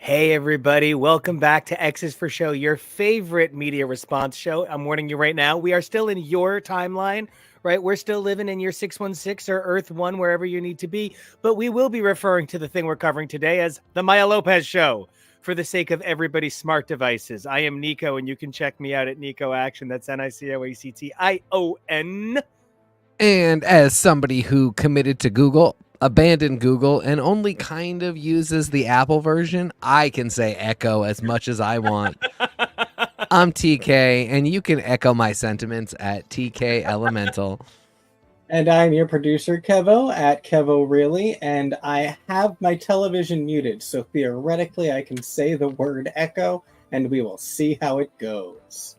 Hey, everybody. Welcome back to X's for Show, your favorite media response show. I'm warning you right now, we are still in your timeline, right? We're still living in your 616 or Earth 1, wherever you need to be. But we will be referring to the thing we're covering today as the Maya Lopez Show for the sake of everybody's smart devices. I am Nico, and you can check me out at Nico Action. That's NICOACTION. And as somebody who committed to Google, abandoned Google, and only kind of uses the Apple version, I can say Echo as much as I want. I'm TK, and you can echo my sentiments at TK Elemental. And I'm your producer, Kevo, at Kevo Really, and I have my television muted, so theoretically I can say the word Echo, and we will see how it goes.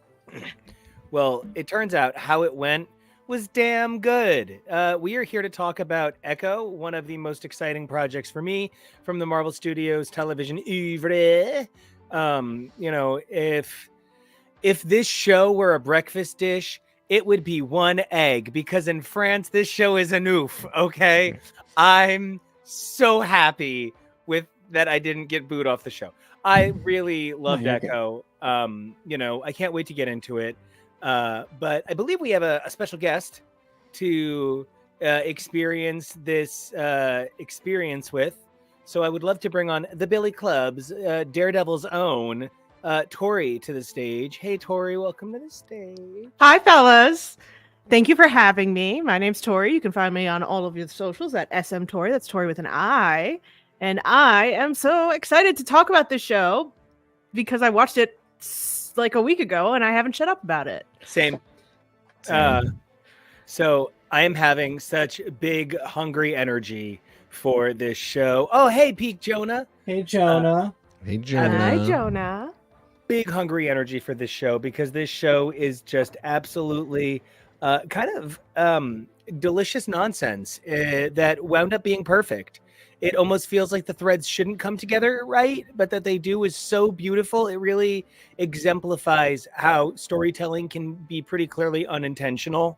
Well, it turns out how it went was damn good. We are here to talk about Echo, one of the most exciting projects for me from the Marvel Studios television oeuvre. If this show were a breakfast dish, it would be one egg, because in France, this show is an oof, okay? I'm so happy with that I didn't get booed off the show. I really loved Echo. I can't wait to get into it. But I believe we have a special guest to experience this experience with. So I would love to bring on the Billy Club's Daredevil's own Tori to the stage. Hey, Tori, welcome to the stage. Hi, fellas. Thank you for having me. My name's Tori. You can find me on all of your socials at SM Tori. That's Tori with an I. And I am so excited to talk about this show because I watched it like a week ago and I haven't shut up about it. Same. So I am having such big hungry energy for this show. Oh, hey, Peak Jonah. Hey, Jonah. Hey, Jonah. Hi, Jonah. Big hungry energy for this show because this show is just absolutely kind of delicious nonsense that wound up being perfect. It almost feels like the threads shouldn't come together right, but that they do is so beautiful. It really exemplifies how storytelling can be pretty clearly unintentional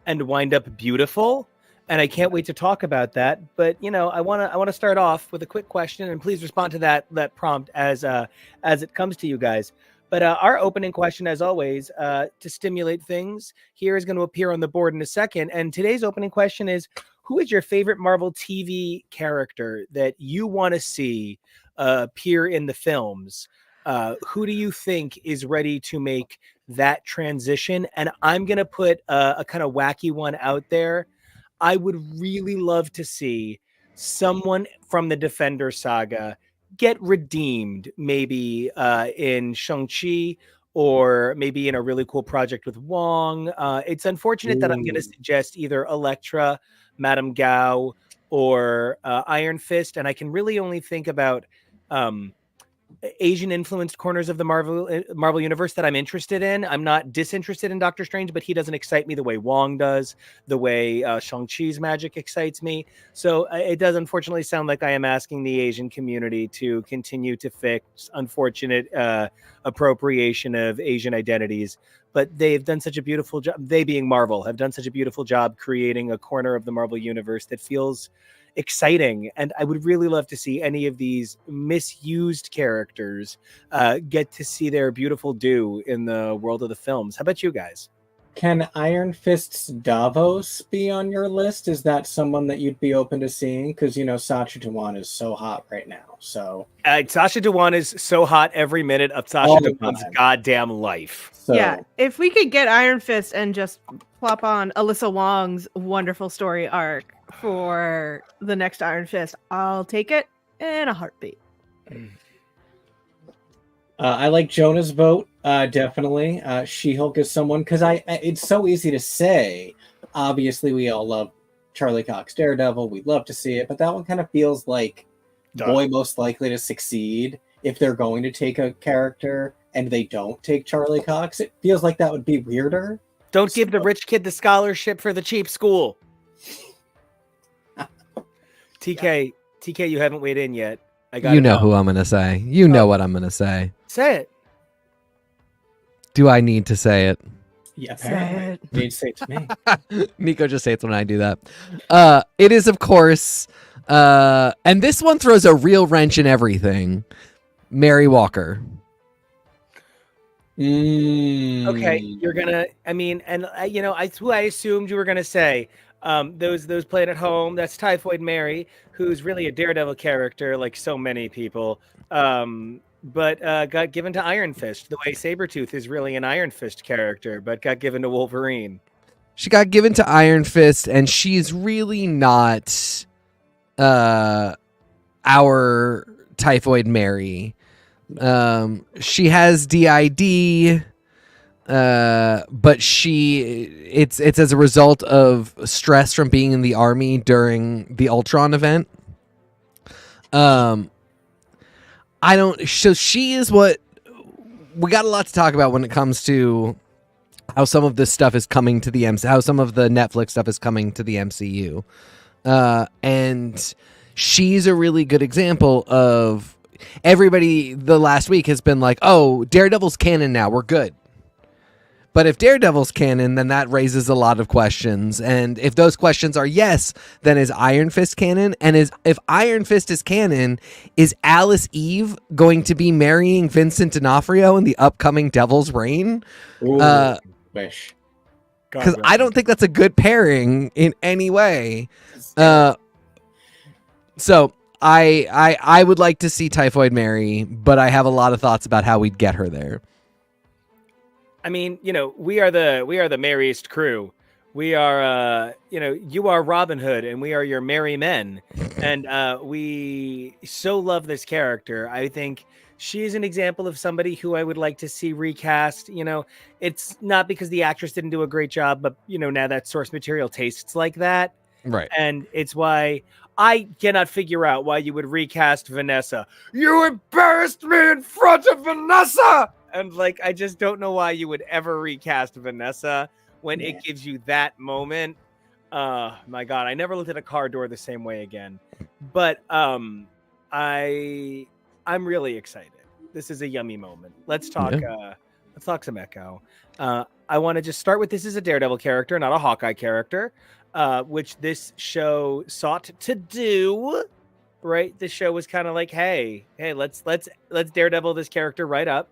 and wind up beautiful. And I can't wait to talk about that. But I want to start off with a quick question, and please respond to that prompt as it comes to you guys. But our opening question, as always, to stimulate things, here is going to appear on the board in a second. And today's opening question is: who is your favorite Marvel TV character that you want to see appear in the films? Who do you think is ready to make that transition? And I'm going to put a kind of wacky one out there. I would really love to see someone from the Defender saga get redeemed, maybe in Shang-Chi, or maybe in a really cool project with Wong. It's unfortunate that I'm going to suggest either Elektra, Madame Gao, or Iron Fist, and I can really only think about Asian influenced corners of the Marvel universe that I'm interested in. I'm not disinterested in Doctor Strange, but he doesn't excite me the way Wong does, the way Shang-Chi's magic excites me. So it does unfortunately sound like I am asking the Asian community to continue to fix unfortunate appropriation of Asian identities. But they've done such a beautiful job. They, being Marvel, have done such a beautiful job creating a corner of the Marvel universe that feels exciting. And I would really love to see any of these misused characters get to see their beautiful due in the world of the films. How about you guys? Can Iron Fist's Davos be on your list? Is that someone that you'd be open to seeing? Because, Sacha Dhawan is so hot right now. So Sacha Dhawan is so hot every minute of Sacha Dhawan's goddamn life. So, Yeah, if we could get Iron Fist and just plop on Alyssa Wong's wonderful story arc for the next Iron Fist, I'll take it in a heartbeat. I like Jonah's vote, definitely. She-Hulk is someone, because it's so easy to say. Obviously, we all love Charlie Cox Daredevil. We'd love to see it, but that one kind of feels like boy most likely to succeed if they're going to take a character and they don't take Charlie Cox. It feels like that would be weirder. Don't give the rich kid the scholarship for the cheap school. TK, you haven't weighed in yet. You know who I'm going to say. You know what I'm going to say. Say it. Do I need to say it? Yeah, apparently. You need to say it to me. Nico just hates when I do that. It is, of course, and this one throws a real wrench in everything. Mary Walker. Okay, you're gonna. I mean, and it's who I assumed you were gonna say. Those playing at home. That's Typhoid Mary, who's really a Daredevil character, like so many people. But got given to Iron Fist. The way Sabretooth is really an Iron Fist character, but got given to Wolverine. She got given to Iron Fist, and she's really not our Typhoid Mary. She has DID, but it's as a result of stress from being in the army during the Ultron event. So she is what we got a lot to talk about when it comes to how some of this stuff is coming to the MCU, how some of the Netflix stuff is coming to the MCU. And she's a really good example of everybody the last week has been like, oh, Daredevil's canon now, we're good. But if Daredevil's canon, then that raises a lot of questions. And if those questions are yes, then is Iron Fist canon? And if Iron Fist is canon, is Alice Eve going to be marrying Vincent D'Onofrio in the upcoming Devil's Reign? Wish. Because I don't think that's a good pairing in any way. So I would like to see Typhoid Mary, but I have a lot of thoughts about how we'd get her there. I mean, we are the merriest crew. We are, you are Robin Hood, and we are your merry men. And we so love this character. I think she is an example of somebody who I would like to see recast. It's not because the actress didn't do a great job, but now that source material tastes like that. Right. And it's why I cannot figure out why you would recast Vanessa. You embarrassed me in front of Vanessa! And I just don't know why you would ever recast Vanessa when it gives you that moment. My God, I never looked at a car door the same way again. But I'm really excited. This is a yummy moment. Let's talk. Let's talk some Echo. I want to just start with this is a Daredevil character, not a Hawkeye character, which this show sought to do. Right, the show was kind of like, hey, let's Daredevil this character right up.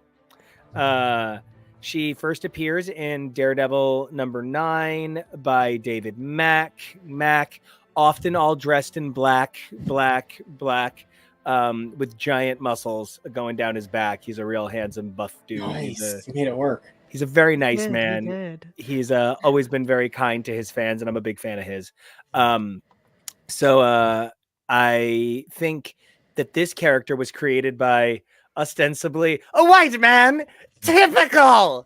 She first appears in Daredevil #9 by David Mack, often all dressed in black, with giant muscles going down his back. He's a real handsome, buff dude. Nice. He made it work. He's a very nice man. He's always been very kind to his fans, and I'm a big fan of his. So I think that this character was created by ostensibly a white man. Typical.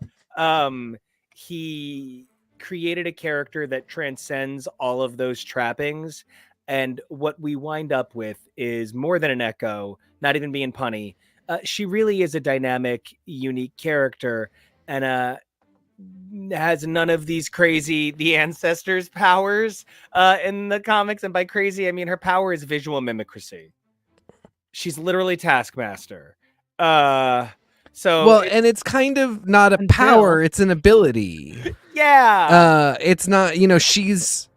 He created a character that transcends all of those trappings, and what we wind up with is more than an Echo, not even being punny. She really is a dynamic, unique character, and has none of these crazy the ancestors powers in the comics. And by crazy, I mean her power is visual mimicry. She's literally Taskmaster. And it's kind of not a power, it's an ability. Yeah. It's not, she's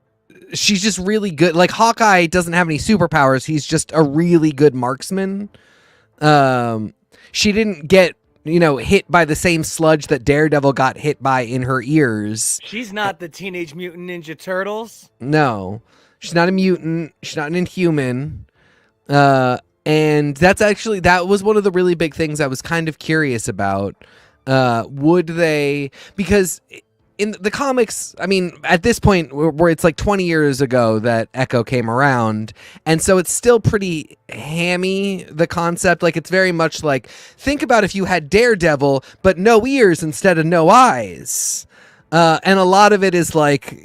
just really good. Like Hawkeye doesn't have any superpowers. He's just a really good marksman. She didn't get, hit by the same sludge that Daredevil got hit by in her ears. She's not the Teenage Mutant Ninja Turtles. No, she's not a mutant. She's not an Inhuman. And that was one of the really big things I was kind of curious about. Would they, because in the comics, I mean, at this point where it's like 20 years ago that Echo came around. And so it's still pretty hammy, the concept. Like it's very much like, think about if you had Daredevil, but no ears instead of no eyes. And a lot of it is like,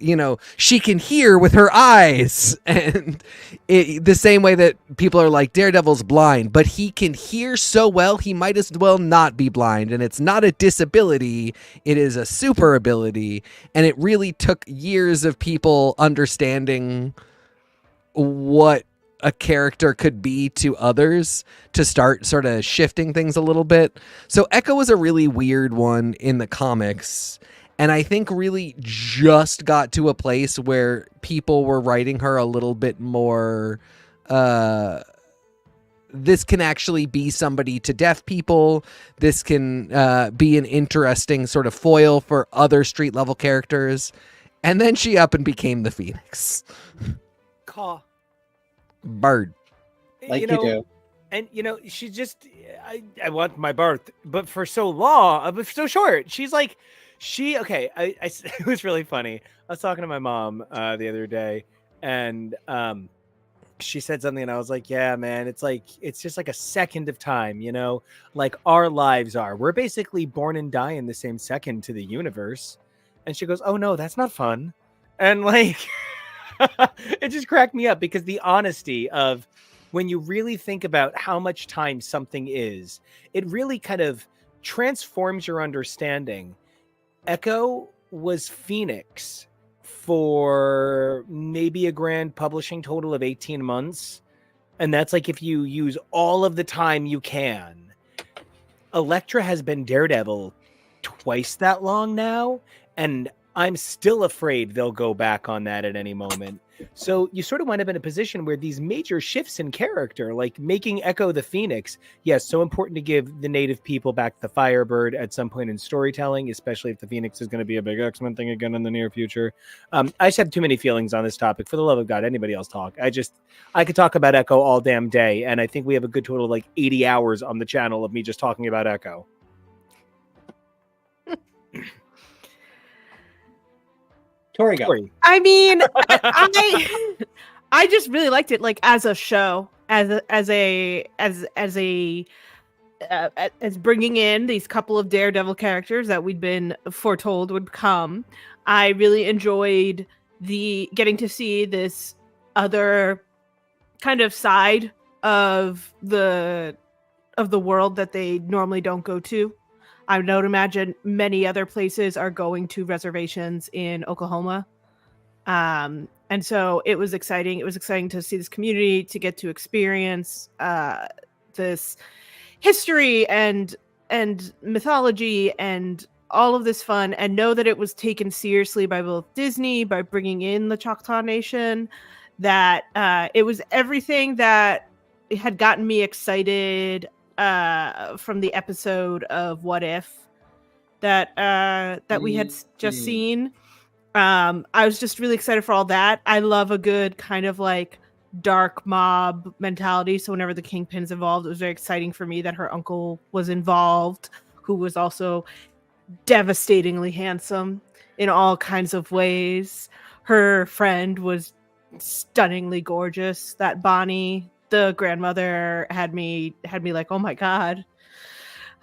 she can hear with her eyes, and the same way that people are like, Daredevil's blind, but he can hear so well, he might as well not be blind. And it's not a disability, it is a super ability. And it really took years of people understanding what a character could be to others to start sort of shifting things a little bit. So Echo was a really weird one in the comics. And I think really just got to a place where people were writing her a little bit more this can actually be somebody to deaf people. This can be an interesting sort of foil for other street level characters. And then she up and became the Phoenix. Caw. Bird. Like you do. And she just, I want my birth, but for so long, but so short. She's like, okay. It was really funny. I was talking to my mom the other day, and she said something, and I was like, yeah, man, it's just like a second of time, like our lives are. We're basically born and die in the same second to the universe. And she goes, oh no, that's not fun. And like, it just cracked me up because the honesty of when you really think about how much time something is, it really kind of transforms your understanding. Echo was Phoenix for maybe a grand publishing total of 18 months. And that's like if you use all of the time you can. Elektra has been Daredevil twice that long now. And I'm still afraid they'll go back on that at any moment. So you sort of wind up in a position where these major shifts in character, like making Echo the Phoenix, yes, so important to give the native people back the Firebird at some point in storytelling, especially if the Phoenix is going to be a big X-Men thing again in the near future. I just have too many feelings on this topic. For the love of God, anybody else talk. I could talk about Echo all damn day, and I think we have a good total of like 80 hours on the channel of me just talking about Echo. Tori, go. I mean, I just really liked it, like as a show, as bringing in these couple of Daredevil characters that we'd been foretold would come. I really enjoyed getting to see this other kind of side of the world that they normally don't go to. I don't imagine many other places are going to reservations in Oklahoma. And so it was exciting. It was exciting to see this community, to get to experience this history and mythology and all of this fun, and know that it was taken seriously by both Disney, by bringing in the Choctaw Nation, that it was everything that had gotten me excited from the episode of What If that we had just seen. I was just really excited for all that. I love a good kind of like dark mob mentality. So whenever the Kingpin's involved, it was very exciting for me that her uncle was involved, who was also devastatingly handsome in all kinds of ways. Her friend was stunningly gorgeous. That Bonnie, the grandmother, had me like, oh my God,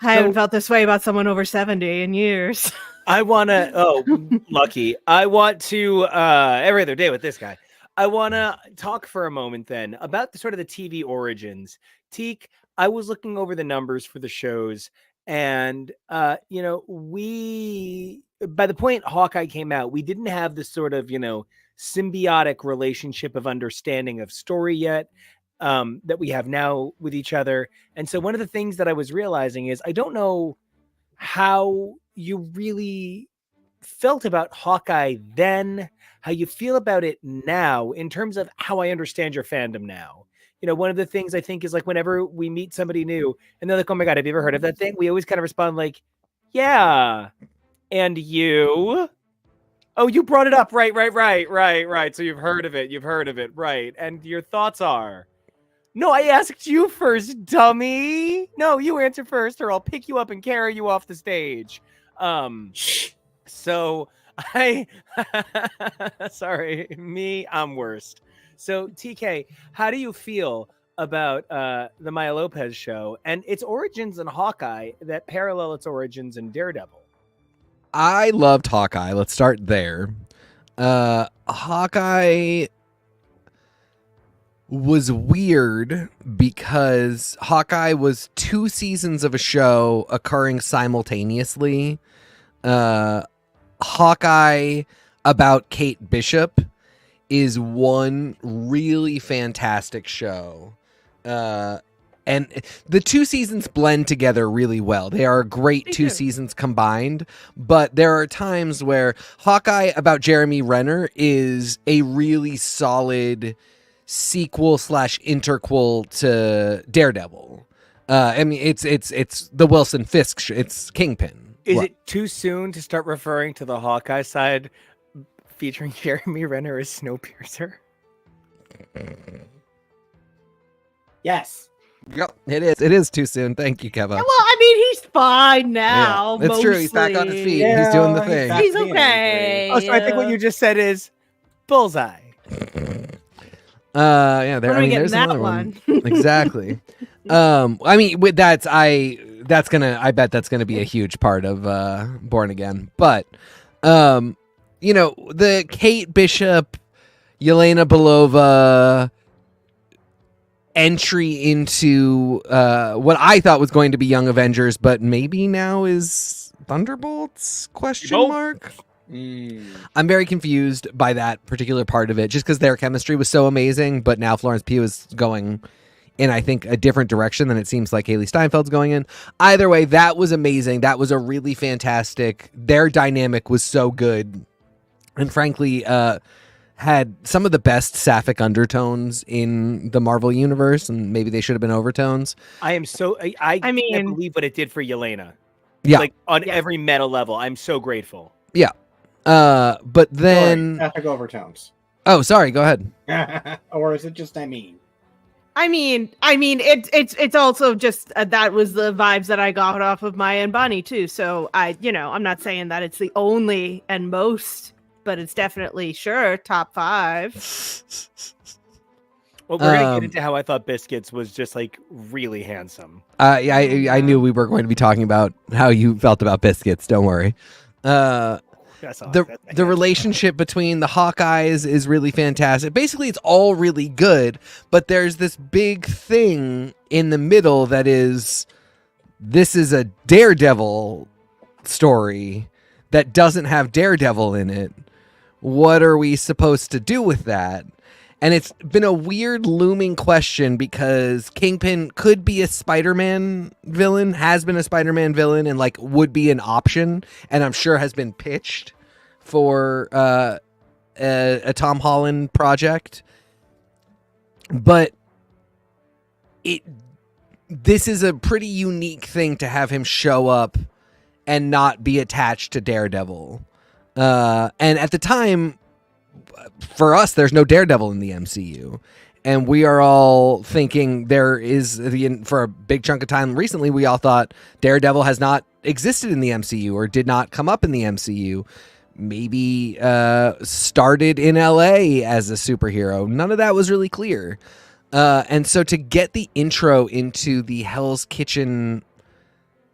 I haven't felt this way about someone over 70 in years. I want to, lucky. I want to, every other day with this guy. I want to talk for a moment then about the sort of the TV origins. Teak, I was looking over the numbers for the shows, and, we, by the point Hawkeye came out, we didn't have this sort of, symbiotic relationship of understanding of story yet. That we have now with each other. And so one of the things that I was realizing is I don't know how you really felt about Hawkeye then, how you feel about it now in terms of how I understand your fandom now. One of the things I think is like whenever we meet somebody new and they're like, oh my God, have you ever heard of that thing? We always kind of respond like, yeah. And you? Oh, you brought it up. Right. So you've heard of it. Right. And your thoughts are? No, I asked you first, dummy. No, you answer first, or I'll pick you up and carry you off the stage. So sorry, I'm worst. So TK, how do you feel about the Maya Lopez show and its origins in Hawkeye that parallel its origins in Daredevil? I loved Hawkeye. Let's start there. Hawkeye was weird because Hawkeye was 2 seasons of a show occurring simultaneously. Hawkeye about Kate Bishop is one really fantastic show. And the 2 seasons blend together really well. They are great 2 seasons combined, but there are times where Hawkeye about Jeremy Renner is a really solid sequel / interquel to Daredevil. I mean, it's the Wilson Fisk. It's Kingpin. Is What? it too soon to start referring to the Hawkeye side featuring Jeremy Renner as Snowpiercer? Yes. Yep, it is. It is too soon. Thank you, Kevin. Well, I mean, he's fine now. It's true. He's back on his mostly. feet. He's doing the thing. back He's to being okay. angry. Oh, so I think what you just said is bullseye. Yeah, there. When I are we mean, getting there's that another one. one? Exactly. I mean, with that, I bet that's gonna be a huge part of Born Again. But, you know, the Kate Bishop, Yelena Belova entry into what I thought was going to be Young Avengers, but maybe now is Thunderbolts? Question Nope. mark. I'm very confused by that particular part of it, just because their chemistry was so amazing, but now Florence Pugh is going in, I think, a different direction than it seems like Haley Steinfeld's going in. Either way, that was amazing. That was a really fantastic. Their dynamic was so good, and frankly, had some of the best sapphic undertones in the Marvel universe, and maybe they should have been overtones. I am so I mean- can't believe what it did for Yelena. Yeah. Like on Yeah. every meta level. I'm so grateful. But then, Traffic overtones. oh, sorry, go ahead. Or is it just I mean? I mean, it's also just that was the vibes that I got off of Maya and Bunny too. So I'm not saying that it's the only and most, but it's definitely top 5. Well, we're gonna get into how I thought Biscuits was just like really handsome. I knew we were going to be talking about how you felt about Biscuits. Don't worry. That's all. The relationship between the Hawkeyes is really fantastic. Basically, it's all really good, but there's this big thing in the middle that is, this is a Daredevil story that doesn't have Daredevil in it. What are we supposed to do with that? And it's been a weird looming question because Kingpin could be a Spider-Man villain, has been a Spider-Man villain, and like would be an option, and I'm sure has been pitched for a Tom Holland project. But this is a pretty unique thing to have him show up and not be attached to Daredevil. And at the time, for us, there's no Daredevil in the MCU, and we are all thinking there is for a big chunk of time recently. We all thought Daredevil has not existed in the MCU or did not come up in the MCU. Maybe started in LA as a superhero. None of that was really clear, and so to get the intro into the Hell's Kitchen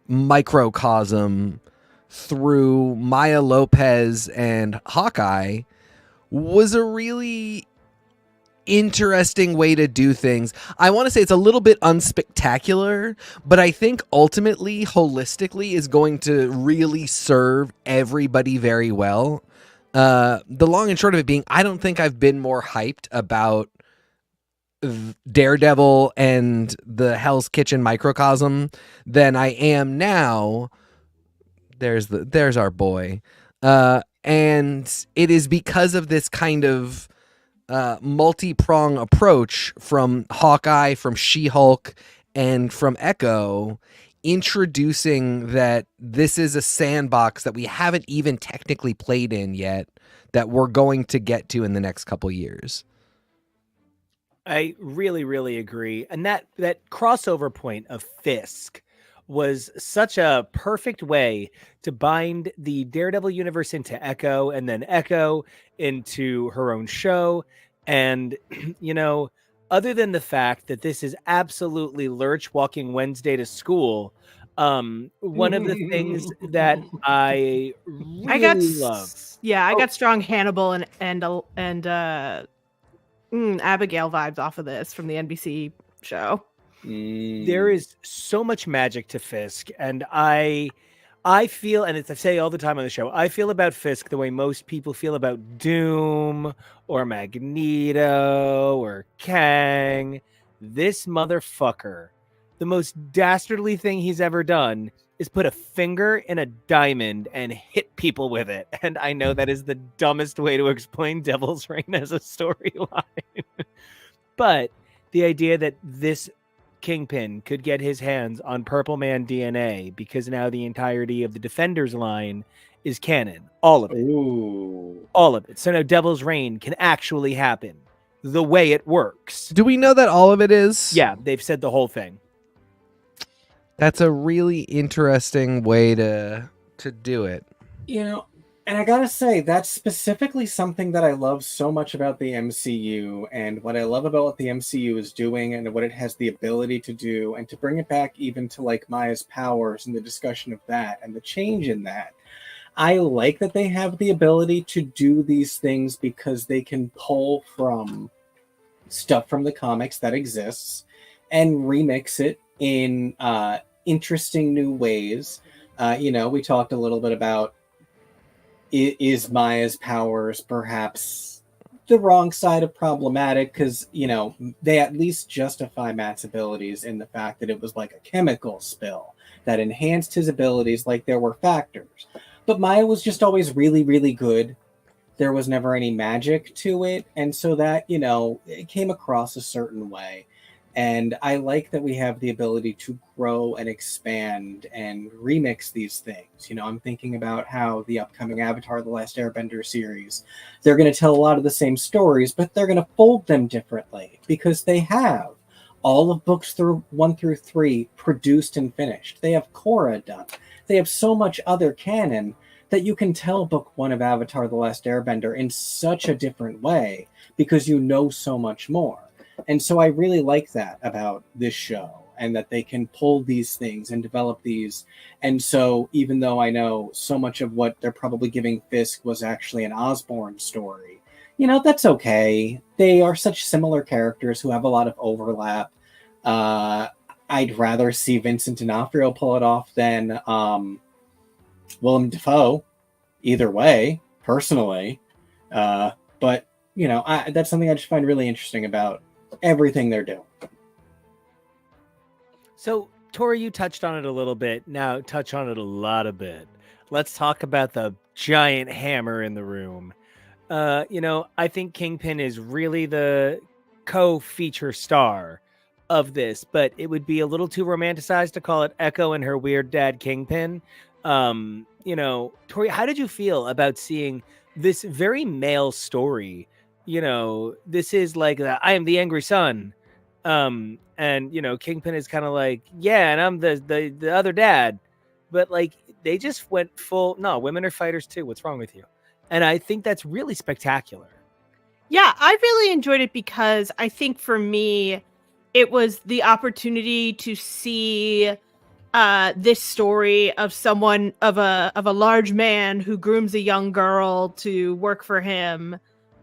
microcosm through Maya Lopez and Hawkeye was a really interesting way to do things. I want to say it's a little bit unspectacular, but I think ultimately, holistically, is going to really serve everybody very well. The long and short of it being, I don't think I've been more hyped about Daredevil and the Hell's Kitchen microcosm than I am now. There's our boy. And it is because of this kind of multi-prong approach from Hawkeye, from She-Hulk, and from Echo, introducing that this is a sandbox that we haven't even technically played in yet, that we're going to get to in the next couple years. I really, really agree. And that crossover point of Fisk was such a perfect way to bind the Daredevil universe into Echo, and then Echo into her own show. And, other than the fact that this is absolutely Lurch walking Wednesday to school, one of the things that I really love. Yeah, I got strong Hannibal and Abigail vibes off of this from the NBC show. There is so much magic to Fisk, and I feel, and I say all the time on the show, I feel about Fisk the way most people feel about Doom or Magneto or Kang. This motherfucker, the most dastardly thing he's ever done is put a finger in a diamond and hit people with it. And I know that is the dumbest way to explain Devil's Reign as a storyline. But the idea that this Kingpin could get his hands on Purple Man DNA because now the entirety of the Defenders line is canon. All of it. Ooh. All of it. So now Devil's Reign can actually happen the way it works. Do we know that all of it is? Yeah, they've said the whole thing. That's a really interesting way to do it. You know, and I gotta say, that's specifically something that I love so much about the MCU, and what I love about what the MCU is doing and what it has the ability to do, and to bring it back even to like Maya's powers and the discussion of that and the change in that. I like that they have the ability to do these things because they can pull from stuff from the comics that exists and remix it in interesting new ways. We talked a little bit about, is Maya's powers perhaps the wrong side of problematic? Because, they at least justify Matt's abilities in the fact that it was like a chemical spill that enhanced his abilities, like there were factors. But Maya was just always really, really good. There was never any magic to it. And so that, it came across a certain way. And I like that we have the ability to grow and expand and remix these things. I'm thinking about how the upcoming Avatar: The Last Airbender series, they're going to tell a lot of the same stories, but they're going to fold them differently because they have all of books 1 through 3 produced and finished. They have Korra done. They have so much other canon that you can tell book 1 of Avatar: The Last Airbender in such a different way because you know so much more. And so I really like that about this show, and that they can pull these things and develop these. And so even though I know so much of what they're probably giving Fisk was actually an Osborn story, that's okay. They are such similar characters who have a lot of overlap. I'd rather see Vincent D'Onofrio pull it off than Willem Dafoe, either way, personally. But, that's something I just find really interesting about everything they're doing. So, Tori, you touched on it a little bit. Now, touch on it a lot of bit. Let's talk about the giant hammer in the room. I think Kingpin is really the co-feature star of this, but it would be a little too romanticized to call it Echo and her weird dad Kingpin. Tori, how did you feel about seeing this very male story? This is like I am the angry son. And Kingpin is kind of like, yeah, and I'm the other dad. But like they just went full, no, women are fighters too. What's wrong with you? And I think that's really spectacular. Yeah, I really enjoyed it because I think for me, it was the opportunity to see this story of someone of a large man who grooms a young girl to work for him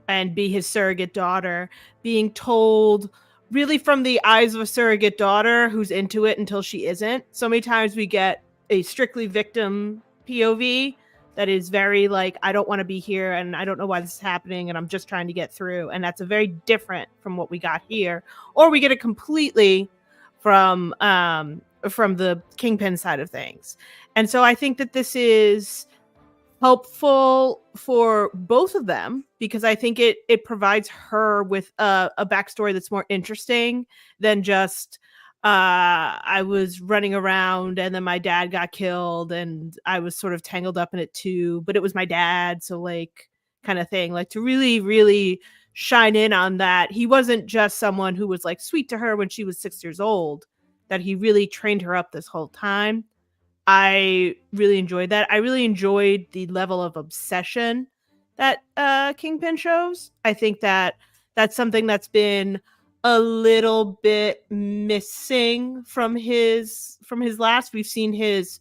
and be his surrogate daughter, being told really from the eyes of a surrogate daughter who's into it until she isn't. So many times we get a strictly victim POV that is very like, I don't want to be here and I don't know why this is happening and I'm just trying to get through. And that's a very different from what we got here. Or we get it completely from the Kingpin side of things. And so I think that this is helpful for both of them because I think it provides her with a backstory that's more interesting than just I was running around and then my dad got killed and I was sort of tangled up in it too, but it was my dad, so like kind of thing, like to really, really shine in on that. He wasn't just someone who was like sweet to her when she was 6 years old, that he really trained her up this whole time. I really enjoyed that. I really enjoyed the level of obsession that Kingpin shows. I think that that's something that's been a little bit missing from his last. We've seen his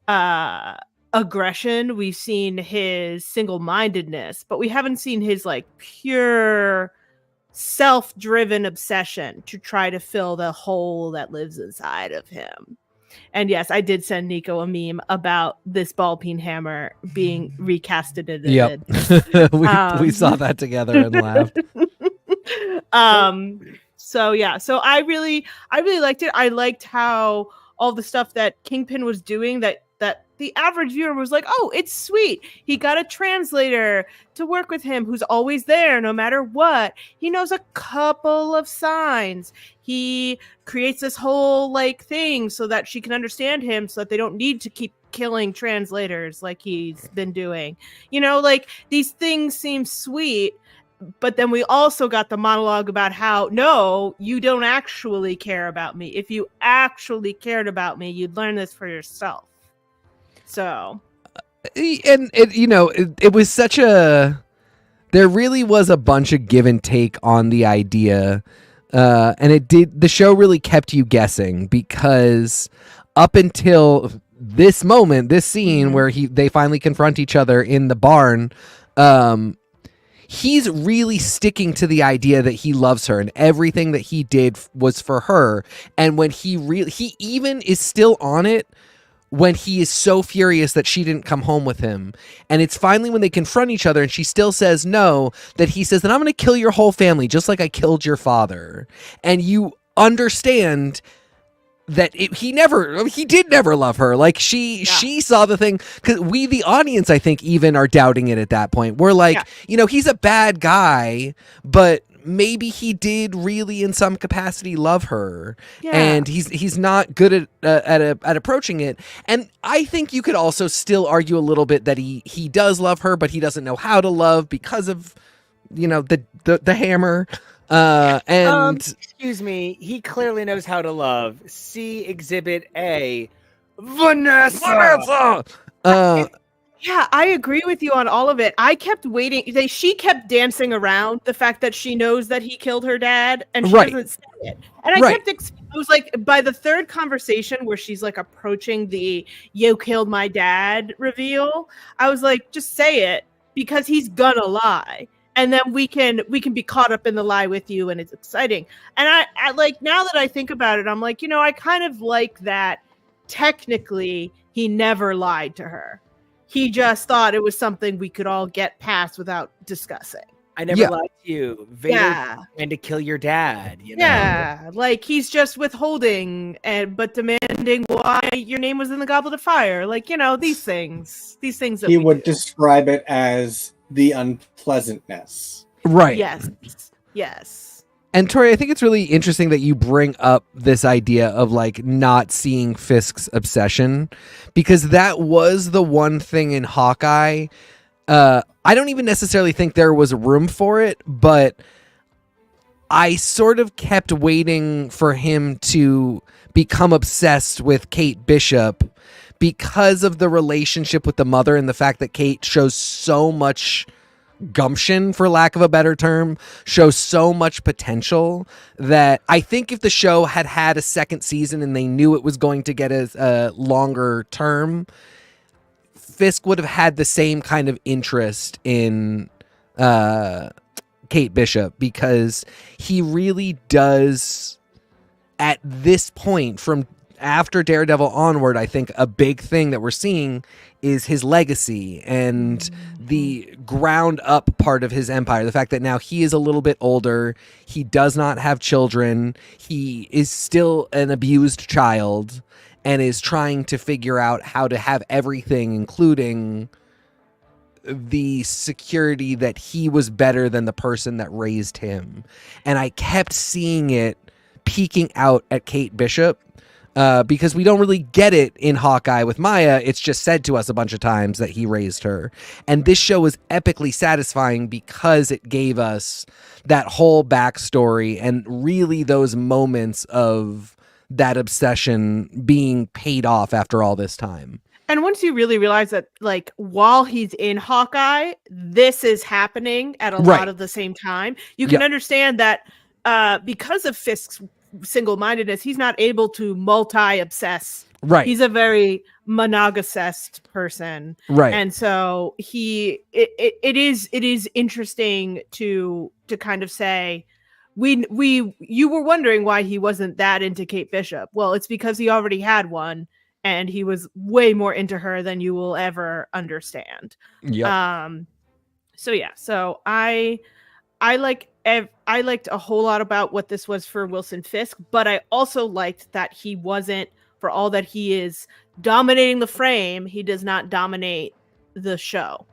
aggression, we've seen his single-mindedness, but we haven't seen his like pure self-driven obsession to try to fill the hole that lives inside of him. And yes, I did send Nico a meme about this ball peen hammer being recasted in Yep. we saw that together and laughed. So yeah, so I really liked it. I liked how all the stuff that Kingpin was doing that the average viewer was like, oh, it's sweet. He got a translator to work with him who's always there no matter what. He knows a couple of signs. He creates this whole like thing so that she can understand him so that they don't need to keep killing translators like he's been doing. You know, like these things seem sweet. But then we also got the monologue about how, no, you don't actually care about me. If you actually cared about me, you'd learn this for yourself. So. And it was such a, there really was a bunch of give and take on the idea. And the show really kept you guessing because up until this moment, this scene where they finally confront each other in the barn, he's really sticking to the idea that he loves her and everything that he did was for her. And when he even is still on it when he is so furious that she didn't come home with him. And it's finally when they confront each other and she still says no, that he says, then I'm going to kill your whole family just like I killed your father. And you understand that he did never love her. Like she saw the thing, because we, the audience, I think even are doubting it at that point. We're like, he's a bad guy, but maybe he did really in some capacity love her, and he's not good at approaching it. And I think you could also still argue a little bit that he does love her, but he doesn't know how to love because of the hammer. Excuse me, he clearly knows how to love. See Exhibit A, Vanessa. Yeah, I agree with you on all of it. I kept waiting. She kept dancing around the fact that she knows that he killed her dad, and she doesn't say it. And I kept. It was like by the third conversation where she's like approaching the "you killed my dad" reveal. I was like, just say it because he's gonna lie. And then we can be caught up in the lie with you, and it's exciting. And I like, now that I think about it, I'm like, I kind of like that. Technically, he never lied to her. He just thought it was something we could all get past without discussing. I never lied to you. Vader trying to kill your dad. Yeah, like he's just withholding, but demanding why your name was in the Goblet of Fire. Like, these things that he would describe it as the unpleasantness. Right. Yes. And Tori, I think it's really interesting that you bring up this idea of like not seeing Fisk's obsession, because that was the one thing in Hawkeye. I don't even necessarily think there was room for it, but I sort of kept waiting for him to become obsessed with Kate Bishop because of the relationship with the mother and the fact that Kate shows so much gumption, for lack of a better term, shows so much potential, that I think if the show had a second season and they knew it was going to get a longer term, Fisk would have had the same kind of interest in Kate Bishop, because he really does, at this point, from after Daredevil onward, I think a big thing that we're seeing is his legacy and the ground up part of his empire. The fact that now he is a little bit older, he does not have children, he is still an abused child, and is trying to figure out how to have everything, including the security that he was better than the person that raised him. And I kept seeing it peeking out at Kate Bishop, because we don't really get it in Hawkeye with Maya. It's just said to us a bunch of times that he raised her. And this show was epically satisfying because it gave us that whole backstory and really those moments of that obsession being paid off after all this time. And once you really realize that, like, while he's in Hawkeye, this is happening at a lot of the same time, you can understand that because of Fisk's single-mindedness, he's not able to multi-obsess. Right. He's a very monogamous person. Right. And so it is interesting to kind of say, you were wondering why he wasn't that into Kate Bishop. Well, it's because he already had one, and he was way more into her than you will ever understand. Yeah. So I liked a whole lot about what this was for Wilson Fisk, but I also liked that he wasn't, For all that he is dominating the frame, he does not dominate the show.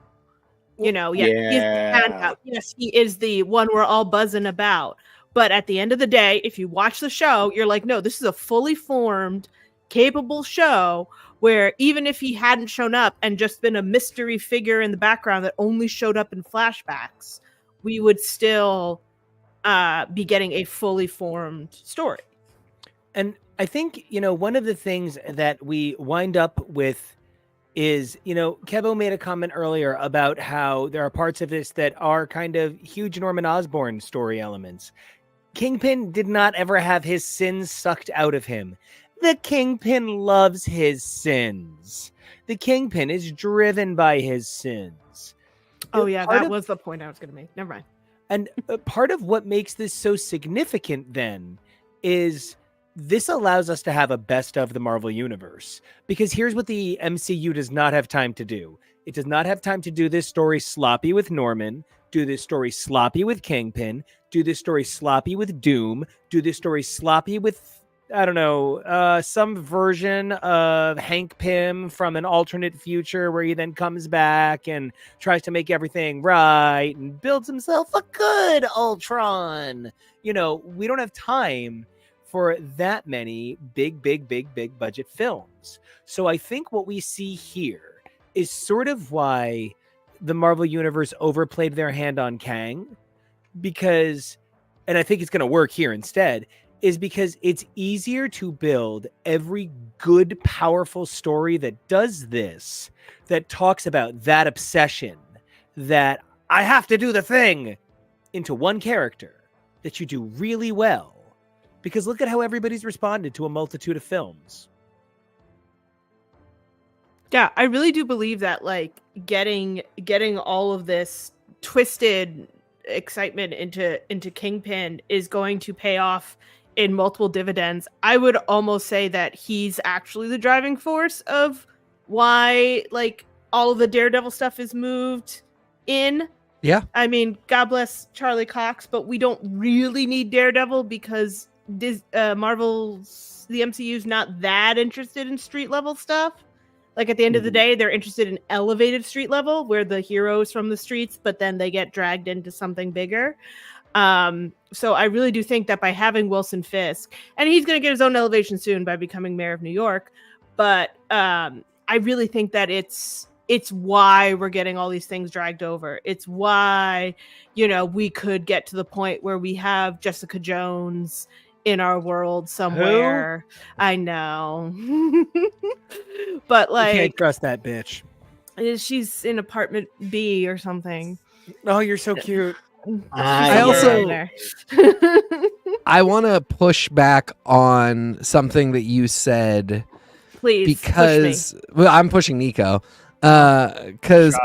You know, he is the handout. Yes, he is the one we're all buzzing about. But at the end of the day, if you watch the show, you're like, no, this is a fully formed, capable show where even if he hadn't shown up and just been a mystery figure in the background that only showed up in flashbacks, we would still be getting a fully formed story. And I think, one of the things that we wind up with is, Kevo made a comment earlier about how there are parts of this that are kind of huge Norman Osborn story elements. Kingpin did not ever have his sins sucked out of him. The Kingpin loves his sins. The Kingpin is driven by his sins. Oh, yeah, that was the point I was going to make. Never mind. And part of what makes this so significant then is this allows us to have a best of the Marvel Universe. Because here's what the MCU does not have time to do. It does not have time to do this story sloppy with Norman, do this story sloppy with Kingpin, do this story sloppy with Doom, do this story sloppy with, I don't know, some version of Hank Pym from an alternate future where he then comes back and tries to make everything right and builds himself a good Ultron. We don't have time for that many big budget films. So I think what we see here is sort of why the Marvel Universe overplayed their hand on Kang, because, and I think it's going to work here instead, is because it's easier to build every good, powerful story that does this, that talks about that obsession, that I have to do the thing, into one character that you do really well. Because look at how everybody's responded to a multitude of films. Yeah, I really do believe that getting all of this twisted excitement into Kingpin is going to pay off in multiple dividends. I would almost say that he's actually the driving force of why all of the Daredevil stuff is moved in. Yeah. I mean, God bless Charlie Cox, but we don't really need Daredevil because Marvel's, the MCU's not that interested in street level stuff. At the end of the day, they're interested in elevated street level where the heroes from the streets, but then they get dragged into something bigger. So I really do think that by having Wilson Fisk, and he's going to get his own elevation soon by becoming mayor of New York, but I really think that it's why we're getting all these things dragged over. It's why, we could get to the point where we have Jessica Jones in our world somewhere. Who? I know. But you can't trust that bitch. She's in apartment B or something. Oh, you're so cute. I want to push back on something that you said. Please, because I'm pushing Nico. Because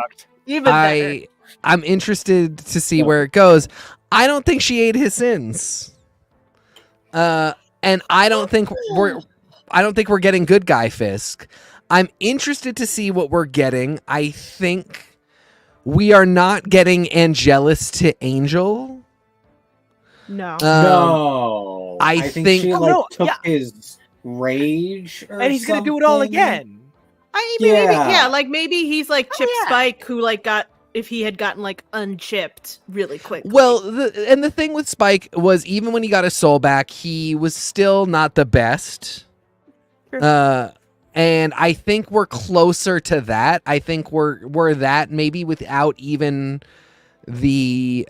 I'm interested to see where it goes. I don't think she ate his sins. And I don't think we're getting good guy Fisk. I'm interested to see what we're getting. I think we are not getting Angelus to Angel. No. I think she took his rage and he's going to do it all again. Maybe he's like Chip Spike who got, if he had gotten unchipped really quick. Well, the thing with Spike was even when he got his soul back, he was still not the best. Sure. And I think we're closer to that. I think we're that maybe without even the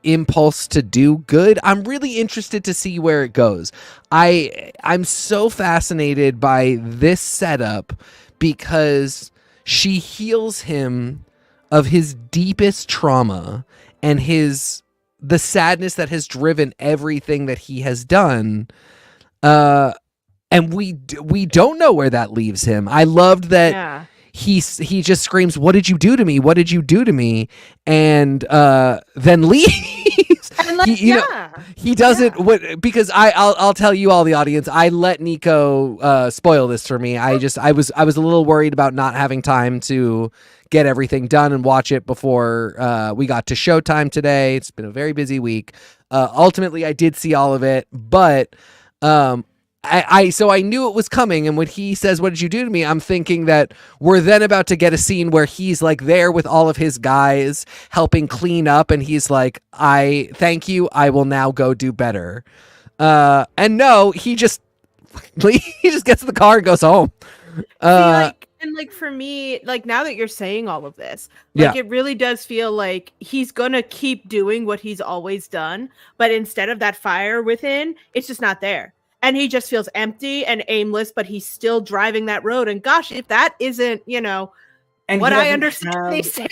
impulse to do good. I'm really interested to see where it goes. I'm so fascinated by this setup because she heals him of his deepest trauma and the sadness that has driven everything that he has done. And we don't know where that leaves him. I loved that he just screams, "What did you do to me? What did you do to me?" And then leaves. And he doesn't because I'll tell you all, the audience, I let Nico spoil this for me. I was a little worried about not having time to get everything done and watch it before we got to Showtime today. It's been a very busy week. Ultimately, I did see all of it, but So I knew it was coming, and when he says, "What did you do to me?" I'm thinking that we're then about to get a scene where he's like there with all of his guys helping clean up, and he's like, "I thank you. I will now go do better." And no, he just gets in the car and goes home. For me, like now that you're saying all of this, like it really does feel like he's gonna keep doing what he's always done, but instead of that fire within, it's just not there. And he just feels empty and aimless, but he's still driving that road. And gosh, if that isn't, And what I understand these days.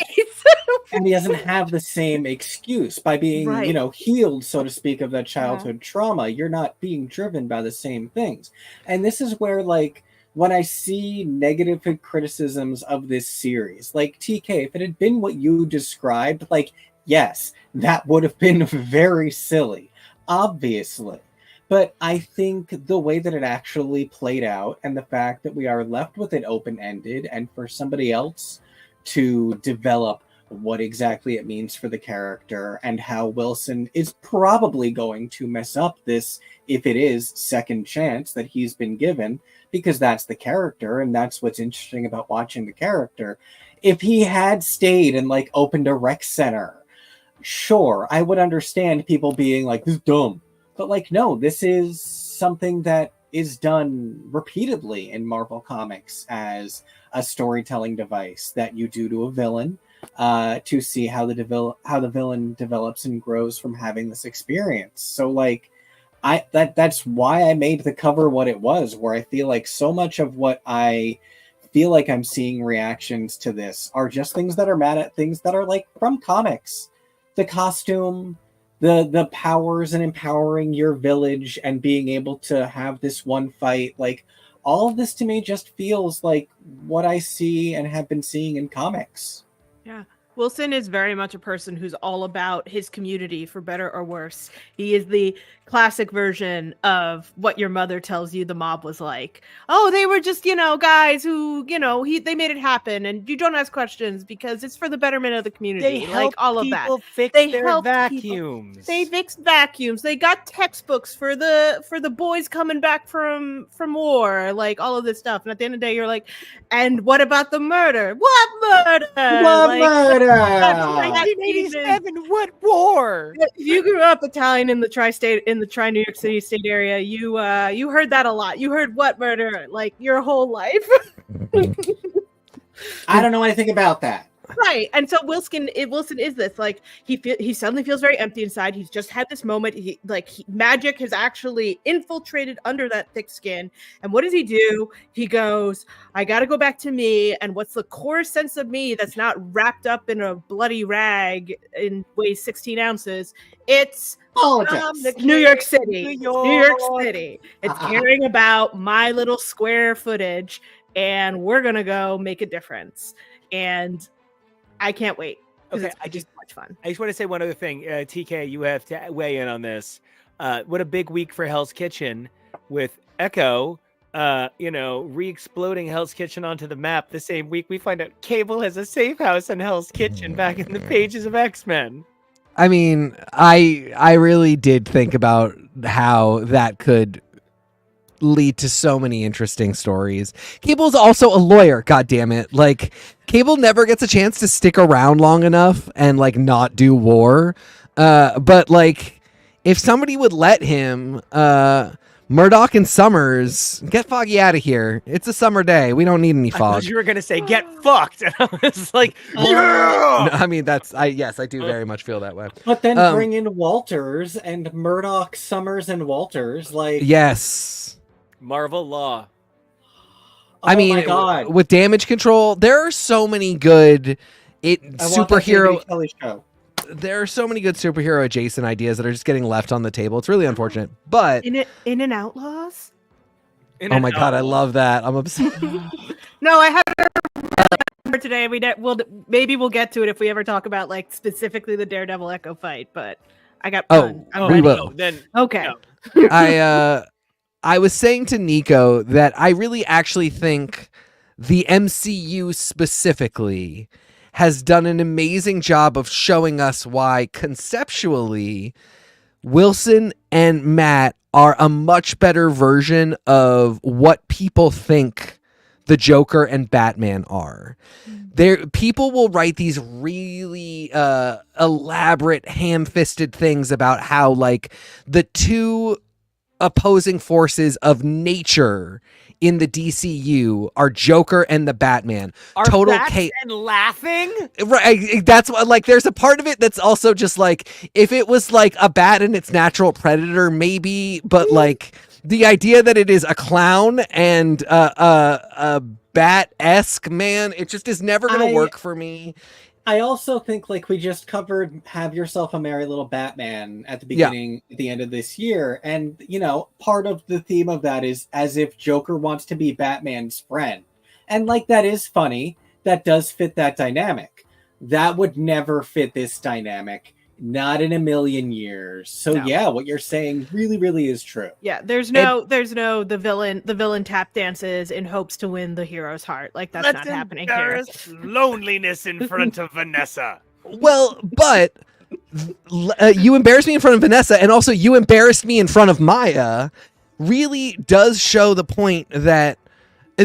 And he doesn't have the same excuse by being, healed, so to speak, of that childhood trauma. You're not being driven by the same things. And this is where, like, when I see negative criticisms of this series, like, TK, if it had been what you described, like, yes, that would have been very silly, obviously. But I think the way that it actually played out and the fact that we are left with it open-ended and for somebody else to develop what exactly it means for the character and how Wilson is probably going to mess up this, if it is, second chance that he's been given, because that's the character and that's what's interesting about watching the character. If he had stayed and like opened a rec center, sure, I would understand people being like, this is dumb. But like, no, this is something that is done repeatedly in Marvel Comics as a storytelling device that you do to a villain to see how the villain develops and grows from having this experience. So like, that's why I made the cover what it was, where I feel like so much of what I feel like I'm seeing reactions to this are just things that are mad at things that are like from comics. The costume, the powers and empowering your village and being able to have this one fight, like all of this to me just feels like what I see and have been seeing in comics. Yeah. Wilson is very much a person who's all about his community, for better or worse. He is the classic version of what your mother tells you the mob was like. Oh, they were just, guys who, they made it happen, and you don't ask questions because it's for the betterment of the community. They like all of that. They helped vacuums. They fixed vacuums. They got textbooks for the boys coming back from war, like all of this stuff. And at the end of the day, you're like, and what about the murder? What murder? What murder? 1987. What war? If you grew up Italian in the New York City state area, you heard that a lot. You heard what murder like your whole life. I don't know anything about that. Right. And so Wilson is this, like, he suddenly feels very empty inside. He's just had this moment. Magic has actually infiltrated under that thick skin. And what does he do? He goes, I got to go back to me. And what's the core sense of me that's not wrapped up in a bloody rag and weighs 16 ounces? It's New York City. New York City. It's caring about my little square footage. And we're going to go make a difference. And I can't wait. Okay, it's just much fun. I just want to say one other thing. TK, you have to weigh in on this. What a big week for Hell's Kitchen with Echo, re-exploding Hell's Kitchen onto the map. The same week we find out Cable has a safe house in Hell's Kitchen back in the pages of X-Men. I mean, I really did think about how that could lead to so many interesting stories. Cable's also a lawyer, god damn it. Like, Cable never gets a chance to stick around long enough and like not do war. But like, if somebody would let him, Murdoch and Summers, get Foggy out of here. It's a summer day. We don't need any fog. I thought you were gonna say get fucked. And I was like, yeah! No, I mean, I do very much feel that way. But then bring in Walters and Murdoch, Summers, and Walters. Like, yes. Marvel Law. I mean, my God. With Damage Control, there are so many good superhero. There are so many good superhero adjacent ideas that are just getting left on the table. It's really unfortunate. But In and Outlaws. Oh my God, I love that. I'm obsessed. No, I have today. Maybe we'll get to it if we ever talk about like specifically the Daredevil Echo fight. But I got we will. Then okay. No. I was saying to Nico that I really actually think the MCU specifically has done an amazing job of showing us why conceptually Wilson and Matt are a much better version of what people think the Joker and Batman are. People will write these really elaborate, ham-fisted things about how like the two opposing forces of nature in the DCU are Joker and the Batman. Are Total bats and laughing? Right, that's what, like, there's a part of it that's also just like, if it was like a bat and its natural predator, maybe, but like the idea that it is a clown and a bat-esque, man, it just is never gonna work for me. I also think, like, we just covered Have Yourself a Merry Little Batman at the beginning, at the end of this year. And, you know, part of the theme of that is as if Joker wants to be Batman's friend. And, like, that is funny. That does fit that dynamic. That would never fit this dynamic. Not in a million years. So No. yeah, what you're saying really, really is true. Yeah, there's no the villain tap dances in hopes to win the hero's heart. Like that's not happening here. Loneliness in front of Vanessa. Well, but you embarrassed me in front of Vanessa, and also you embarrassed me in front of Maya, really does show the point that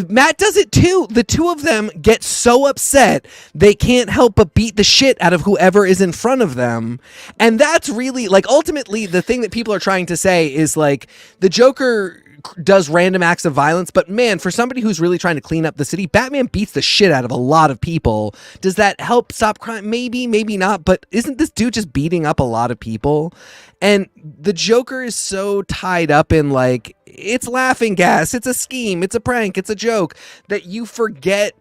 Matt does it too. The two of them get so upset they can't help but beat the shit out of whoever is in front of them. And that's really, like, ultimately the thing that people are trying to say is, like, the Joker does random acts of violence, but man, for somebody who's really trying to clean up the city, Batman beats the shit out of a lot of people. Does that help stop crime? Maybe, maybe not, but isn't this dude just beating up a lot of people? And the Joker is so tied up in, like, it's laughing gas, it's a scheme, it's a prank, it's a joke, that you forget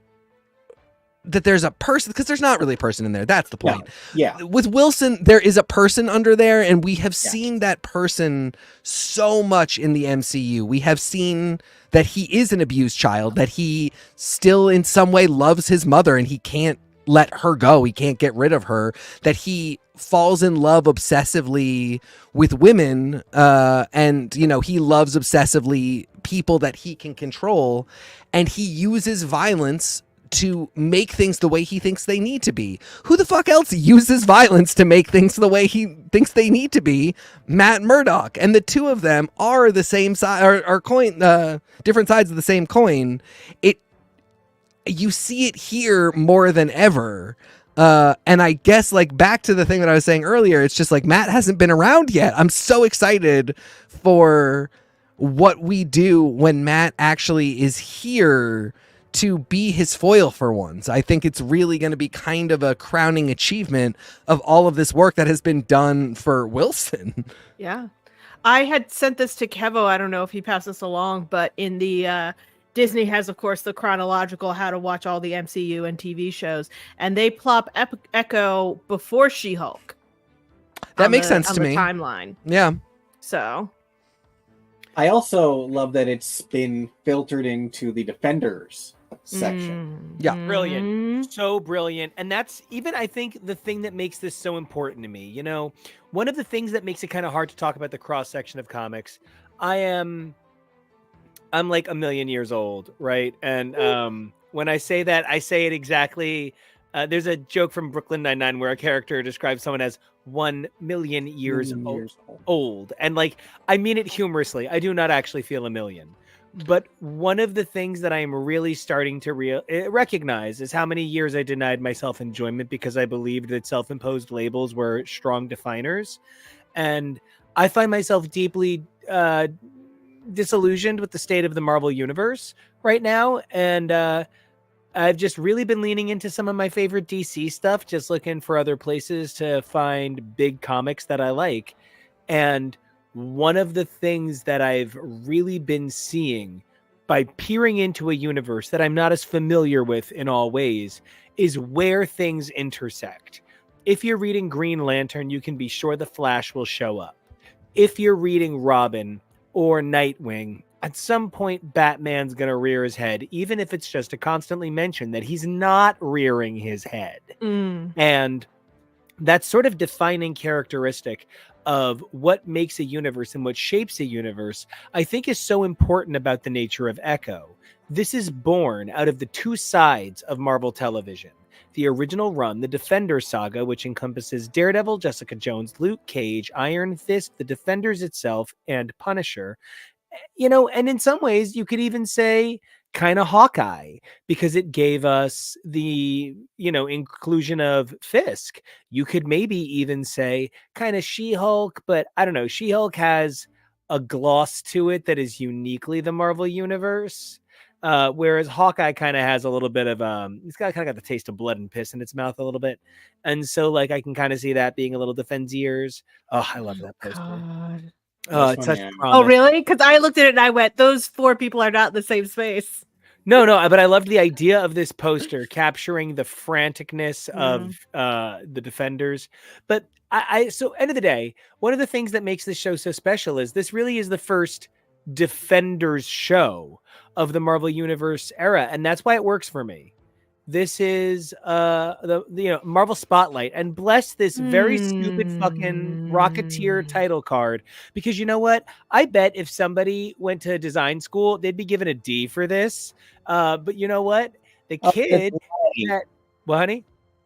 that there's a person, because there's not really a person in there. That's the point. Yeah. With Wilson, there is a person under there, and we have seen that person so much in the MCU. We have seen that he is an abused child, that he still in some way loves his mother and he can't let her go. He can't get rid of her, that he falls in love obsessively with women, and, you know, he loves obsessively people that he can control, and he uses violence to make things the way he thinks they need to be. Who the fuck else uses violence to make things the way he thinks they need to be? Matt Murdock. And the two of them are the same side, are different sides of the same coin. You see it here more than ever. And I guess, like, back to the thing that I was saying earlier, it's just like Matt hasn't been around yet. I'm so excited for what we do when Matt actually is here to be his foil for once. I think it's really going to be kind of a crowning achievement of all of this work that has been done for Wilson. Yeah. I had sent this to Kevo. I don't know if he passed this along, but in the Disney has, of course, the chronological how to watch all the MCU and TV shows, and they plop Echo before She-Hulk. That makes sense to me. Timeline. Yeah. So I also love that it's been filtered into the Defenders section. Yeah. Brilliant. So brilliant. And that's even, I think, the thing that makes this so important to me. You know, one of the things that makes it kind of hard to talk about the cross section of comics, I'm like a million years old, right? And when I say that, I say it exactly. There's a joke from Brooklyn Nine-Nine where a character describes someone as 1 million years old. And, like, I mean it humorously. I do not actually feel a million. But one of the things that I am really starting to recognize is how many years I denied myself enjoyment because I believed that self-imposed labels were strong definers. And I find myself deeply disillusioned with the state of the Marvel universe right now, and I've just really been leaning into some of my favorite DC stuff, just looking for other places to find big comics that I like. And one of the things that I've really been seeing by peering into a universe that I'm not as familiar with in all ways is where things intersect. If you're reading Green Lantern, you can be sure the Flash will show up. If you're reading Robin or Nightwing, at some point Batman's going to rear his head, even if it's just to constantly mention that he's not rearing his head. And that sort of defining characteristic of what makes a universe and what shapes a universe, I think, is so important about the nature of Echo. This is born out of the two sides of Marvel television. the original run, the Defenders saga, which encompasses Daredevil, Jessica Jones, Luke Cage, Iron Fist, the Defenders itself, and Punisher. And in some ways you could even say kind of Hawkeye, because it gave us the, inclusion of Fisk. You could maybe even say kind of She-Hulk, but I don't know. She-Hulk has a gloss to it that is uniquely the Marvel universe. Whereas Hawkeye kind of has a little bit of he's got the taste of blood and piss in its mouth a little bit, and so like I can kind of see that being a little Defensiers. Oh, I love that poster. God. Oh, This it's one, such yeah. promise. Oh, really? Because I looked at it and I went, those 4 people are not in the same space. No, but I loved the idea of this poster capturing the franticness of the Defenders. But so end of the day, one of the things that makes this show so special is this really is the first Defenders show of the Marvel Universe era, and that's why it works for me. This is the Marvel Spotlight, and bless this very stupid fucking Rocketeer title card, because you know what? I bet if somebody went to design school, they'd be given a D for this. But you know what? The kid well, honey?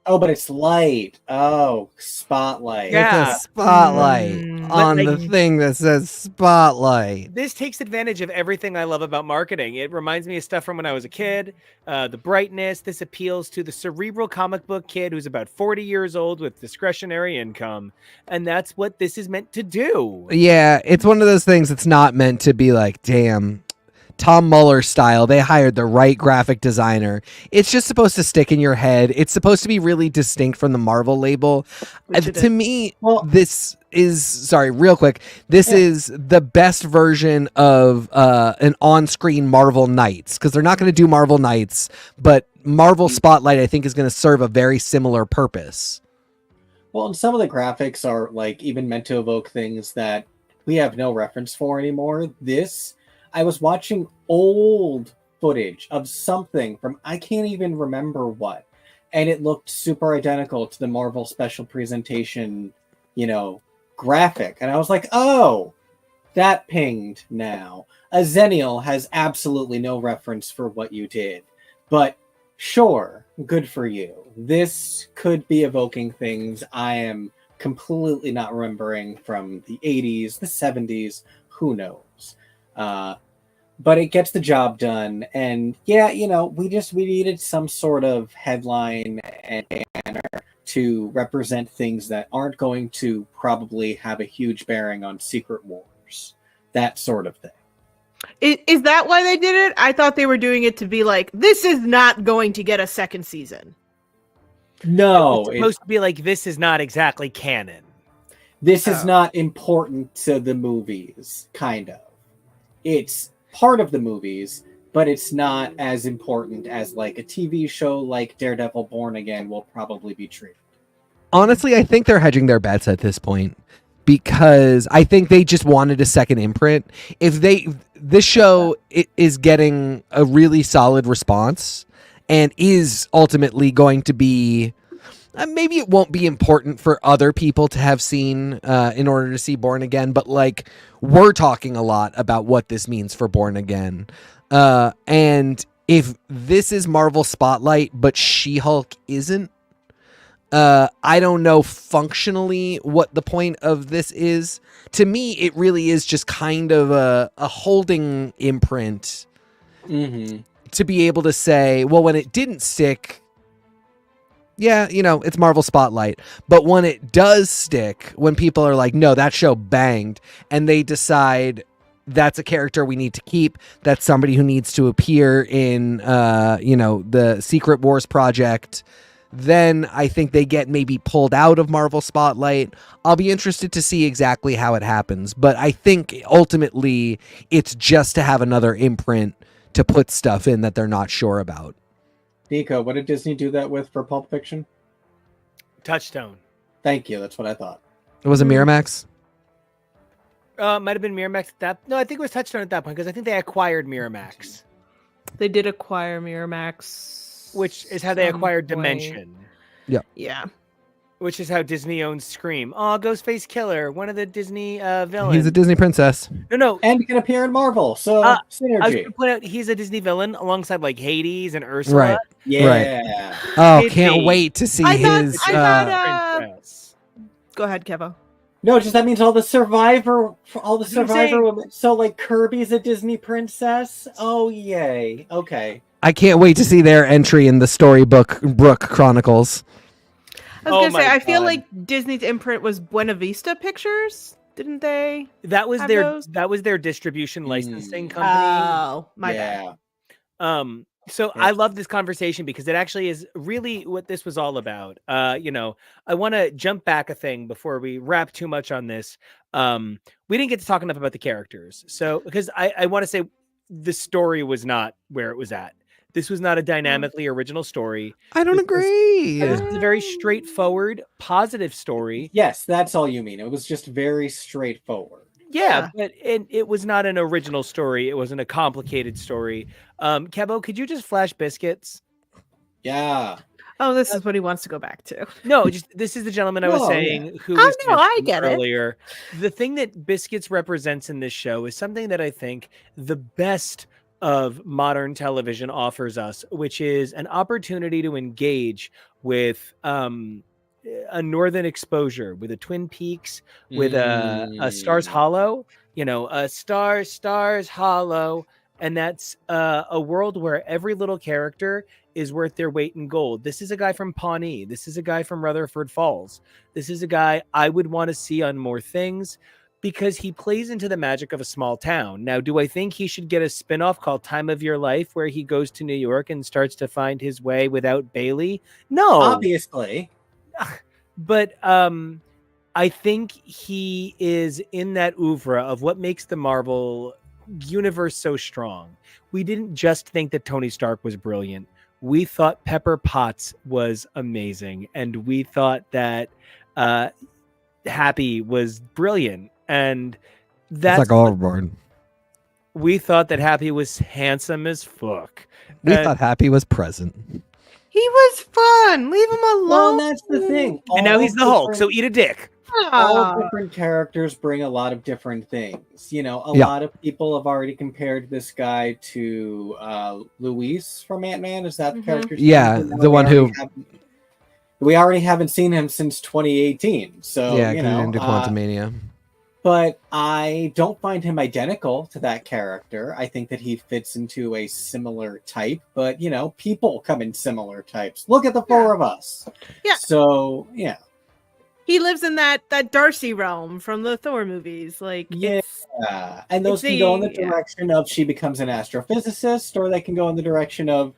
Oh, but it's light. Oh, spotlight. Yeah. It's a spotlight on the thing that says spotlight. This takes advantage of everything I love about marketing. It reminds me of stuff from when I was a kid. The brightness. This appeals to the cerebral comic book kid who's about 40 years old with discretionary income. And that's what this is meant to do. Yeah, it's one of those things that's not meant to be like, damn, Tom Muller style. They hired the right graphic designer. It's just supposed to stick in your head. It's supposed to be really distinct from the Marvel label. To me, this is real quick. This is the best version of an on-screen Marvel Knights, because they're not going to do Marvel Knights, but Marvel Spotlight I think is going to serve a very similar purpose. Well, and some of the graphics are like even meant to evoke things that we have no reference for anymore. I was watching old footage of something from I can't even remember what, and it looked super identical to the Marvel special presentation, graphic. And I was like, oh, that pinged now. A Zennial has absolutely no reference for what you did, but sure, good for you. This could be evoking things I am completely not remembering from the 80s, the 70s, who knows. But it gets the job done, and yeah, we needed some sort of headline and banner to represent things that aren't going to probably have a huge bearing on Secret Wars, that sort of thing. Is that why they did it? I thought they were doing it to be like, this is not going to get a second season. No, it's supposed to be like, this is not exactly canon. This is not important to the movies, kind of. It's part of the movies, but it's not as important as like a TV show like Daredevil Born Again will probably be treated. Honestly, I think they're hedging their bets at this point, because I think they just wanted a second imprint. This show is getting a really solid response and is ultimately going to be, maybe it won't be important for other people to have seen in order to see Born Again, but like, we're talking a lot about what this means for Born Again. And if this is Marvel Spotlight, but She-Hulk isn't, I don't know functionally what the point of this is. To me, it really is just kind of a holding imprint to be able to say, well, when it didn't stick, yeah, it's Marvel Spotlight. But when it does stick, when people are like, no, that show banged, and they decide that's a character we need to keep, that's somebody who needs to appear in, the Secret Wars project, then I think they get maybe pulled out of Marvel Spotlight. I'll be interested to see exactly how it happens. But I think ultimately it's just to have another imprint to put stuff in that they're not sure about. Nico, what did Disney do that with for Pulp Fiction? Touchstone. Thank you. That's what I thought. It was a Miramax? Might have been Miramax at that. No, I think it was Touchstone at that point, because I think they acquired Miramax. They did acquire Miramax, which is how they acquired Dimension. Yeah. Yeah. Which is how Disney owns Scream. Oh, Ghostface Killer, one of the Disney villains. He's a Disney princess. No. And can appear in Marvel, so I was synergy. going to point out he's a Disney villain alongside like Hades and Ursula. Right. Yeah. Oh, Maybe. can't wait to see his. Princess. Go ahead, Kevo. No, just that means all the Survivor That's what I'm Survivor saying. women. So like Kirby's a Disney princess. Oh yay! Okay. I can't wait to see their entry in the storybook Brook Chronicles. I was Oh gonna say, my I feel God. like Disney's imprint was Buena Vista Pictures, didn't they? That was Have their those? distribution licensing Mm. company. Oh, my bad. So Yeah. I love this conversation because it actually is really what this was all about. I want to jump back a thing before we wrap too much on this. We didn't get to talk enough about the characters. So because I want to say the story was not where it was at. This was not a dynamically original story. I don't This agree. This was a very straightforward, positive story. Yes, that's all you mean. It was just very straightforward. Yeah, but it was not an original story. It wasn't a complicated story. Kebo, could you just flash biscuits? Yeah. Oh, this is what he wants to go back to. No, just this is the gentleman I was No, saying who Oh, was no, I mentioned get it. earlier. The thing that biscuits represents in this show is something that I think the best of modern television offers us, which is an opportunity to engage with a northern exposure, with a Twin Peaks, with a Stars Hollow, a Stars Hollow. And that's a world where every little character is worth their weight in gold. This is a guy from Pawnee. This is a guy from Rutherford Falls. This is a guy I would want to see on more things because he plays into the magic of a small town. Now, do I think he should get a spinoff called Time of Your Life where he goes to New York and starts to find his way without Bailey? No. Obviously. But I think he is in that oeuvre of what makes the Marvel universe so strong. We didn't just think that Tony Stark was brilliant. We thought Pepper Potts was amazing, and we thought that Happy was brilliant, and that's It's like overboard. we thought that Happy was handsome as fuck. We And- thought Happy was present. He was fun. Leave him Well, alone. that's the thing. and now he's the Hulk, so different- eat a dick. all Aw. different characters bring a lot of different things. A Yeah. lot of people have already compared this guy to Luis from Ant-Man. Is that the Mhm. character's Yeah, name? the one who- we already haven't seen him since 2018. So Yeah, into Quantumania. but I don't find him identical to that character. I think that he fits into a similar type, but people come in similar types. Look at the four of us. Yeah. So yeah. He lives in that Darcy realm from the Thor movies. Like, Yeah. it's- And those It's can go in the yeah. direction of she becomes an astrophysicist, or they can go in the direction of,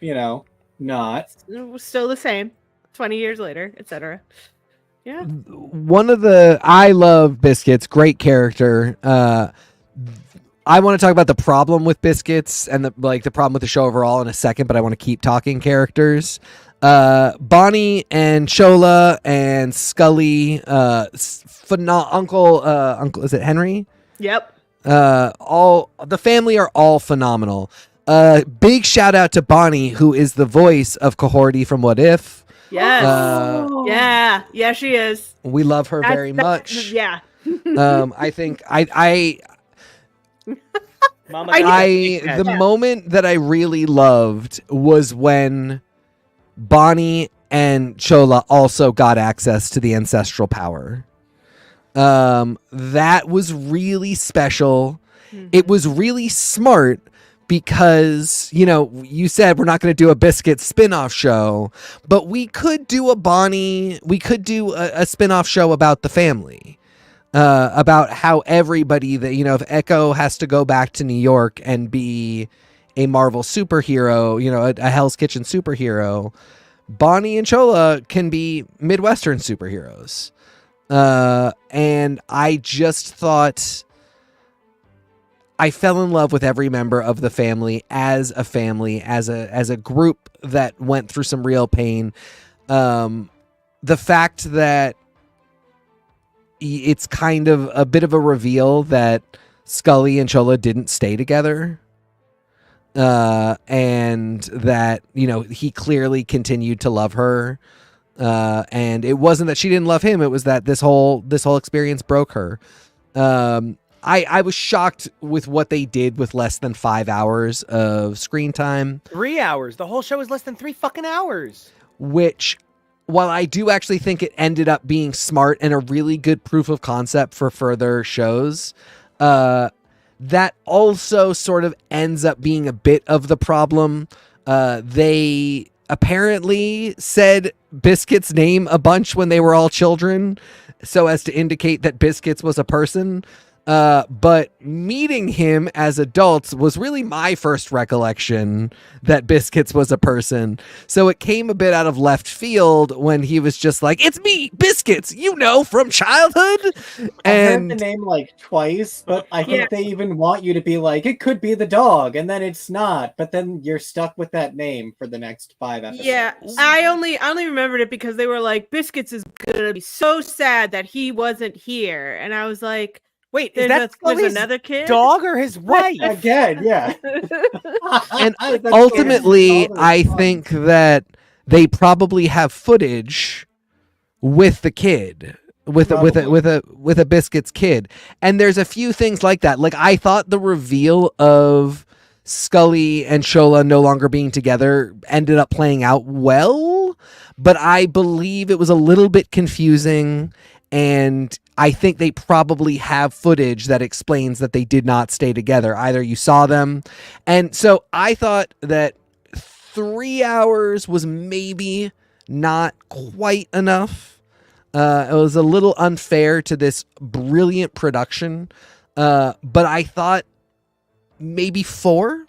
not. still the same. 20 years later, etc. Yeah. I love Biscuits, great character. I want to talk about the problem with Biscuits and the problem with the show overall in a second, but I want to keep talking characters. Bonnie and Chola and Scully, uncle, is it Henry? Yep. All the family are all phenomenal. Big shout out to Bonnie, who is the voice of Cohorty from What If. Yes. Oh. Yeah, she is. We love her very much. Yeah. I think Mama I- got that big the head. moment that I really loved was when Bonnie and Chola also got access to the ancestral power. That was really special. It was really smart because, you said we're not going to do a Biscuit spin-off show, but we could do a spin-off show about the family. About how everybody that, if Echo has to go back to New York and be a Marvel superhero, a Hell's Kitchen superhero, Bonnie and Chola can be Midwestern superheroes. And I just thought I fell in love with every member of the family, as a group that went through some real pain. The fact that it's kind of a bit of a reveal that Scully and Chola didn't stay together. And that, he clearly continued to love her. And it wasn't that she didn't love him. It was that this whole experience broke her. I was shocked with what they did with less than 5 hours of screen time. 3 hours. The whole show is less than 3 fucking hours. Which, while I do actually think it ended up being smart and a really good proof of concept for further shows, that also sort of ends up being a bit of the problem. They apparently said Biscuit's name a bunch when they were all children, so as to indicate that Biscuits was a person. But meeting him as adults was really my first recollection that Biscuits was a person. So it came a bit out of left field when he was just like, "It's me, Biscuits, from childhood." And I heard the name like twice, but I think they even want you to be like, it could be the dog, and then it's not. But then you're stuck with that name for the next 5 episodes. Yeah, I only remembered it because they were like, Biscuits is gonna be so sad that he wasn't here, and I was like, wait, is that there's another kid? Dog or his wife? Again, yeah. And ultimately, I think that they probably have footage with the kid, with a Biscuits kid, and there's a few things like that. Like, I thought the reveal of Scully and Shola no longer being together ended up playing out well, but I believe it was a little bit confusing. And I think they probably have footage that explains that they did not stay together. Either you saw them. And so I thought that 3 hours was maybe not quite enough. It was a little unfair to this brilliant production. But I thought maybe 4.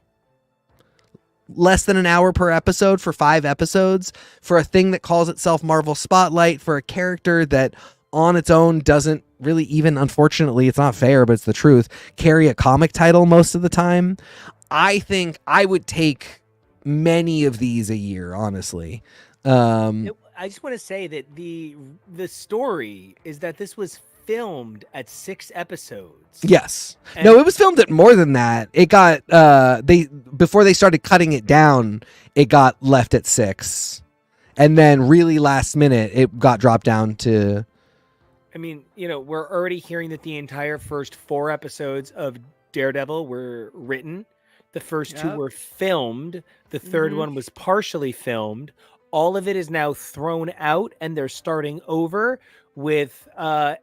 Less than an hour per episode for 5 episodes for a thing that calls itself Marvel Spotlight, for a character that on its own doesn't really even, unfortunately, it's not fair, but it's the truth, carry a comic title most of the time. I think I would take many of these a year, honestly. I just want to say that the story is that this was filmed at 6 episodes. Yes. And no, it was filmed at more than that. It got before they started cutting it down, it got left at 6. And then really last minute it got dropped down to, I mean, we're already hearing that the entire first 4 episodes of Daredevil were written. The first 2 were filmed. The third one was partially filmed. All of it is now thrown out, and they're starting over with, I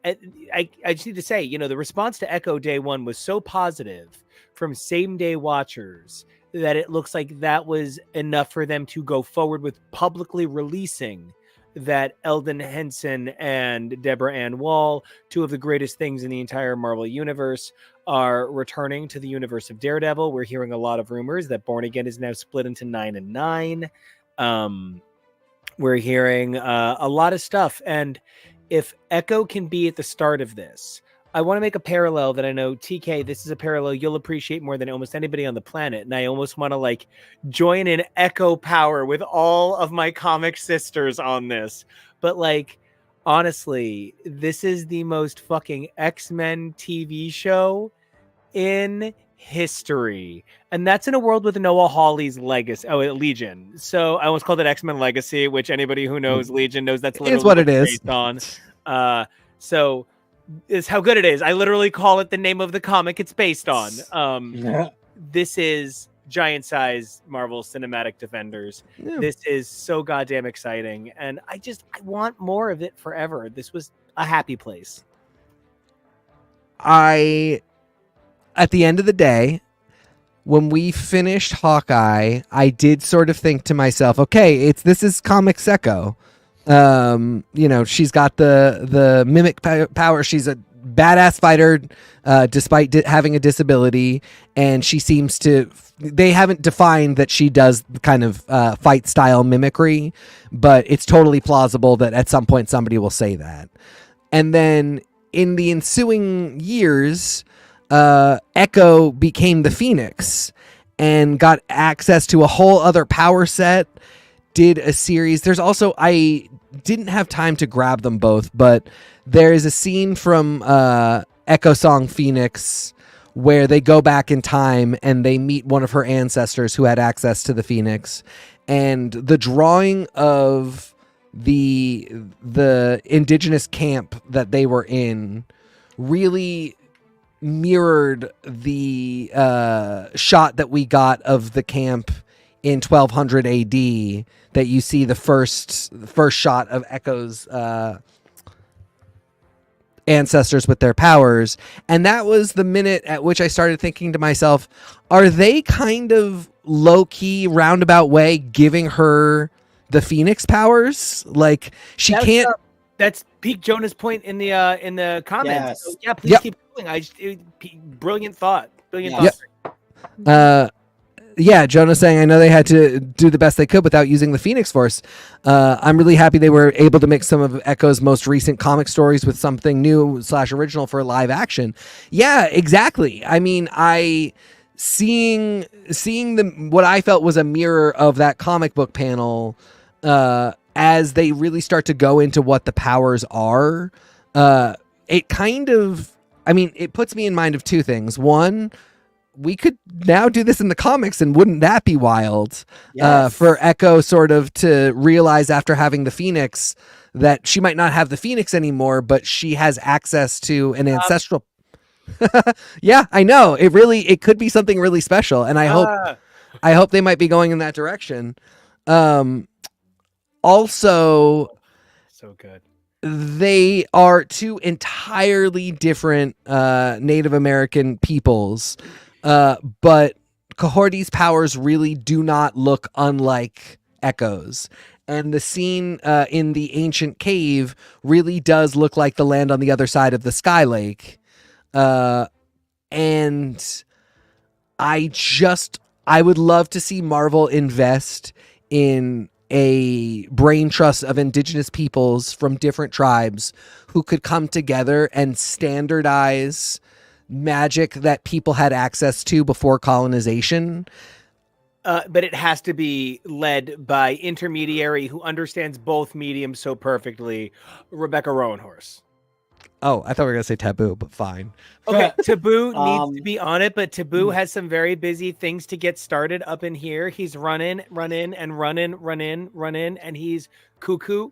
just need to say, the response to Echo Day 1 was so positive from same-day watchers that it looks like that was enough for them to go forward with publicly releasing that Eldon Henson and Deborah Ann Wall, 2 of the greatest things in the entire Marvel universe, are returning to the universe of Daredevil. We're hearing a lot of rumors that Born Again is now split into 9 and 9. We're hearing a lot of stuff. And if Echo can be at the start of this, I want to make a parallel that I know, TK, this is a parallel you'll appreciate more than almost anybody on the planet. And I almost want to join in Echo power with all of my comic sisters on this. But honestly, this is the most fucking X-Men TV show in history. And that's in a world with Noah Hawley's Legion. So I almost called it X-Men Legacy, which anybody who knows Legion knows that's literally what it is. based on. So is how good it is. I literally call it the name of the comic it's based on. This is giant size Marvel Cinematic Defenders. Yeah. This is so goddamn exciting. And I want more of it forever. This was a happy place. At the end of the day, when we finished Hawkeye, I did sort of think to myself, okay, this is Comics Echo. She's got the mimic power. She's a badass fighter, despite having a disability. And she seems to, they haven't defined that she does kind of fight style mimicry, but it's totally plausible that at some point somebody will say that. And then in the ensuing years, Echo became the Phoenix and got access to a whole other power set, did a series. There's also, I didn't have time to grab them both, but there is a scene from Echo Song Phoenix where they go back in time and they meet one of her ancestors who had access to the Phoenix. And the drawing of the indigenous camp that they were in really mirrored the shot that we got of the camp in 1200 AD that you see the first shot of Echo's ancestors with their powers. And that was the minute at which I started thinking to myself, are they kind of low-key roundabout way giving her the Phoenix powers? Like That's peak Jonah's point in the comments. Yes. So, yeah, please keep going. Brilliant thought. Yeah, Jonah saying, I know they had to do the best they could without using the Phoenix Force. I'm really happy they were able to mix some of Echo's most recent comic stories with something new / original for live action. Yeah, exactly. I mean, seeing what I felt was a mirror of that comic book panel as they really start to go into what the powers are. It kind of, I mean, it puts me in mind of two things. One, we could now do this in the comics, and wouldn't that be wild? Yes. For Echo sort of to realize after having the Phoenix that she might not have the Phoenix anymore, but she has access to an ancestral. Yeah, I know. It could be something really special, and I hope they might be going in that direction. Also, so good. They are two entirely different Native American peoples. But Cohorty's powers really do not look unlike Echo's. And the scene in the ancient cave really does look like the land on the other side of the Sky Lake. And I would love to see Marvel invest in a brain trust of indigenous peoples from different tribes who could come together and standardize magic that people had access to before colonization. But it has to be led by intermediary who understands both mediums so perfectly, Rebecca Rowanhorse. Oh, I thought we were going to say Taboo, but fine. Okay, Taboo needs to be on it, but Taboo has some very busy things to get started up in here. He's running, and he's cuckoo.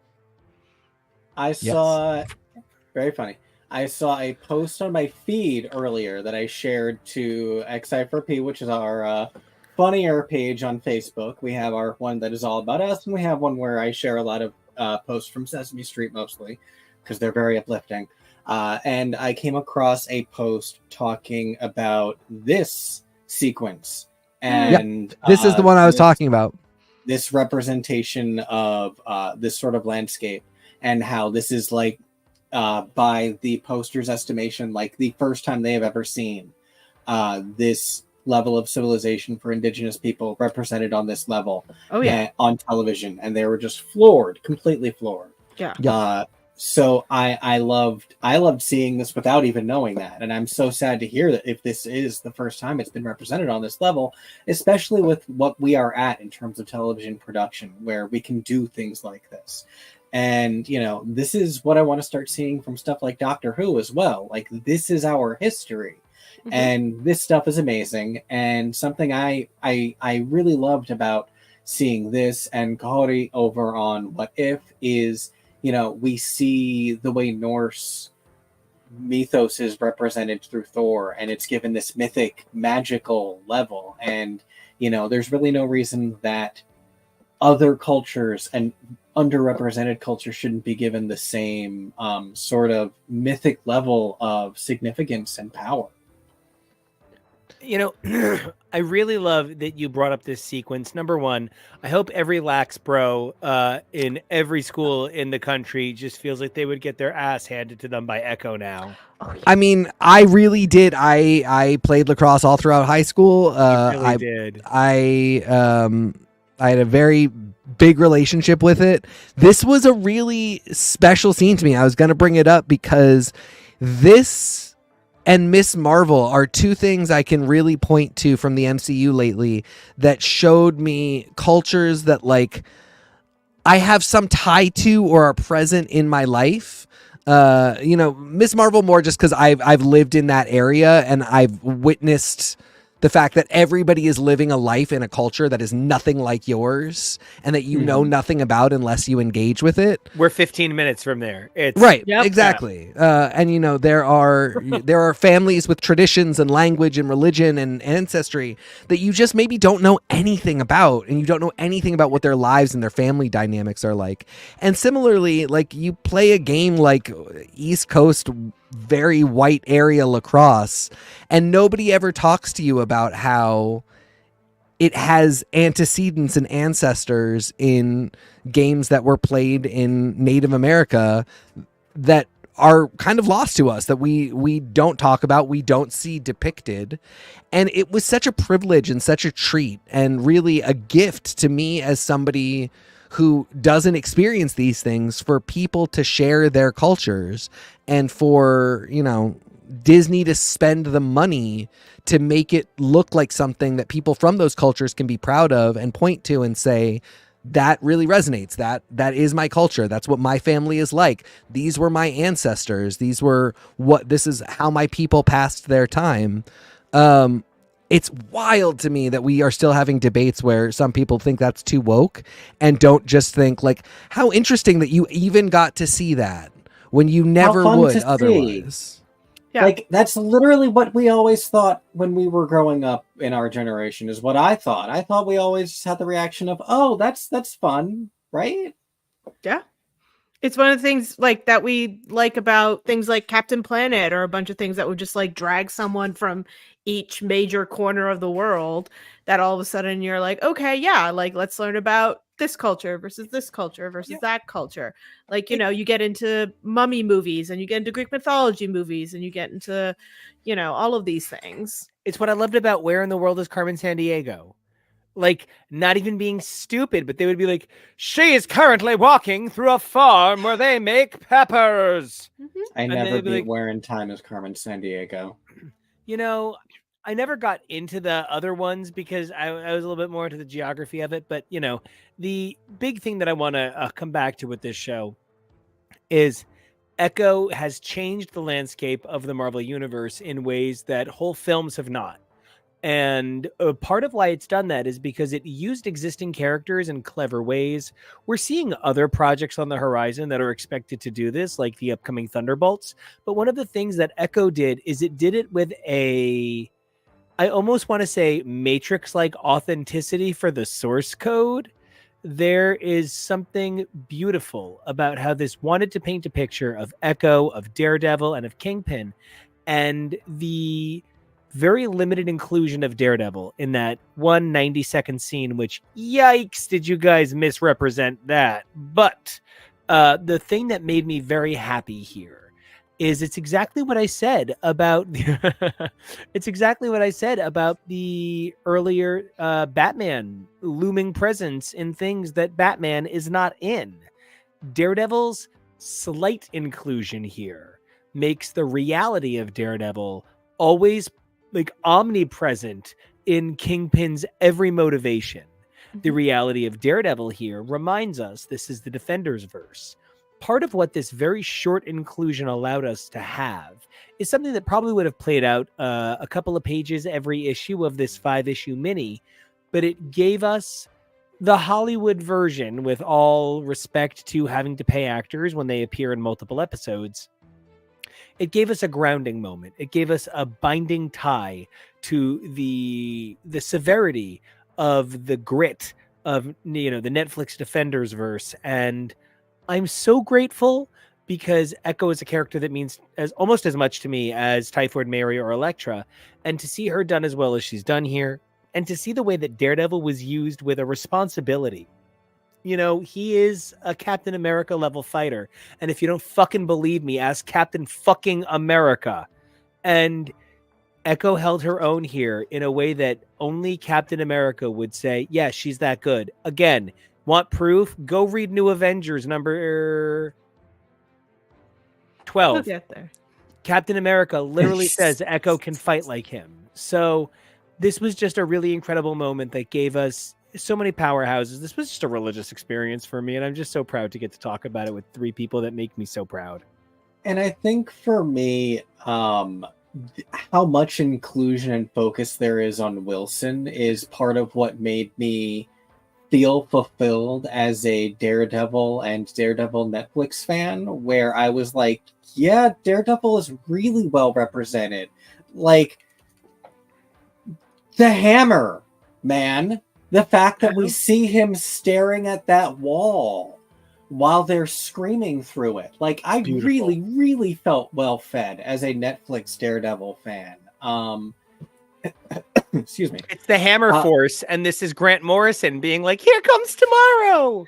I saw, very funny. I saw a post on my feed earlier that I shared to XI4P, which is our funnier page on Facebook. We have our one that is all about us, and we have one where I share a lot of posts from Sesame Street mostly, because they're very uplifting. And I came across a post talking about this sequence. And this is the one I was talking about. This representation of this sort of landscape, and how this is like, by the poster's estimation, like the first time they have ever seen this level of civilization for indigenous people represented on this level on television. And they were just completely floored. So I loved seeing this without even knowing that. And I'm so sad to hear that if this is the first time it's been represented on this level, especially with what we are at in terms of television production, where we can do things like this. And, you know, this is what I want to start seeing from stuff like Doctor Who as well. Like, this is our history. Mm-hmm. And this stuff is amazing. And something I really loved about seeing this and Cohorty over on What If is, you know, we see the way Norse mythos is represented through Thor, and it's given this mythic, magical level. And, you know, there's really no reason that other cultures and underrepresented cultures shouldn't be given the same sort of mythic level of significance and power. You know, I really love that you brought up this sequence. Number one, I hope every lax bro in every school in the country just feels like they would get their ass handed to them by Echo now. I mean, I really did. I played lacrosse all throughout high school. You really did. I had a very big relationship with it. This was a really special scene to me. I was going to bring it up because this and Miss Marvel are two things I can really point to from the MCU lately that showed me cultures that, like, I have some tie to or are present in my life. You know, Miss Marvel more just because I've lived in that area and I've witnessed The fact that everybody is living a life in a culture that is nothing like yours and that you know nothing about unless you engage with it. We're 15 minutes from there. It's Right, Yep. exactly. And you know, there are families with traditions and language and religion and ancestry that you just maybe don't know anything about, and you don't know anything about what their lives and their family dynamics are like. And similarly, like, you play a game like East Coast very white area lacrosse, and nobody ever talks to you about how it has antecedents and ancestors in games that were played in Native America that are kind of lost to us, that we don't talk about, we don't see depicted. And it was such a privilege and such a treat, and really a gift to me as somebody who doesn't experience these things, for people to share their cultures, and for, you know, Disney to spend the money to make it look like something that people from those cultures can be proud of and point to and say, that really resonates. That is my culture. That's what my family is like. These were my ancestors. This is how my people passed their time. It's wild to me that we are still having debates where some people think that's too woke, and don't just think, like, how interesting that you even got to see that when you never would otherwise. Yeah. Like, that's literally what we always thought when we were growing up in our generation, is what I thought. I thought we always had the reaction of, oh, that's fun, right? Yeah. It's one of the things like that we like about things like Captain Planet, or a bunch of things that would just like drag someone from each major corner of the world, that all of a sudden you're like, okay, yeah, like, let's learn about this culture versus that culture. Like, you know, you get into mummy movies, and you get into Greek mythology movies, and you get into, you know, all of these things. It's what I loved about Where in the World is Carmen Sandiego. Like, not even being stupid, but they would be like, she is currently walking through a farm where they make peppers. I never they'd be beat like, Where in Time as Carmen Sandiego. You know, I never got into the other ones because I was a little bit more into the geography of it. But, you know, the big thing that I want to come back to with this show is Echo has changed the landscape of the Marvel Universe in ways that whole films have not. And part of why it's done that is because it used existing characters in clever ways. We're seeing other projects on the horizon that are expected to do this, like the upcoming Thunderbolts. But one of the things that Echo did is it did it with I almost want to say, Matrix-like authenticity for the source code. There is something beautiful about how this wanted to paint a picture of Echo, of Daredevil, and of Kingpin, and the very limited inclusion of Daredevil in that 90-second scene, which, yikes, did you guys misrepresent that? But the thing that made me very happy here is it's exactly what I said about it's exactly what I said about the earlier Batman looming presence in things that Batman is not in. Daredevil's slight inclusion here makes the reality of Daredevil always like omnipresent in Kingpin's every motivation. The reality of Daredevil here reminds us this is the Defenders verse. Part of what this very short inclusion allowed us to have is something that probably would have played out a couple of pages every issue of this 5-issue mini, but it gave us the Hollywood version, with all respect to having to pay actors when they appear in multiple episodes. It gave us a grounding moment. It gave us a binding tie to the severity of the grit of, you know, the Netflix Defenders verse. And I'm so grateful, because Echo is a character that means almost as much to me as Typhoid Mary or Elektra. And to see her done as well as she's done here, and to see the way that Daredevil was used with a responsibility. You know, he is a Captain America level fighter. And if you don't fucking believe me, ask Captain fucking America. And Echo held her own here in a way that only Captain America would say, yeah, she's that good. Again, want proof? Go read New Avengers number 12. We'll get there. Captain America literally says Echo can fight like him. So this was just a really incredible moment that gave us so many powerhouses. This was just a religious experience for me, and I'm just so proud to get to talk about it with three people that make me so proud. And I think for me, how much inclusion and focus there is on Wilson is part of what made me feel fulfilled as a Daredevil and Daredevil Netflix fan, where I was like, yeah, Daredevil is really well represented. Like, the hammer, man. The fact that we see him staring at that wall while they're screaming through it. Like, I Beautiful. really, really felt well fed as a Netflix Daredevil fan. Excuse me. It's the Hammer Force, and this is Grant Morrison being like, "Here comes tomorrow."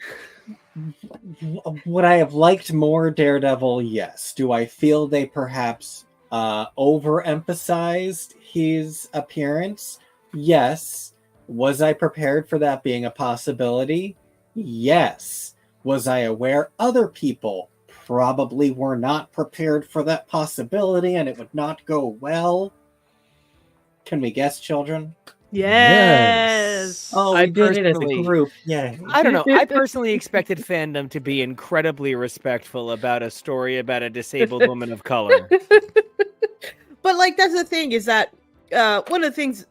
Would I have liked more Daredevil? Yes. Do I feel they perhaps overemphasized his appearance? Yes. Was I prepared for that being a possibility? Yes. Was I aware other people probably were not prepared for that possibility and it would not go well? Can we guess, children? Yes. Oh, I we did it as a personally- group. Yay. I don't know. I personally expected fandom to be incredibly respectful about a story about a disabled woman of color. But like, that's the thing, is that one of the things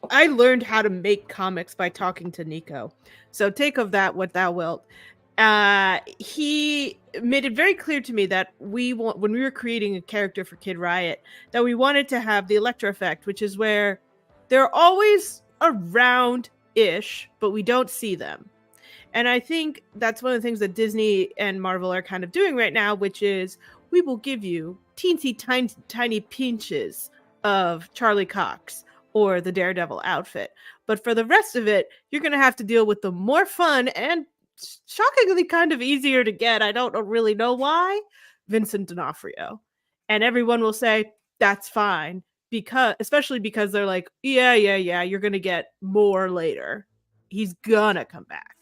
I learned how to make comics by talking to Nico. So take of that what thou wilt. He made it very clear to me that when we were creating a character for Kid Riot, that we wanted to have the Electro effect, which is where they're always around-ish, but we don't see them. And I think that's one of the things that Disney and Marvel are kind of doing right now, which is we will give you teensy tiny pinches of Charlie Cox or the Daredevil outfit. But for the rest of it, you're going to have to deal with the more fun and shockingly kind of easier to get, I don't really know why, Vincent D'Onofrio. And everyone will say, that's fine. Especially because they're like, yeah, you're going to get more later. He's gonna come back.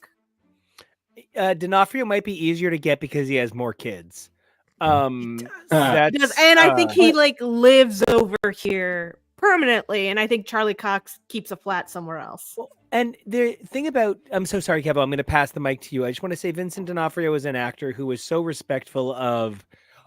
D'Onofrio might be easier to get because he has more kids. And That's, I think he like lives over here permanently, and I think Charlie Cox keeps a flat somewhere else. And the thing about, I'm so sorry, Kevin, I'm going to pass the mic to you. I just want to say Vincent D'Onofrio is an actor who was so respectful of,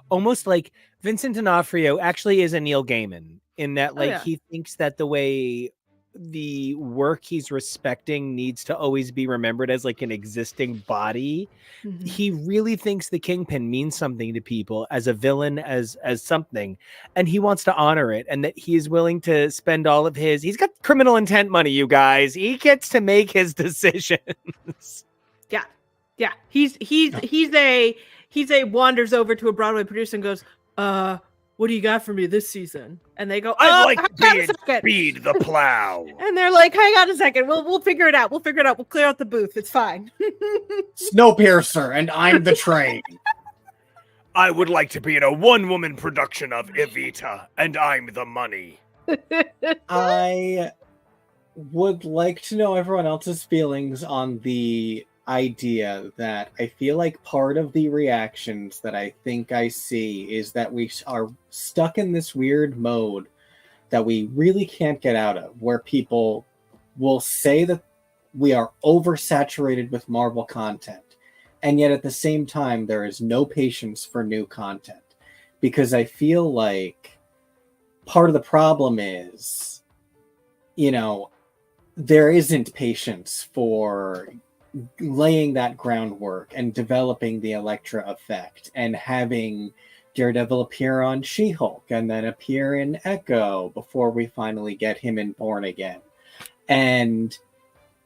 almost like Vincent D'Onofrio actually is a Neil Gaiman in that, like, he thinks that the way the work he's respecting needs to always be remembered as like an existing body. Mm-hmm. He really thinks the Kingpin means something to people as a villain, as something, and he wants to honor it, and that he is willing to spend all of he's got criminal intent money, you guys. He gets to make his decisions. Yeah. He's a wanders over to a Broadway producer and goes, what do you got for me this season? And they go, I like being Speed the Plow. And they're like, hang on a second. We'll figure it out. We'll clear out the booth. It's fine. Snowpiercer, and I'm the train. I would like to be in a one-woman production of Evita, and I'm the money. I would like to know everyone else's feelings on the idea that I feel like part of the reactions that I think I see is that we are stuck in this weird mode that we really can't get out of, where people will say that we are oversaturated with Marvel content, and yet at the same time there is no patience for new content, because I feel like part of the problem is, there isn't patience for laying that groundwork and developing the Elektra effect and having Daredevil appear on She-Hulk and then appear in Echo before we finally get him in Born Again. And,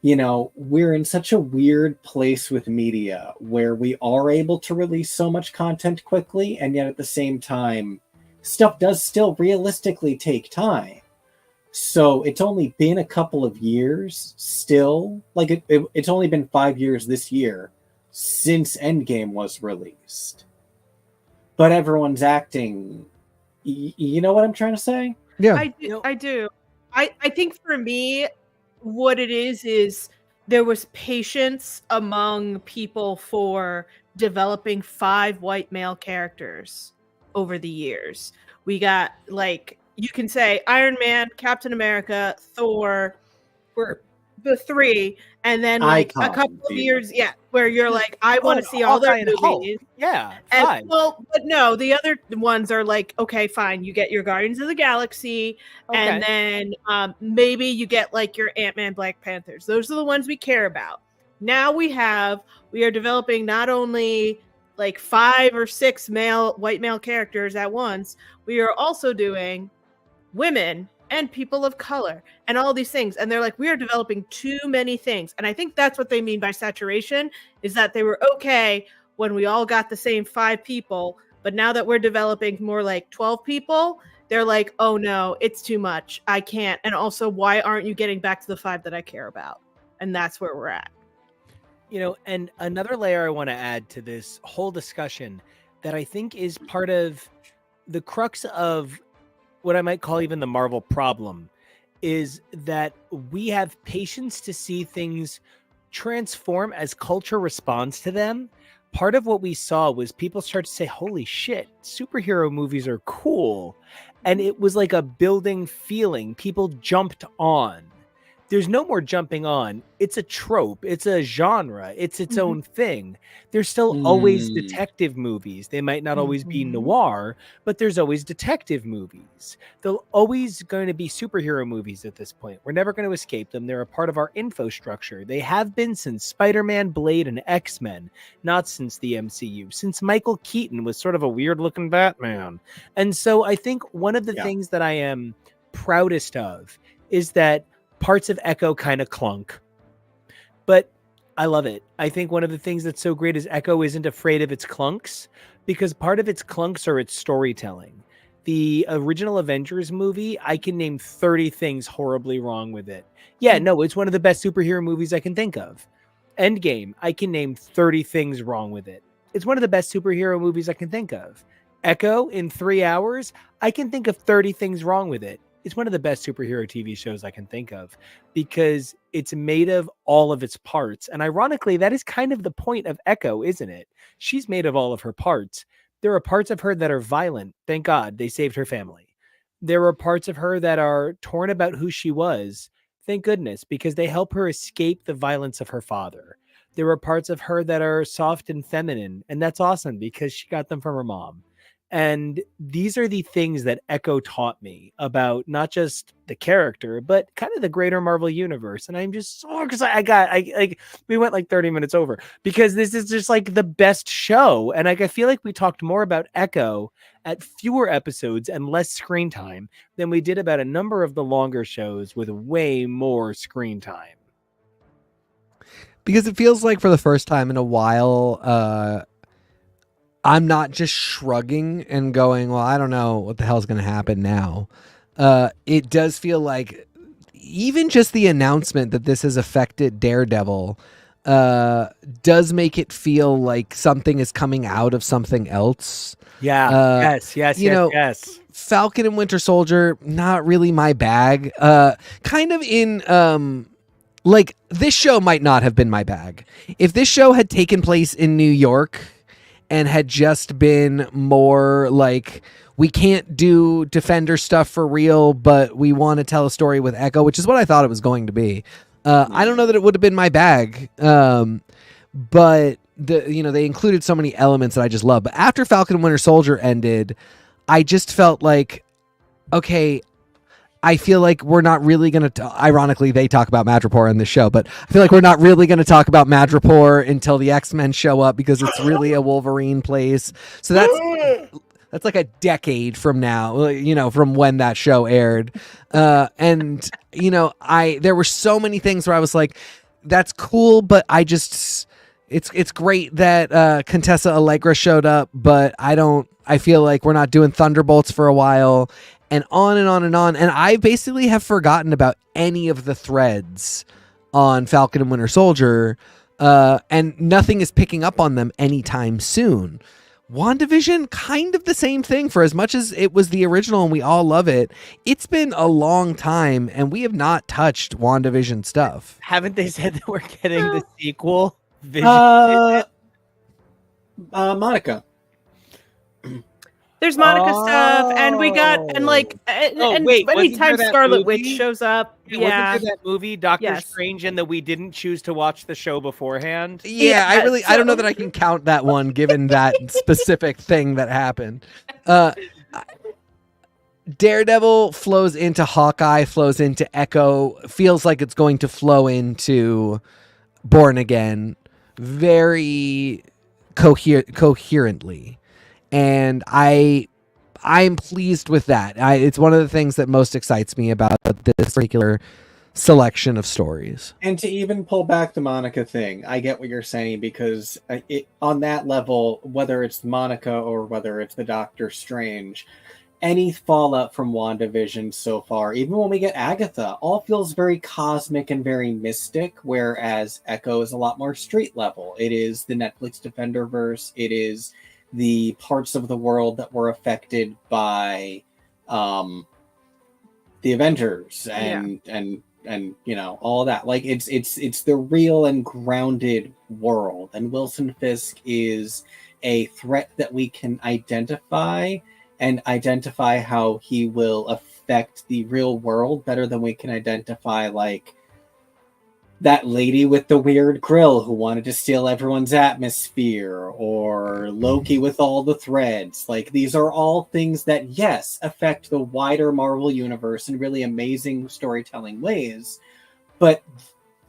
we're in such a weird place with media where we are able to release so much content quickly, and yet at the same time, stuff does still realistically take time. So it's only been a couple of years still. Like, it's only been 5 years this year since Endgame was released. But everyone's acting... you know what I'm trying to say? Yeah. I do. I think for me, what it is there was patience among people for developing 5 white male characters over the years. We got, like... You can say Iron Man, Captain America, Thor were the three, and then like a couple of years, where you're like, I want to see all their Hawkeye and Hulk. movies. Yeah, And fine. well, but no, the other ones are like, okay, fine, you get your Guardians of the Galaxy, and then maybe you get like your Ant-Man, Black Panthers. Those are the ones we care about. Now we are developing not only like 5 or 6 white male characters at once, we are also doing women and people of color and all these things. And they're like, we are developing too many things. And I think that's what they mean by saturation, is that they were okay when we all got the same 5 people. But now that we're developing more like 12 people, they're like, oh no, it's too much. I can't. And also, why aren't you getting back to the 5 that I care about? And that's where we're at. You know, and another layer I want to add to this whole discussion that I think is part of the crux of what I might call even the Marvel problem is that we have patience to see things transform as culture responds to them. Part of what we saw was people start to say, holy shit, superhero movies are cool. And it was like a building feeling. People jumped on. There's no more jumping on. It's a trope. It's a genre. It's its own thing. There's still always detective movies. They might not always be noir, but there's always detective movies. There'll always going to be superhero movies at this point. We're never going to escape them. They're a part of our infrastructure. They have been since Spider-Man, Blade, and X-Men, not since the MCU, since Michael Keaton was sort of a weird-looking Batman. And so I think one of the things that I am proudest of is that parts of Echo kind of clunk, but I love it. I think one of the things that's so great is Echo isn't afraid of its clunks, because part of its clunks are its storytelling. The original Avengers movie, I can name 30 things horribly wrong with it. Yeah, no, it's one of the best superhero movies I can think of. Endgame, I can name 30 things wrong with it. It's one of the best superhero movies I can think of. Echo, in 3 hours, I can think of 30 things wrong with it. It's one of the best superhero TV shows I can think of because it's made of all of its parts. And ironically, that is kind of the point of Echo, isn't it? She's made of all of her parts. There are parts of her that are violent. Thank God they saved her family. There are parts of her that are torn about who she was. Thank goodness, because they help her escape the violence of her father. There are parts of her that are soft and feminine, and that's awesome because she got them from her mom. And these are the things that Echo taught me about not just the character, but kind of the greater Marvel universe. And I'm just so excited. We went like 30 minutes over because this is just like the best show. And I feel like we talked more about Echo at fewer episodes and less screen time than we did about a number of the longer shows with way more screen time. Because it feels like for the first time in a while, I'm not just shrugging and going, well, I don't know what the hell's going to happen now. It does feel like even just the announcement that this has affected Daredevil does make it feel like something is coming out of something else. Yeah. Yes. Falcon and Winter Soldier, not really my bag. Kind of in... like, this show might not have been my bag. If this show had taken place in New York and had just been more like, we can't do Defender stuff for real, but we want to tell a story with Echo, which is what I thought it was going to be. I don't know that it would have been my bag, but they included so many elements that I just love. But after Falcon and Winter Soldier ended, I just felt like, okay, I feel like we're not really going to... Ironically, they talk about Madripoor in the show, but I feel like we're not really going to talk about Madripoor until the X-Men show up because it's really a Wolverine place. So that's like a decade from now, from when that show aired. And there were so many things where I was like, that's cool, but I just... It's great that Contessa Allegra showed up, but I feel like we're not doing Thunderbolts for a while. And on and on and on. And I basically have forgotten about any of the threads on Falcon and Winter Soldier. And nothing is picking up on them anytime soon. WandaVision, kind of the same thing. For as much as it was the original and we all love it, it's been a long time and we have not touched WandaVision stuff. Haven't they said that we're getting the sequel? Vision? Monica. There's Monica stuff, and we got and wait, wasn't anytime there that Scarlet Witch movie? shows up, Wasn't there that movie Doctor Yes. Strange and that we didn't choose to watch the show beforehand? Yeah, I don't know so- that I can count that one given that specific thing that happened. Daredevil flows into Hawkeye, flows into Echo, feels like it's going to flow into Born Again very coherently. And I'm pleased with that. It's one of the things that most excites me about this particular selection of stories. And to even pull back the Monica thing, I get what you're saying, because on that level, whether it's Monica or whether it's the Doctor Strange, any fallout from WandaVision so far, even when we get Agatha, all feels very cosmic and very mystic, whereas Echo is a lot more street level. It is the Netflix Defenderverse. It is the parts of the world that were affected by the Avengers and you know, all that. Like it's the real and grounded world. And Wilson Fisk is a threat that we can identify how he will affect the real world better than we can identify, like, that lady with the weird grill who wanted to steal everyone's atmosphere, or Loki with all the threads. Like, these are all things that, yes, affect the wider Marvel universe in really amazing storytelling ways, but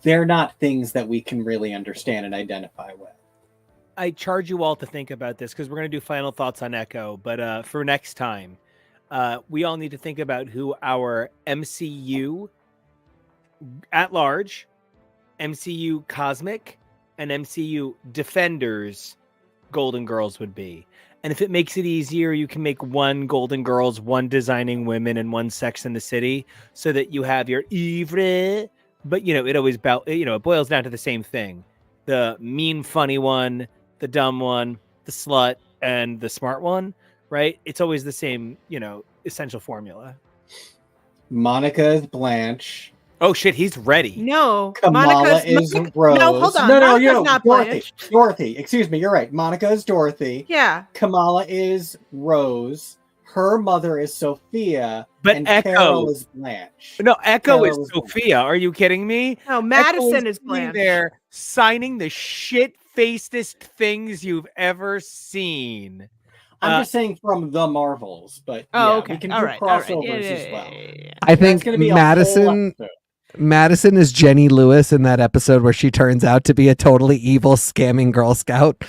they're not things that we can really understand and identify with. I charge you all to think about this because we're going to do final thoughts on Echo. But for next time, we all need to think about who our MCU at large, MCU Cosmic, and MCU Defenders Golden Girls would be. And if it makes it easier, you can make one Golden Girls, one Designing Women, and one Sex in the City, so that you have your Ivre. But, you know, it boils down to the same thing. The mean, funny one, the dumb one, the slut, and the smart one, right? It's always the same, you know, essential formula. Monica is Blanche. Oh shit, he's ready. No, Kamala is Rose. No, hold on. No, Monica's not Dorothy. Blanche. Dorothy. Excuse me, you're right. Monica is Dorothy. Yeah. Kamala is Rose. Her mother is Sophia. But and Echo Carol is Blanche. No, Echo Carol is is Sophia. Are you kidding me? No, Madison Echo is sitting Blanche. there signing the shit-facedest things you've ever seen. I'm just saying from the Marvels, but okay. we can All do right. crossovers as well. I think That's gonna be a whole episode. Madison is Jenny Lewis in that episode where she turns out to be a totally evil scamming Girl Scout.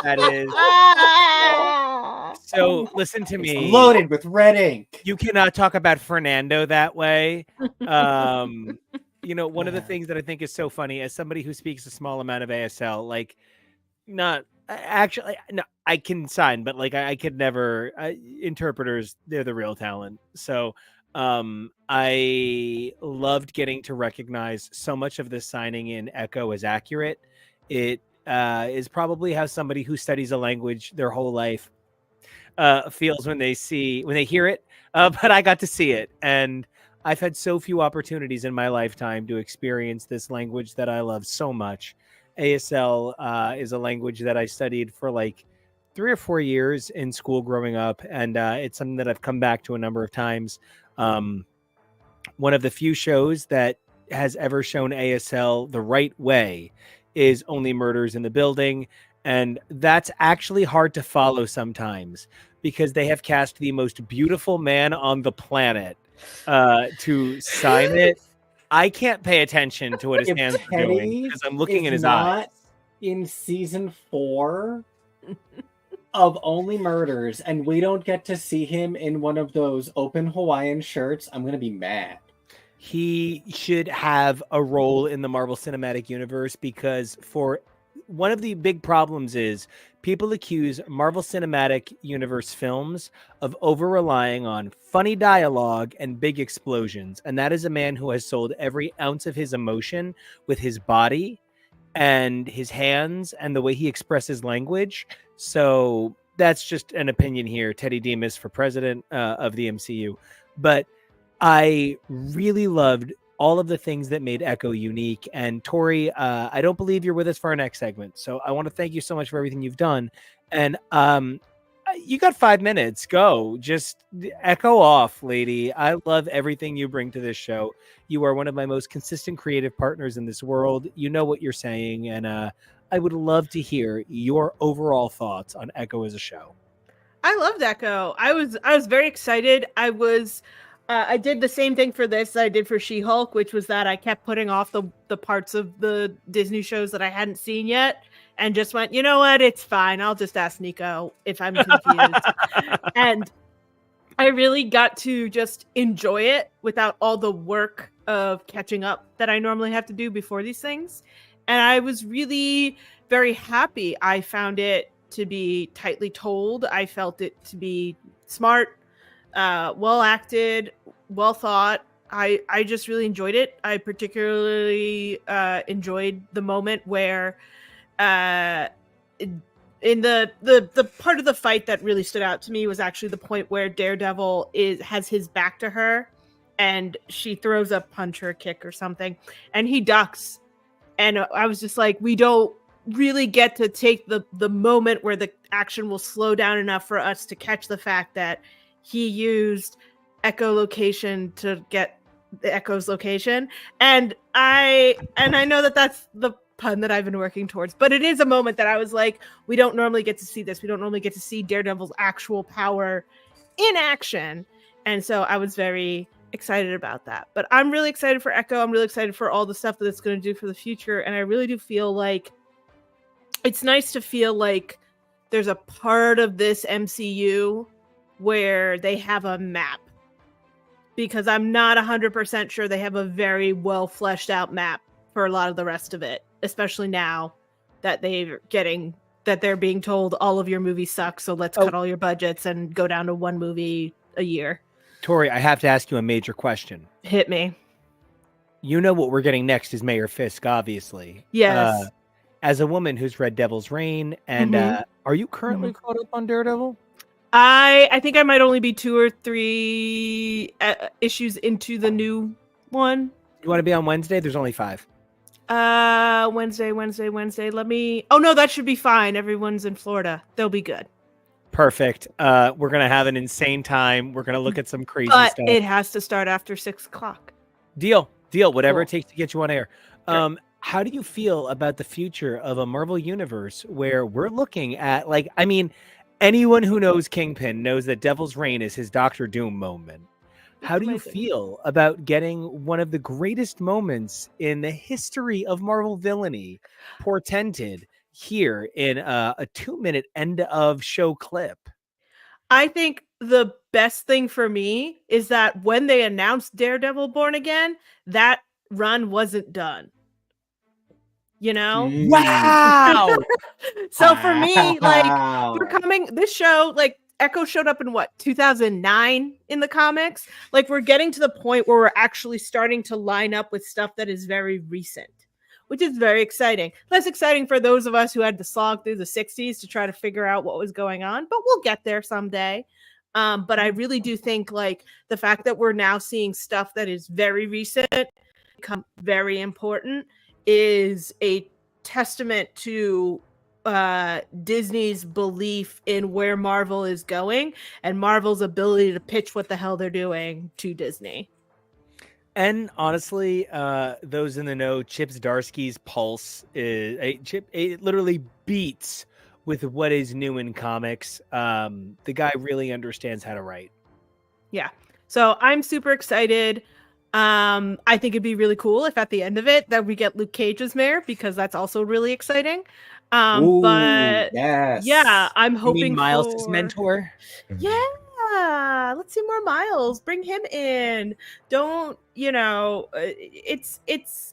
That is. So listen to me. It's loaded with red ink. You cannot talk about Fernando that way. You know, one of the things that I think is so funny, as somebody who speaks a small amount of ASL, like, not actually, no, I can sign, but like I could never. Interpreters, they're the real talent. So. I loved getting to recognize so much of the signing in Echo as accurate. It is probably how somebody who studies a language their whole life feels when they hear it. But I got to see it, and I've had so few opportunities in my lifetime to experience this language that I love so much. ASL is a language that I studied for like 3 or 4 years in school growing up, and it's something that I've come back to a number of times. One of the few shows that has ever shown ASL the right way is Only Murders in the Building, and that's actually hard to follow sometimes because they have cast the most beautiful man on the planet to sign it. I can't pay attention to what his hands are doing because I'm looking in his eyes. In season 4 of Only Murders, and we don't get to see him in one of those open Hawaiian shirts, I'm gonna be mad. He should have a role in the Marvel Cinematic Universe, because for one of the big problems is people accuse Marvel Cinematic Universe films of over-relying on funny dialogue and big explosions, and that is a man who has sold every ounce of his emotion with his body and his hands and the way he expresses language. So that's just an opinion here. Teddy Demas for president of the MCU. But I really loved all of the things that made Echo unique. And Tori, I don't believe you're with us for our next segment. So I want to thank you so much for everything you've done. And You got 5 minutes. Go. Just echo off, lady. I love everything you bring to this show. You are one of my most consistent creative partners in this world. You know what you're saying, and I would love to hear your overall thoughts on Echo as a show. I loved Echo. I was very excited. I did the same thing for this that I did for She-Hulk, which was that I kept putting off the parts of the Disney shows that I hadn't seen yet, and just went, you know what, it's fine. I'll just ask Nico if I'm confused. And I really got to just enjoy it without all the work of catching up that I normally have to do before these things. And I was really very happy. I found it to be tightly told. I felt it to be smart, well acted, well thought. I just really enjoyed it. I particularly enjoyed the moment where in the part of the fight that really stood out to me was actually the point where Daredevil has his back to her and she throws a punch or a kick or something and he ducks. And I was just like, we don't really get to take the moment where the action will slow down enough for us to catch the fact that he used echolocation to get the Echo's location. And I know that that's the pun that I've been working towards, but it is a moment that I was like, we don't normally get to see this. We don't normally get to see Daredevil's actual power in action. And so I was very excited about that. But I'm really excited for Echo. I'm really excited for all the stuff that it's going to do for the future. And I really do feel like it's nice to feel like there's a part of this MCU where they have a map, because I'm not 100% sure they have a very well fleshed out map for a lot of the rest of it, especially now that they're being told all of your movies suck, so let's cut all your budgets and go down to one movie a year. Tori, I have to ask you a major question. Hit me. You know what we're getting next is Mayor Fisk, obviously. Yes. As a woman who's read Devil's Reign, and are you currently caught up on Daredevil? I think I might only be 2 or 3 issues into the new one. You want to be on Wednesday? There's only 5. Wednesday. Oh no, that should be fine. Everyone's in Florida. They'll be good. Perfect. We're gonna have an insane time. We're gonna look at some crazy stuff. It has to start after 6:00. Deal. Whatever it takes to get you on air. Sure. How do you feel about the future of a Marvel universe where we're looking at, like, I mean, anyone who knows Kingpin knows that Devil's Reign is his Doctor Doom moment. How do you feel about getting one of the greatest moments in the history of Marvel villainy portended here in a 2-minute end of show clip? I think the best thing for me is that when they announced Daredevil Born Again, that run wasn't done. You know? Wow. So for me, like, this show, like, Echo showed up in 2009 in the comics. Like, we're getting to the point where we're actually starting to line up with stuff that is very recent, which is very exciting. Less exciting for those of us who had to slog through the 60s to try to figure out what was going on, but we'll get there someday. But I really do think, like, the fact that we're now seeing stuff that is very recent become very important is a testament to Disney's belief in where Marvel is going and Marvel's ability to pitch what the hell they're doing to Disney. And honestly, those in the know, Chip Zdarsky's pulse it literally beats with what is new in comics. The guy really understands how to write. Yeah. So I'm super excited. I think it'd be really cool if at the end of it that we get Luke Cage as mayor, because that's also really exciting. But yes. Yeah, I'm hoping you mean Miles' mentor. Yeah, let's see more Miles. Bring him in. Don't, it's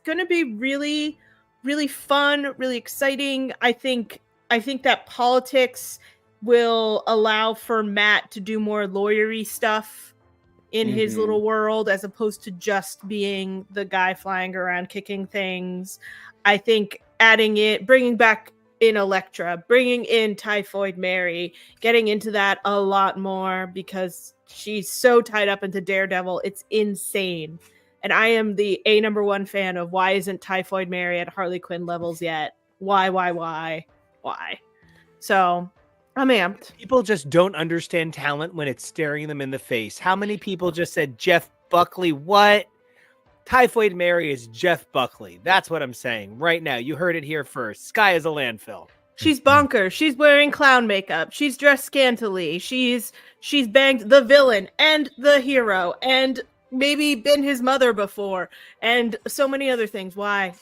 gonna be really, really fun, really exciting. I think that politics will allow for Matt to do more lawyery stuff in his little world, as opposed to just being the guy flying around kicking things. I think bringing back in Elektra, bringing in Typhoid Mary, getting into that a lot more, because she's so tied up into Daredevil. It's insane. And I am the number one fan of why isn't Typhoid Mary at Harley Quinn levels yet? Why? So I'm amped. People just don't understand talent when it's staring them in the face. How many people just said Jeff Buckley? What? Typhoid Mary is Jeff Buckley. That's what I'm saying right now. You heard it here first. Sky is a landfill. She's bonkers. She's wearing clown makeup. She's dressed scantily. She's banged the villain and the hero and maybe been his mother before and so many other things. Why?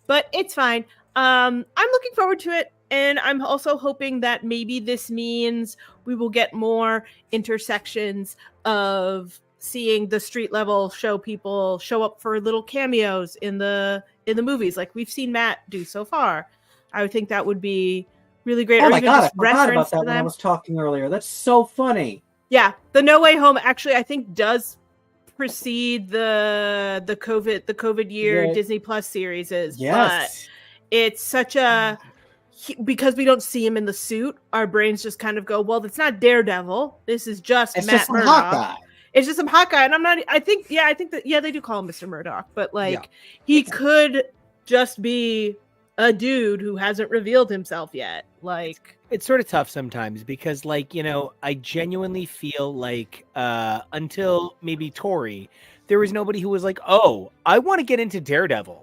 But it's fine. I'm looking forward to it. And I'm also hoping that maybe this means we will get more intersections of seeing the street level show people show up for little cameos in the movies like we've seen Matt do so far. I would think that would be really great. Oh or my even god, I just forgot about reference that to when I them. was talking earlier. That's so funny. Yeah, the No Way Home actually I think does precede the COVID year Yeah. Disney Plus series is. Yes. But it's such a because we don't see him in the suit, our brains just kind of go, well, it's not Daredevil. This is just It's Matt just some Murdock. Hawkeye. It's just some Hawkeye. And I think that, they do call him Mr. Murdock, but like he could just be a dude who hasn't revealed himself yet. Like It's sort of tough sometimes because, like, I genuinely feel like until maybe Tori, there was nobody who was like, oh, I want to get into Daredevil.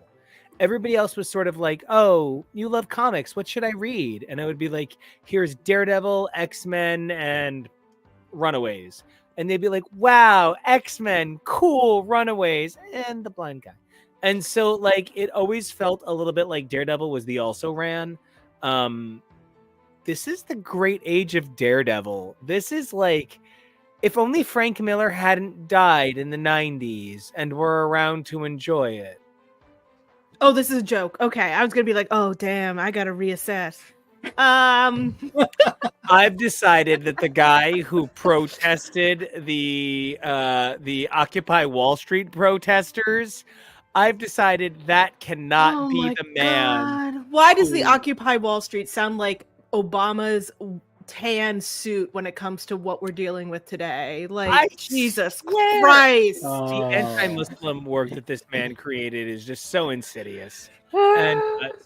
Everybody else was sort of like, oh, you love comics. What should I read? And I would be like, here's Daredevil, X-Men, and Runaways. And they'd be like, wow, X-Men, cool, Runaways, and The Blind Guy. And so, like, it always felt a little bit like Daredevil was the also-ran. This is the great age of Daredevil. This is like, if only Frank Miller hadn't died in the 90s and were around to enjoy it. oh, this is a joke. Okay, I was gonna be like, oh damn, I gotta reassess. I've decided that the guy who protested the Occupy Wall Street protesters, I've decided that cannot be the man. God. Why does the who- Occupy Wall Street sound like Obama's tan suit when it comes to what we're dealing with today? Like, I Jesus swear. Christ. The anti-Muslim work that this man created is just so insidious. And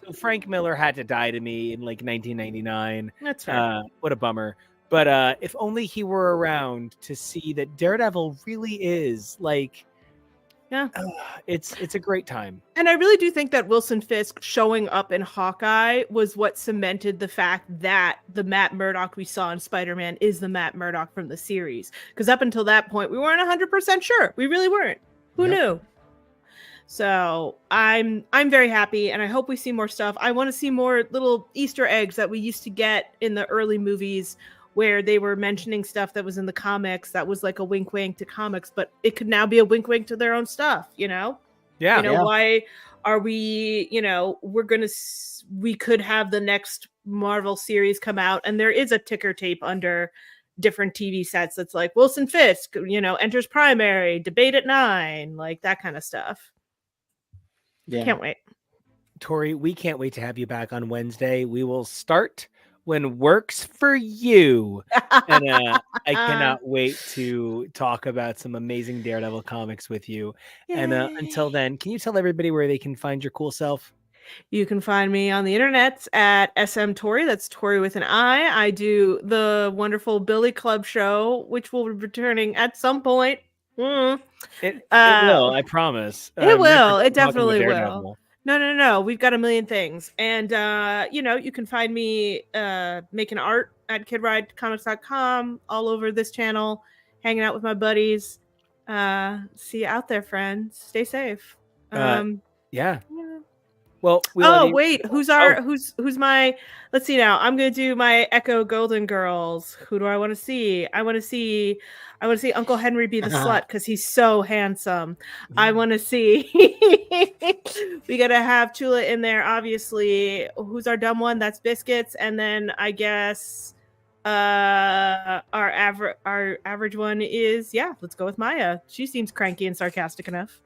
so Frank Miller had to die to me in like 1999. That's fair. What a bummer. But if only he were around to see that Daredevil really is like, it's a great time. And I really do think that Wilson Fisk showing up in Hawkeye was what cemented the fact that the Matt Murdock we saw in Spider-Man is the Matt Murdock from the series. Because up until that point, we weren't 100% sure. We really weren't. Who knew? So I'm very happy, and I hope we see more stuff. I want to see more little Easter eggs that we used to get in the early movies where they were mentioning stuff that was in the comics that was like a wink wink to comics, but it could now be a wink wink to their own stuff, Yeah. Why are we, we could have the next Marvel series come out and there is a ticker tape under different TV sets that's like Wilson Fisk, enters primary, debate at 9, like that kind of stuff. Yeah. Can't wait. Tori, we can't wait to have you back on Wednesday. We will start when works for you. And I cannot wait to talk about some amazing Daredevil comics with you. Yay. And until then, can you tell everybody where they can find your cool self? You can find me on the internet at SM Tori. That's Tori with an I. I do the wonderful Billy Club show, which will be returning at some point. It will, I promise. It will. It Talking about definitely will. Daredevil. No. We've got a million things. And, you can find me making art at kidridecomics.com, all over this channel, hanging out with my buddies. See you out there, friends. Stay safe. Yeah. Well, we love you. Wait, who's my, let's see now. I'm going to do my Echo Golden Girls. Who do I want to see? I want to see Uncle Henry be the slut because he's so handsome. I want to see, we got to have Chula in there, obviously. Who's our dumb one? That's Biscuits. And then I guess our average one is, let's go with Maya. She seems cranky and sarcastic enough.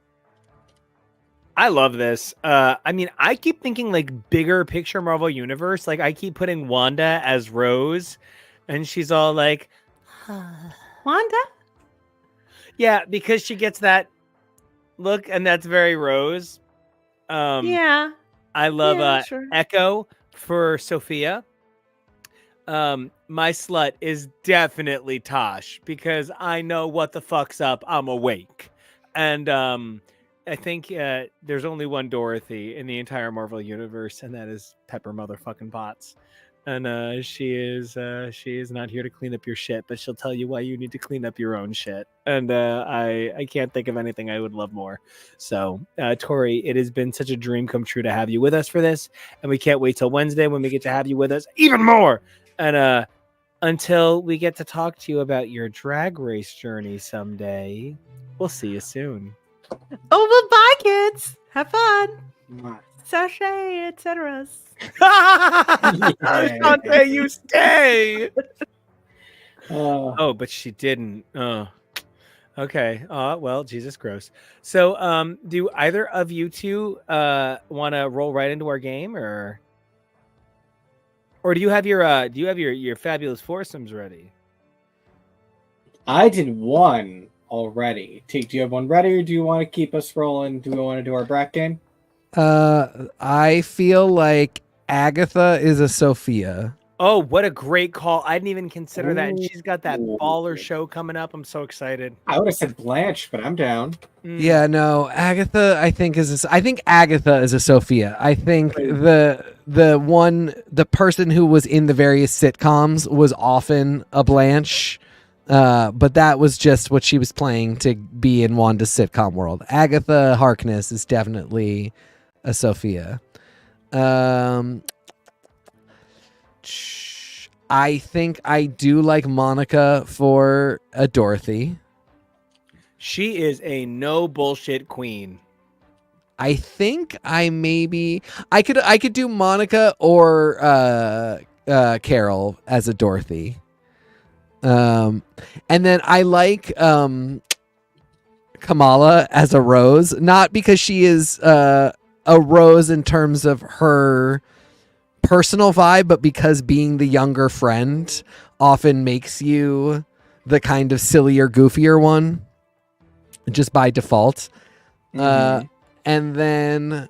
I love this. I keep thinking like bigger picture Marvel universe. Like I keep putting Wanda as Rose, and she's all like, Wanda? Yeah, because she gets that look, and that's very Rose. Yeah. I love sure. Echo for Sophia. My slut is definitely Tosh because I know what the fuck's up. I'm awake. And I think there's only one Dorothy in the entire Marvel universe, and that is Pepper motherfucking Potts. And she is not here to clean up your shit, but she'll tell you why you need to clean up your own shit. And I can't think of anything I would love more. So Tori, it has been such a dream come true to have you with us for this, and we can't wait till Wednesday when we get to have you with us even more. And until we get to talk to you about your drag race journey someday, we'll see you soon. Oh, well, bye, kids. Have fun. Sachet, etc. Shante, you stay. Oh, But she didn't. Oh, okay. Well, Jesus, gross. So, do either of you two want to roll right into our game, or do you have your fabulous foursomes ready? I did one already. Teak, do you have one ready, or do you want to keep us rolling? Do we want to do our brat game? I feel like Agatha is a Sophia. Oh, what a great call. I didn't even consider that. And she's got that baller show coming up. I'm so excited. I would have said Blanche, but I'm down. Yeah, no, Agatha I think Agatha is a Sophia. I think the person who was in the various sitcoms was often a Blanche. But that was just what she was playing to be in Wanda's sitcom world. Agatha Harkness is definitely a Sophia. I think I do like Monica for a Dorothy. She is a no bullshit queen. I think I could do Monica or Carol as a Dorothy. And then I like Kamala as a Rose, not because she is a Rose in terms of her personal vibe, but because being the younger friend often makes you the kind of sillier, goofier one, just by default. And then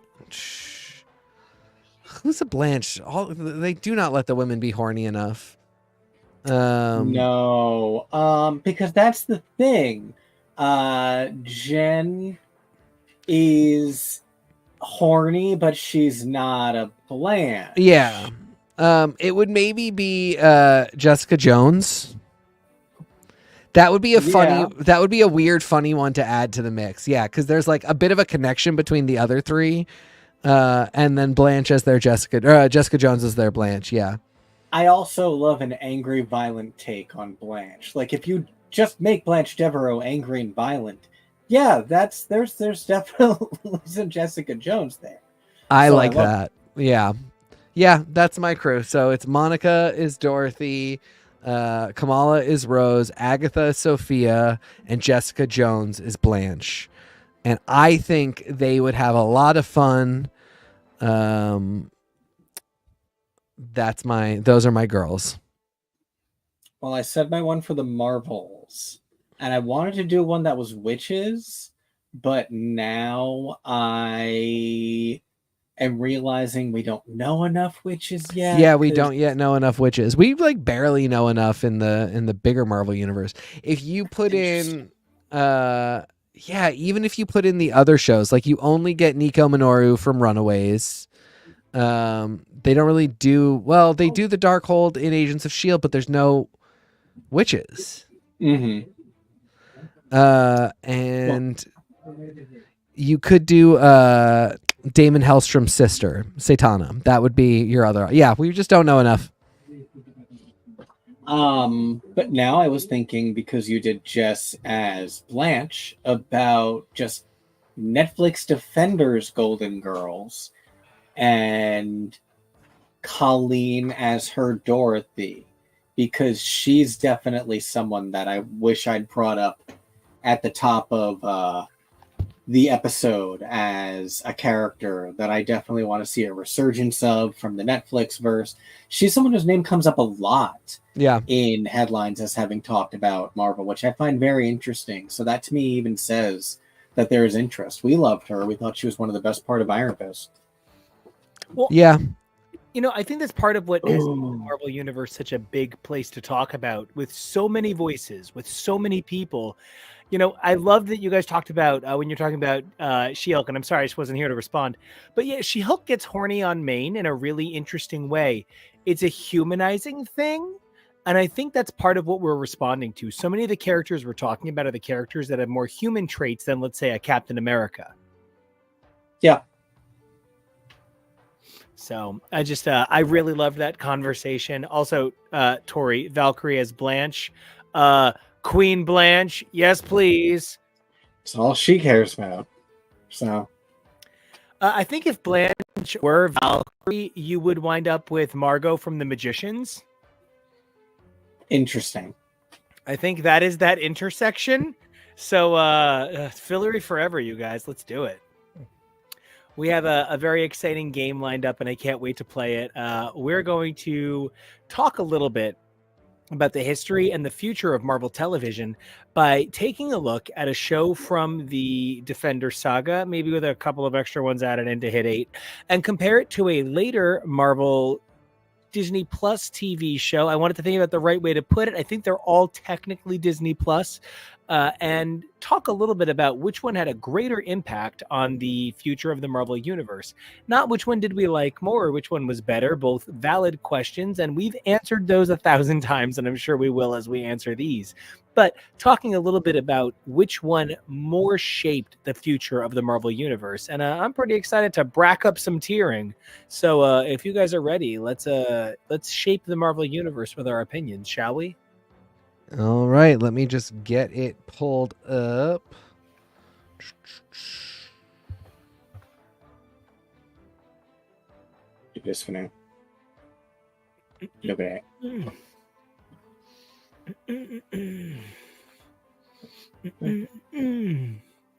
who's a Blanche? They do not let the women be horny enough. No, because that's the thing. Jen is horny, but she's not a Blanche. Yeah. It would maybe be Jessica Jones. That would be that would be a weird, funny one to add to the mix. Yeah, because there's like a bit of a connection between the other three. And then Blanche as their Jessica Jones as their Blanche. Yeah. I also love an angry, violent take on Blanche. Like, if you just make Blanche Devereaux angry and violent, yeah, there's definitely some Jessica Jones there. I like that. Yeah. Yeah, that's my crew. So it's Monica is Dorothy, Kamala is Rose, Agatha is Sophia, and Jessica Jones is Blanche. And I think they would have a lot of fun. Those are my girls. Well, I said my one for the Marvels, and I wanted to do one that was witches, but now I am realizing we don't know enough witches yet. Yeah, we don't yet know enough witches. We like barely know enough in the bigger Marvel universe. If you put in even if you put in the other shows, like you only get Nico Minoru from Runaways. They don't really do they do the Darkhold in Agents of S.H.I.E.L.D., but there's no witches. Mm-hmm. And you could do Damon Hellstrom's sister, Satana. That would be your other. Yeah, we just don't know enough. But now I was thinking, because you did Jess as Blanche, about just Netflix Defenders Golden Girls and Colleen as her Dorothy, because she's definitely someone that I wish I'd brought up at the top of the episode as a character that I definitely want to see a resurgence of from the Netflix verse. She's someone whose name comes up a lot in headlines as having talked about Marvel, which I find very interesting. So that to me even says that there is interest. We loved her. We thought she was one of the best part of Iron Fist. Well, yeah. I think that's part of what has made the Ooh. Marvel Universe such a big place to talk about, with so many voices, with so many people. I love that you guys talked about when you're talking about She-Hulk, and I'm sorry I just wasn't here to respond. But yeah, She-Hulk gets horny on Maine in a really interesting way. It's a humanizing thing, and I think that's part of what we're responding to. So many of the characters we're talking about are the characters that have more human traits than, let's say, a Captain America. Yeah. So I really loved that conversation. Also, Tori, Valkyrie as Blanche. Queen Blanche, yes, please. It's all she cares about. So I think if Blanche were Valkyrie, you would wind up with Margot from The Magicians. interesting. I think that is that intersection. So Fillory forever, you guys. Let's do it. We have a very exciting game lined up, and I can't wait to play it. We're going to talk a little bit about the history and the future of Marvel Television by taking a look at a show from the Defender saga, maybe with a couple of extra ones added in to hit 8, and compare it to a later Marvel Disney Plus TV show. I wanted to think about the right way to put it. I think they're all technically Disney Plus, and talk a little bit about which one had a greater impact on the future of the Marvel Universe. Not which one did we like more or which one was better, both valid questions, and we've answered those 1,000 times, and I'm sure we will as we answer these. But talking a little bit about which one more shaped the future of the Marvel Universe. And I'm pretty excited to brack up some tiering. So if you guys are ready, let's shape the Marvel Universe with our opinions, shall we? All right, let me just get it pulled up. Do this for now. Look at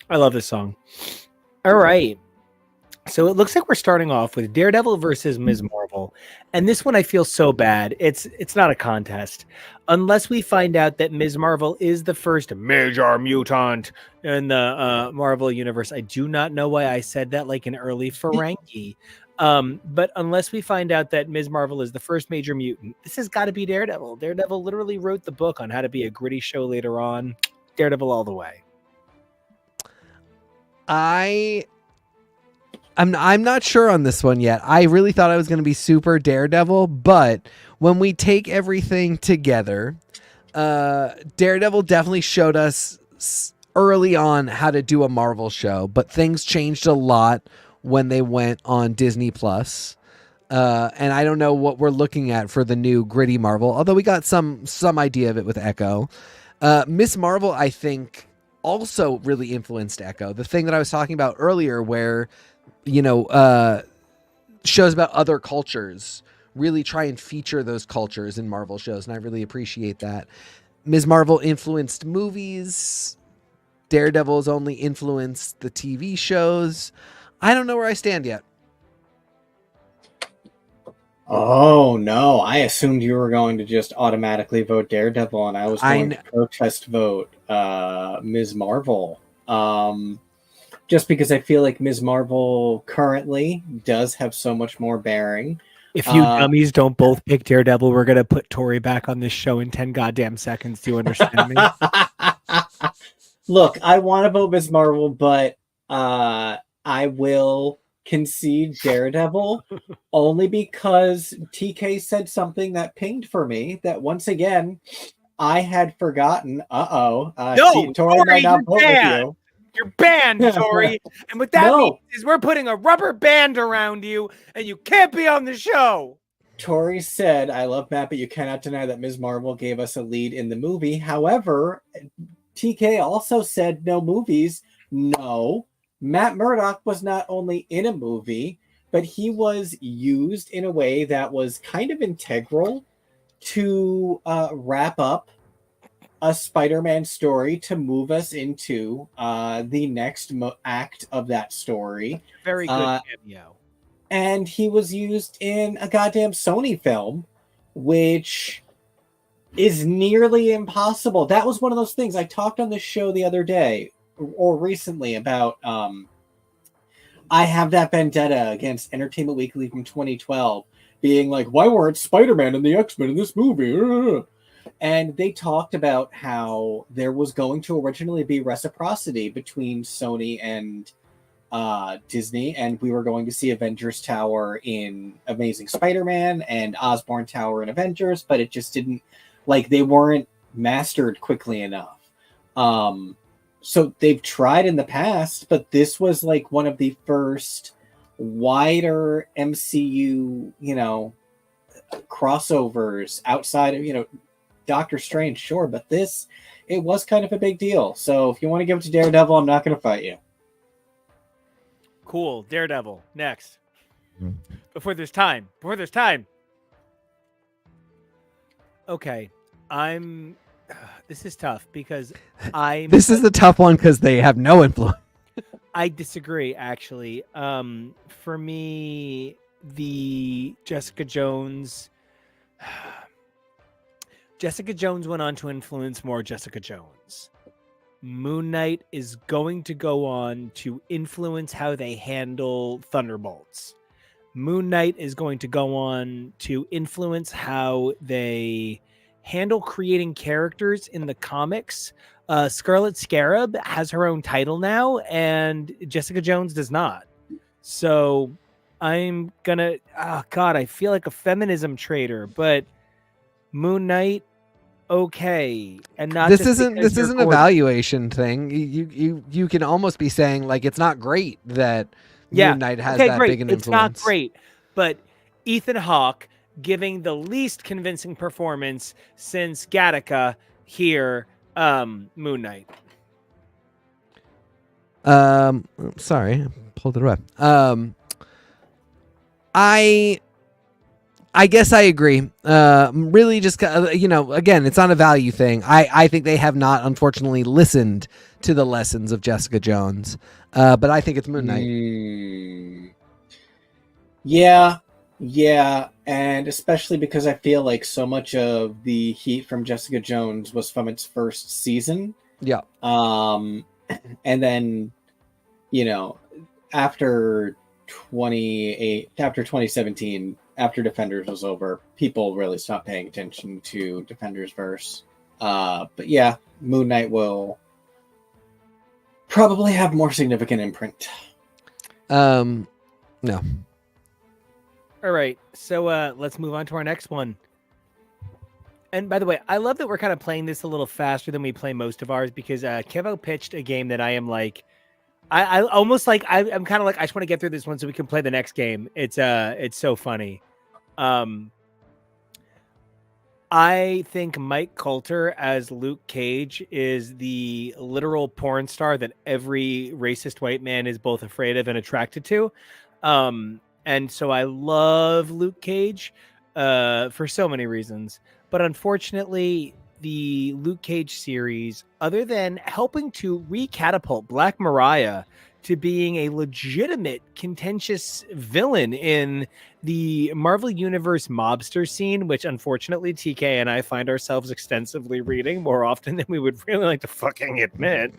I love this song. All right. So it looks like we're starting off with Daredevil versus Ms. Marvel. And this one I feel so bad. It's not a contest. Unless we find out that Ms. Marvel is the first major mutant in the Marvel universe. I do not know why I said that like an early Ferengi. But unless we find out that Ms. Marvel is the first major mutant, this has got to be Daredevil. Daredevil literally wrote the book on how to be a gritty show later on. Daredevil all the way. I'm not sure on this one yet. I really thought I was going to be super Daredevil, but when we take everything together, Daredevil definitely showed us early on how to do a Marvel show, but things changed a lot when they went on Disney Plus. And I don't know what we're looking at for the new gritty Marvel, although we got some idea of it with Echo. Miss Marvel, I think, also really influenced Echo. The thing that I was talking about earlier where, shows about other cultures really try and feature those cultures in Marvel shows, and I really appreciate that. Ms. Marvel influenced movies. Daredevil's only influenced the TV shows. I don't know where I stand yet. Oh no, I assumed you were going to just automatically vote Daredevil, and I was going to protest vote Ms. Marvel. Just because I feel like Ms. Marvel currently does have so much more bearing. If you dummies don't both pick Daredevil, we're going to put Tori back on this show in 10 goddamn seconds. Do you understand me? Look, I want to vote Ms. Marvel, but I will concede Daredevil only because TK said something that pinged for me that once again I had forgotten. No, Tori might not vote with you. You're banned, Tori. And what that means is we're putting a rubber band around you and you can't be on the show. Tori said, I love Matt, but you cannot deny that Ms. Marvel gave us a lead in the movie. However, TK also said no movies. No, Matt Murdock was not only in a movie, but he was used in a way that was kind of integral to wrap up a Spider-Man story to move us into the next act of that story. Very good cameo. And he was used in a goddamn Sony film, which is nearly impossible. That was one of those things I talked on this show the other day or recently about I Have That Vendetta against Entertainment Weekly from 2012. being like, why weren't Spider-Man and the X-Men in this movie? And they talked about how there was going to originally be reciprocity between Sony and Disney, and we were going to see Avengers Tower in Amazing Spider-Man and Osborn Tower in Avengers, but it just didn't, like, they weren't mastered quickly enough. So they've tried in the past, but this was like one of the first wider MCU, crossovers outside of, Doctor Strange, sure, but it was kind of a big deal. So if you want to give it to Daredevil, I'm not going to fight you. Cool. Daredevil. Next. Before there's time. Okay. This is tough because This is the tough one because they have no influence. I disagree, actually. For me, the Jessica Jones went on to influence more Jessica Jones. Moon Knight is going to go on to influence how they handle Thunderbolts. Moon Knight is going to go on to influence how they handle creating characters in the comics. Scarlet Scarab has her own title now, and Jessica Jones does not. So I'm gonna, I feel like a feminism traitor, but Moon Knight, okay, and not. This isn't an evaluation thing. You can almost be saying like it's not great that Moon Knight has that great. big an influence. It's not great, but Ethan Hawke giving the least convincing performance since Gattaca here, Moon Knight. Sorry, I pulled it away. I guess I agree. Really, just again, it's not a value thing. I think they have not, unfortunately, listened to the lessons of Jessica Jones. But I think it's Moon Knight. Yeah, and especially because I feel like so much of the heat from Jessica Jones was from its first season. Yeah. And then, after 2017, after Defenders was over, people really stopped paying attention to Defenders verse. But yeah, Moon Knight will probably have more significant imprint. No. All right, so let's move on to our next one. And by the way, I love that we're kind of playing this a little faster than we play most of ours because Kevo pitched a game that I am like, I'm kind of like, I just want to get through this one so we can play the next game. It's so funny. I think Mike Coulter as Luke Cage is the literal porn star that every racist white man is both afraid of and attracted to. And so I love Luke Cage for so many reasons. But unfortunately, the Luke Cage series, other than helping to recatapult Black Mariah to being a legitimate contentious villain in the Marvel Universe mobster scene, which unfortunately TK and I find ourselves extensively reading more often than we would really like to fucking admit,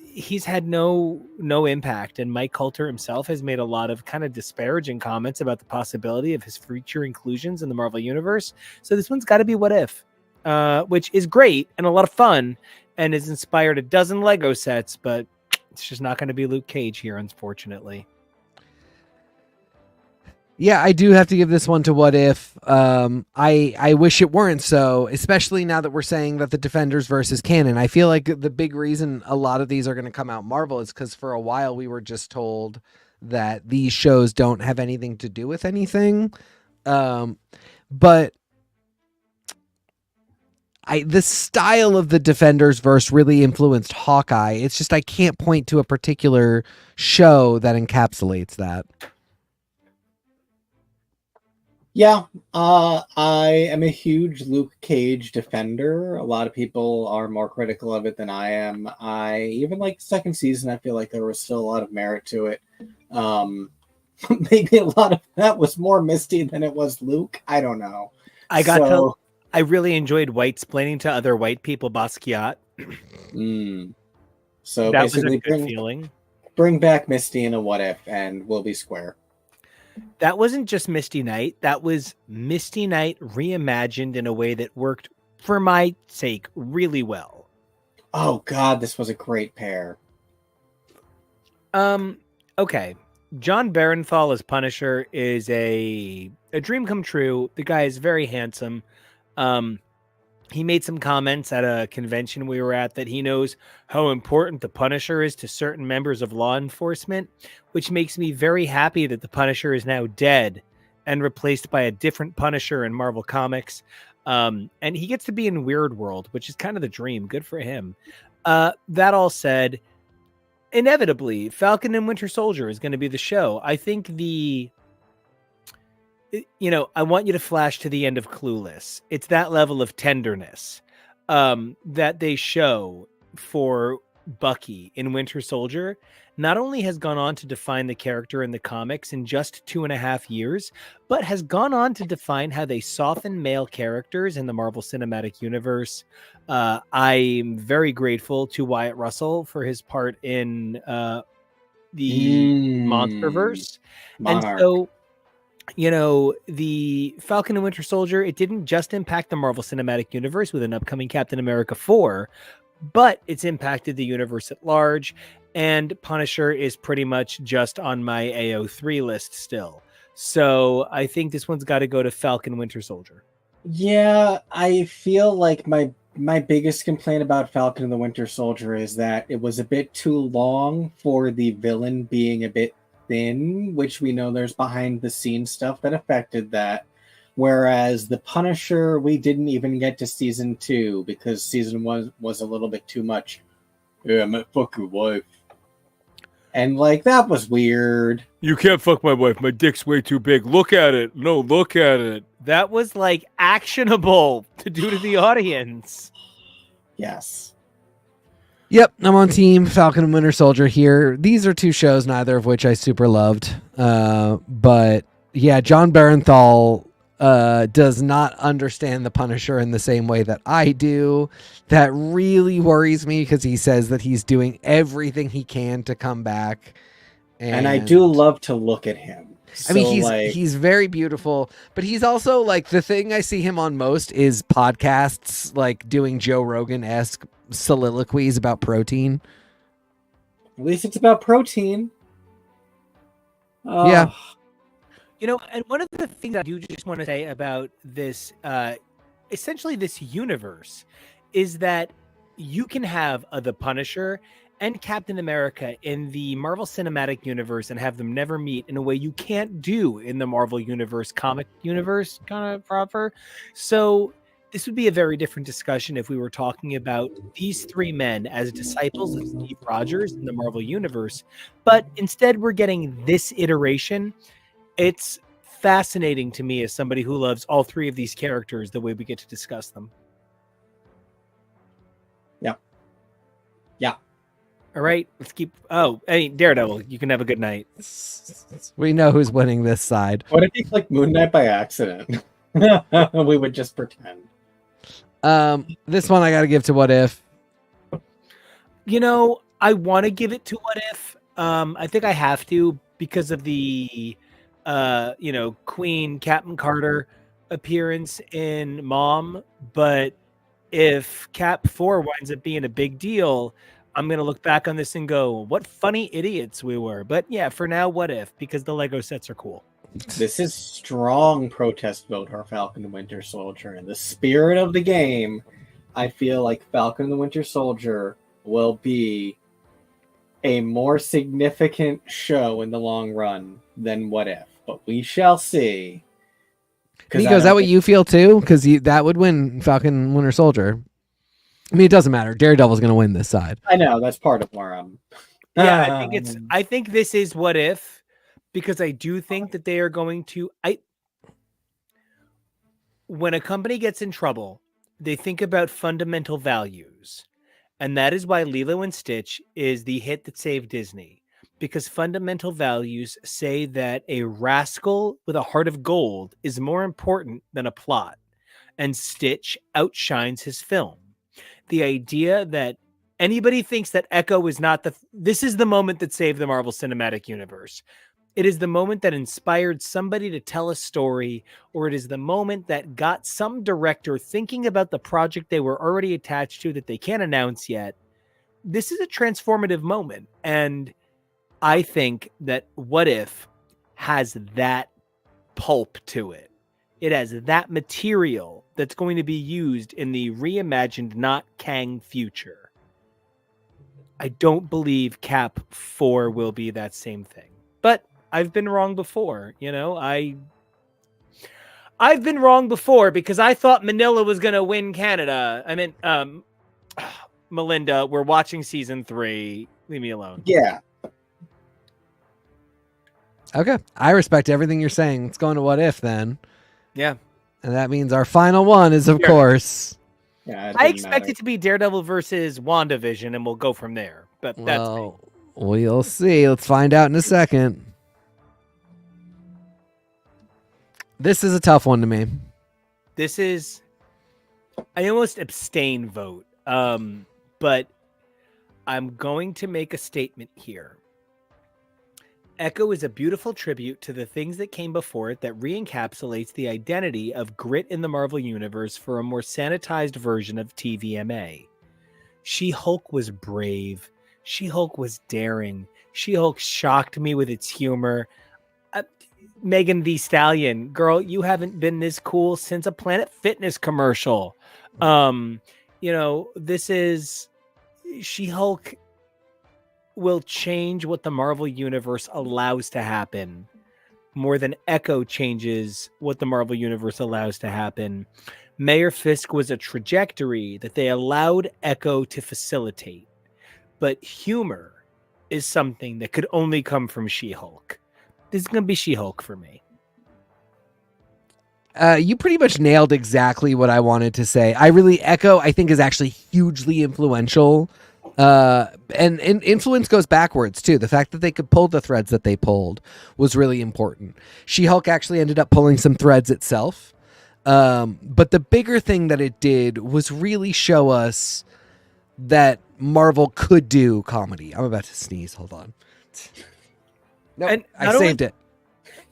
he's had no impact, and Mike Coulter himself has made a lot of kind of disparaging comments about the possibility of his future inclusions in the Marvel Universe. So this one's got to be What If, which is great and a lot of fun and has inspired a dozen Lego sets, but it's just not going to be Luke Cage here, unfortunately. Yeah, I do have to give this one to What If. I wish it weren't so, especially now that we're saying that the Defenders versus canon. I feel like the big reason a lot of these are going to come out Marvel is because for a while we were just told that these shows don't have anything to do with anything. But the style of the Defenders verse really influenced Hawkeye. It's just I can't point to a particular show that encapsulates that. Yeah, I am a huge Luke Cage defender. A lot of people are more critical of it than I am. I even like the second season. I feel like there was still a lot of merit to it. Maybe a lot of that was more Misty than it was Luke. I don't know. I really enjoyed white splaining to other white people Basquiat. So that basically, was a good feeling. Bring back Misty in a What If, and we'll be square. That wasn't just Misty Knight. That was Misty Knight reimagined in a way that worked, for my sake, really well. Oh God, this was a great pair. Okay. John Barenthal as Punisher is a dream come true. The guy is very handsome. He made some comments at a convention we were at that he knows how important the Punisher is to certain members of law enforcement, which makes me very happy that the Punisher is now dead and replaced by a different Punisher in Marvel Comics. And he gets to be in Weird World, which is kind of the dream. Good for him. That all said, inevitably, Falcon and Winter Soldier is going to be the show. I think I want you to flash to the end of Clueless. It's that level of tenderness that they show for Bucky in Winter Soldier. Not only has gone on to define the character in the comics in just 2.5 years, but has gone on to define how they soften male characters in the Marvel Cinematic Universe. I'm very grateful to Wyatt Russell for his part in the Monsterverse. Monarch. And so, the Falcon and Winter Soldier, it didn't just impact the Marvel Cinematic Universe with an upcoming Captain America 4, but it's impacted the universe at large. And Punisher is pretty much just on my AO3 list still. So I think this one's got to go to Falcon Winter Soldier. Yeah, I feel like my biggest complaint about Falcon and the Winter Soldier is that it was a bit too long for the villain being a bit thin, which we know there's behind the scenes stuff that affected that. Whereas the Punisher, we didn't even get to season 2 because season 1 was a little bit too much. Yeah, I might fuck your wife. And that was weird. You can't fuck my wife. My dick's way too big. Look at it. No, look at it. That was actionable to do to the audience. Yes. Yep, I'm on team Falcon and Winter Soldier here. These are two shows, neither of which I super loved. But yeah, John Barenthal does not understand the Punisher in the same way that I do. That really worries me because he says that he's doing everything he can to come back. And I do love to look at him. I mean, he's very beautiful, but he's also the thing I see him on most is podcasts, doing Joe Rogan-esque soliloquies about protein. At least it's about protein. Yeah. And one of the things I do just want to say about this, essentially this universe, is that you can have the Punisher and Captain America in the Marvel Cinematic Universe and have them never meet in a way you can't do in the Marvel Universe, comic universe kind of proper. So this would be a very different discussion if we were talking about these three men as disciples of Steve Rogers in the Marvel Universe. But instead, we're getting this iteration. It's fascinating to me as somebody who loves all three of these characters, the way we get to discuss them. Yeah. All right, let's keep. Oh, hey, Daredevil, you can have a good night. We know who's winning this side. What if he clicked Moon Knight by accident? We would just pretend. This one I got to give to What If. I want to give it to What If. I think I have to because of the, Queen Captain Carter appearance in Mom. But if Cap 4 winds up being a big deal, I'm going to look back on this and go, what funny idiots we were. But yeah, for now, What If, because the Lego sets are cool. This is strong protest vote for Falcon and Winter Soldier. In the spirit of the game, I feel like Falcon and the Winter Soldier will be a more significant show in the long run than What If. But we shall see. Nico, is that what you feel too? Because that would win Falcon and Winter Soldier. I mean, it doesn't matter. Daredevil's going to win this side. I know. That's part of where I'm... Yeah, I think this is What If, because I do think that they are going to... When a company gets in trouble, they think about fundamental values. And that is why Lilo and Stitch is the hit that saved Disney. Because fundamental values say that a rascal with a heart of gold is more important than a plot. And Stitch outshines his film. The idea that anybody thinks that Echo is not this is the moment that saved the Marvel Cinematic Universe. It is the moment that inspired somebody to tell a story, or it is the moment that got some director thinking about the project they were already attached to that they can't announce yet. This is a transformative moment. And I think that What If has that pulp to it. It has that material that's going to be used in the reimagined, not Kang future. I don't believe Cap 4 will be that same thing. But I've been wrong before, I've been wrong before because I thought Manila was going to win Canada. I mean, Melinda, we're watching season 3. Leave me alone. Yeah. Okay. I respect everything you're saying. Let's go into What If then. Yeah. And that means our final one is, of course. Yeah, I expect it to be Daredevil versus WandaVision, and we'll go from there. But that's me. We'll see. Let's find out in a second. This is a tough one to me. This is, I almost abstain vote, but I'm going to make a statement here. Echo is a beautiful tribute to the things that came before it that re-encapsulates the identity of grit in the Marvel Universe for a more sanitized version of TVMA. She-Hulk was brave. She-Hulk was daring. She-Hulk shocked me with its humor. Megan Thee Stallion, girl, you haven't been this cool since a Planet Fitness commercial. This is She-Hulk will change what the Marvel Universe allows to happen more than Echo changes what the Marvel Universe allows to happen. Mayor Fisk was a trajectory that they allowed Echo to facilitate, but humor is something that could only come from She-Hulk. This is going to be She-Hulk for me. You pretty much nailed exactly what I wanted to say. Echo, I think, is actually hugely influential. And influence goes backwards too. The fact that they could pull the threads that they pulled was really important. She-Hulk actually ended up pulling some threads itself. But the bigger thing that it did was really show us that Marvel could do comedy. I'm about to sneeze. Hold on. No, And I saved it.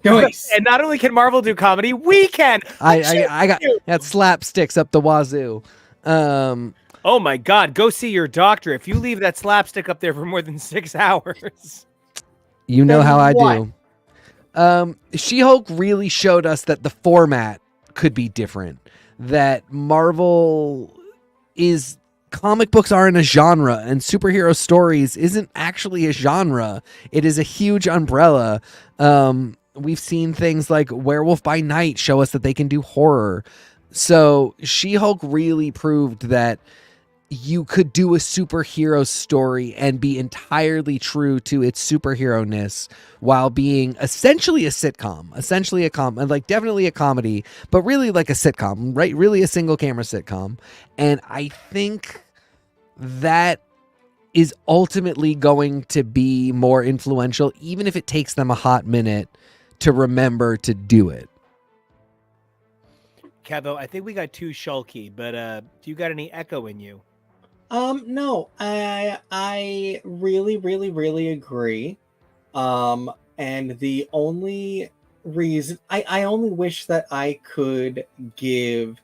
Nice. And not only can Marvel do comedy, we can. I got that slapsticks up the wazoo. Oh my God, go see your doctor if you leave that slapstick up there for more than 6 hours. You know Then how I what? do. She-Hulk really showed us that the format could be different. That Marvel is... Comic books aren't a genre, and superhero stories isn't actually a genre. It is a huge umbrella. We've seen things like Werewolf by Night show us that they can do horror. So She-Hulk really proved that you could do a superhero story and be entirely true to its superhero-ness while being essentially a sitcom, definitely a comedy, but really like a sitcom, right? Really a single camera sitcom. And I think that is ultimately going to be more influential, even if it takes them a hot minute to remember to do it. Kevo, I think we got too shulky, but do you got any Echo in you? No, I really, really, really agree. And the only reason I only wish that I could give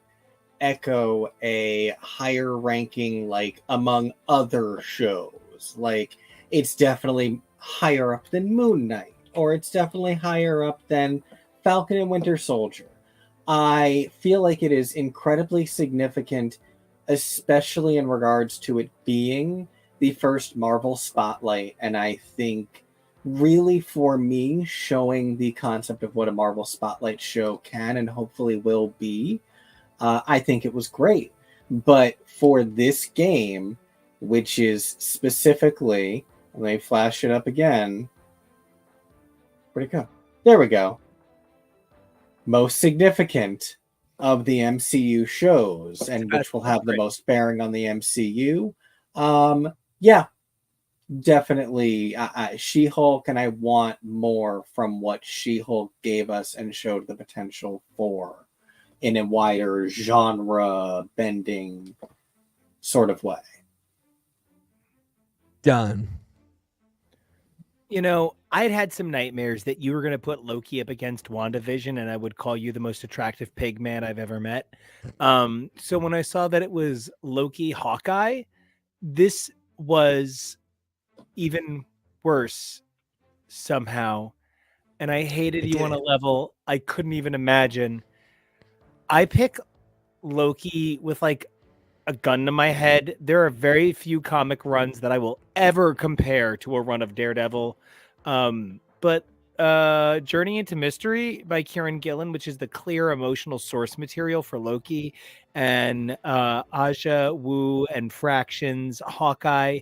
Echo a higher ranking, like among other shows. Like it's definitely higher up than Moon Knight, or it's definitely higher up than Falcon and Winter Soldier. I feel like it is incredibly significant, especially in regards to it being the first Marvel spotlight, and I think really for me showing the concept of what a Marvel spotlight show can and hopefully will be. I think it was great. But for this game, which is specifically, let me flash it up again. Where'd it go? There we go. Most significant of the MCU shows, and which will have the most bearing on the MCU. Yeah, definitely She-Hulk, and I want more from what She-Hulk gave us and showed the potential for in a wider genre bending sort of way. Done. I had some nightmares that you were going to put Loki up against WandaVision, and I would call you the most attractive pig man I've ever met. So when I saw that it was Loki Hawkeye, this was even worse somehow. And I hated you on a level I couldn't even imagine. I pick Loki with like a gun to my head. There are very few comic runs that I will ever compare to a run of Daredevil. But Journey into Mystery by Kieran Gillen, which is the clear emotional source material for Loki, and Aja Wu and Fractions Hawkeye.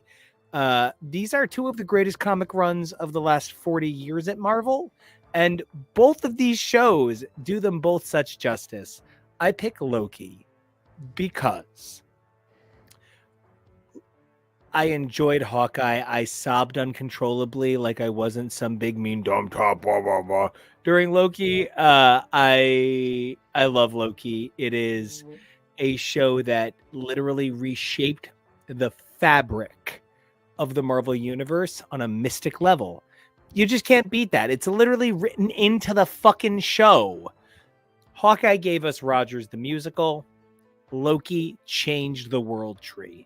These are two of the greatest comic runs of the last 40 years at Marvel, and both of these shows do them both such justice. I pick Loki because I enjoyed Hawkeye. I sobbed uncontrollably like I wasn't some big mean dumb top blah blah blah during Loki. I love Loki. It is a show that literally reshaped the fabric of the Marvel universe on a mystic level. You just can't beat that. It's literally written into the fucking show. Hawkeye gave us Rogers the musical. Loki changed the world tree.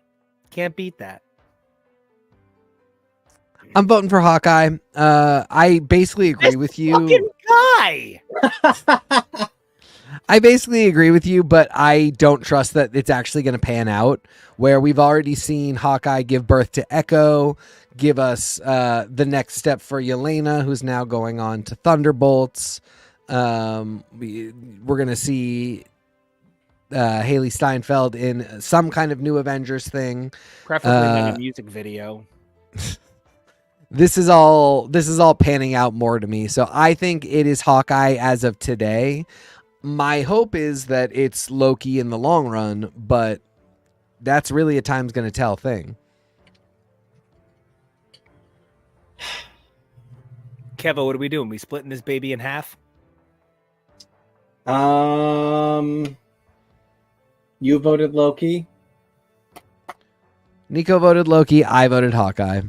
Can't beat that. I'm voting for Hawkeye. I basically agree with you. Fucking guy. I basically agree with you, but I don't trust that it's actually going to pan out. Where we've already seen Hawkeye give birth to Echo, give us the next step for Yelena, who's now going on to Thunderbolts. We're going to see Haley Steinfeld in some kind of new Avengers thing. Preferably in a music video. This is all panning out more to me. So I think it is Hawkeye as of today. My hope is that it's Loki in the long run, but that's really a time's going to tell thing. Kevo, what are we doing? We splitting this baby in half? You voted Loki. Nico voted Loki. I voted Hawkeye.